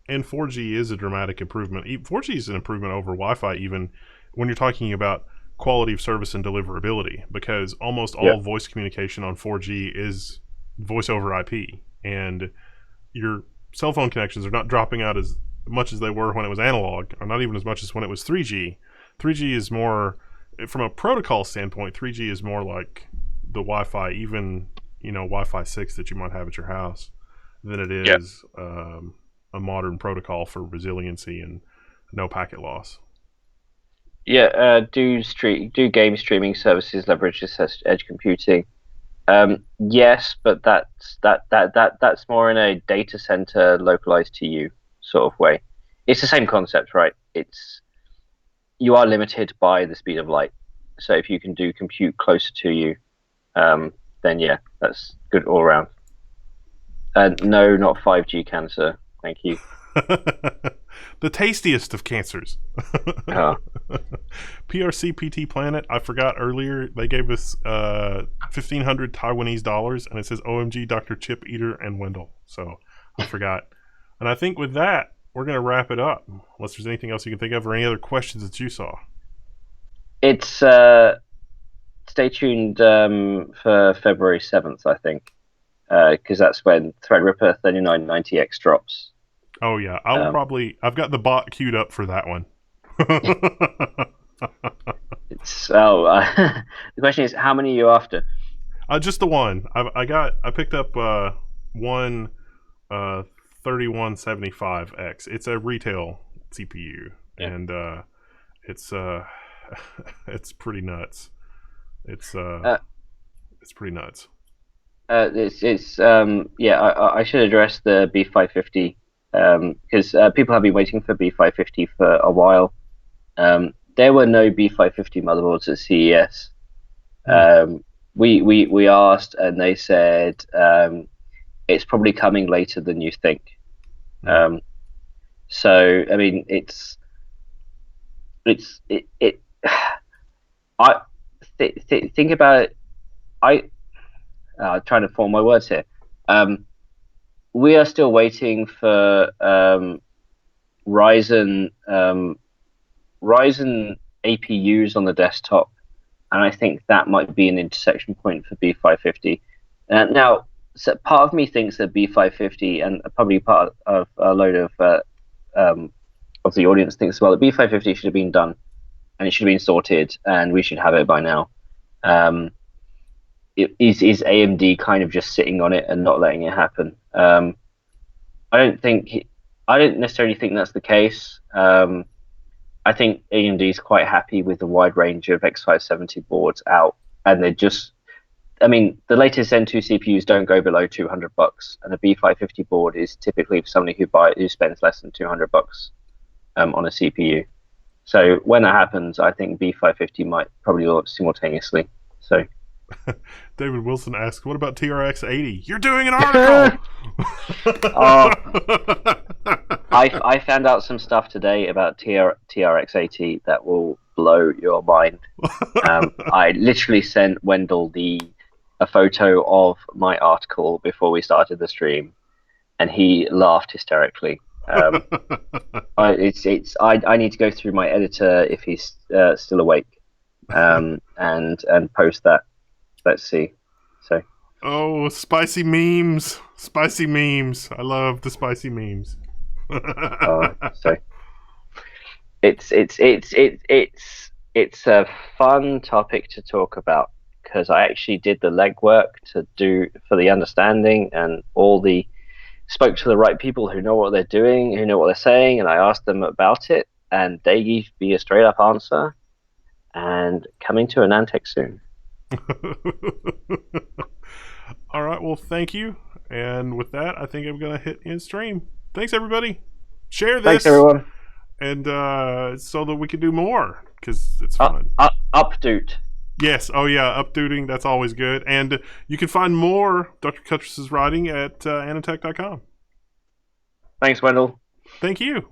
[SPEAKER 1] 4G is a dramatic improvement. 4G is an improvement over Wi-Fi, even when you're talking about quality of service and deliverability, because almost all voice communication on 4G is voice over IP, and your cell phone connections are not dropping out as much as they were when it was analog, or not even as much as when it was 3G. 3G is more, from a protocol standpoint, 3G is more like the Wi-Fi, even Wi-Fi 6 that you might have at your house, than it is a modern protocol for resiliency and no packet loss.
[SPEAKER 2] Yeah, do game streaming services leverage this edge computing? Yes, but that's more in a data center localized to you sort of way. It's the same concept, right? You are limited by the speed of light. So if you can do compute closer to you, then yeah, that's good all around. No, not 5G cancer. Thank you.
[SPEAKER 1] The tastiest of cancers. PRC PT Planet, I forgot earlier, they gave us 1,500 Taiwanese dollars, and it says OMG Dr. Chip Eater and Wendell. So I forgot. And I think with that, we're going to wrap it up. Unless there's anything else you can think of or any other questions that you saw.
[SPEAKER 2] It's stay tuned for February 7th, I think, because that's when Threadripper 3990X drops.
[SPEAKER 1] Oh yeah, I've got the bot queued up for that one.
[SPEAKER 2] The question is, how many are you after?
[SPEAKER 1] Just the one. I picked up one 3175X. It's a retail CPU, and it's it's pretty nuts. It's
[SPEAKER 2] Uh,
[SPEAKER 1] it's pretty nuts.
[SPEAKER 2] yeah. I should address the B550 because people have been waiting for B550 for a while. There were no B550 motherboards at CES.
[SPEAKER 1] Hmm.
[SPEAKER 2] We asked, and they said it's probably coming later than you think.
[SPEAKER 1] Hmm.
[SPEAKER 2] Um, so I mean, it. I think about it. I trying to form my words here. Um, we are still waiting for Ryzen Ryzen APUs on the desktop, and I think that might be an intersection point for B550. Now, so part of me thinks that B550, and probably part of a load um, of the audience thinks as well, that B550 should have been done, and it should have been sorted, and we should have it by now. Um, is AMD kind of just sitting on it and not letting it happen? I don't think I don't necessarily think that's the case. I think AMD is quite happy with the wide range of X570 boards out, and they're just. I mean, the latest Zen 2 CPUs don't go below $200, and a B550 board is typically for somebody who spends less than $200 on a CPU. So when that happens, I think B550 might probably launch simultaneously. So.
[SPEAKER 1] David Wilson asks, "What about TRX 80? You're doing an article."
[SPEAKER 2] uh, I found out some stuff today about TRX 80 that will blow your mind. I literally sent Wendell a photo of my article before we started the stream, and he laughed hysterically. I need to go through my editor if he's still awake, and post that. Let's see. So.
[SPEAKER 1] Oh, spicy memes! Spicy memes! I love the spicy memes.
[SPEAKER 2] So it's a fun topic to talk about because I actually did the legwork to do for the understanding and spoke to the right people who know what they're doing, who know what they're saying, and I asked them about it, and they gave me a straight up answer. And coming to an Antec soon.
[SPEAKER 1] All right, well, thank you. And with that, I think I'm going to hit end stream. Thanks, everybody. Share this.
[SPEAKER 2] Thanks, everyone.
[SPEAKER 1] And so that we can do more, because it's fun.
[SPEAKER 2] Updoot.
[SPEAKER 1] Yes. Oh, yeah. Updooting. That's always good. And you can find more Dr. Cutress's writing at anatech.com.
[SPEAKER 2] Thanks, Wendell.
[SPEAKER 1] Thank you.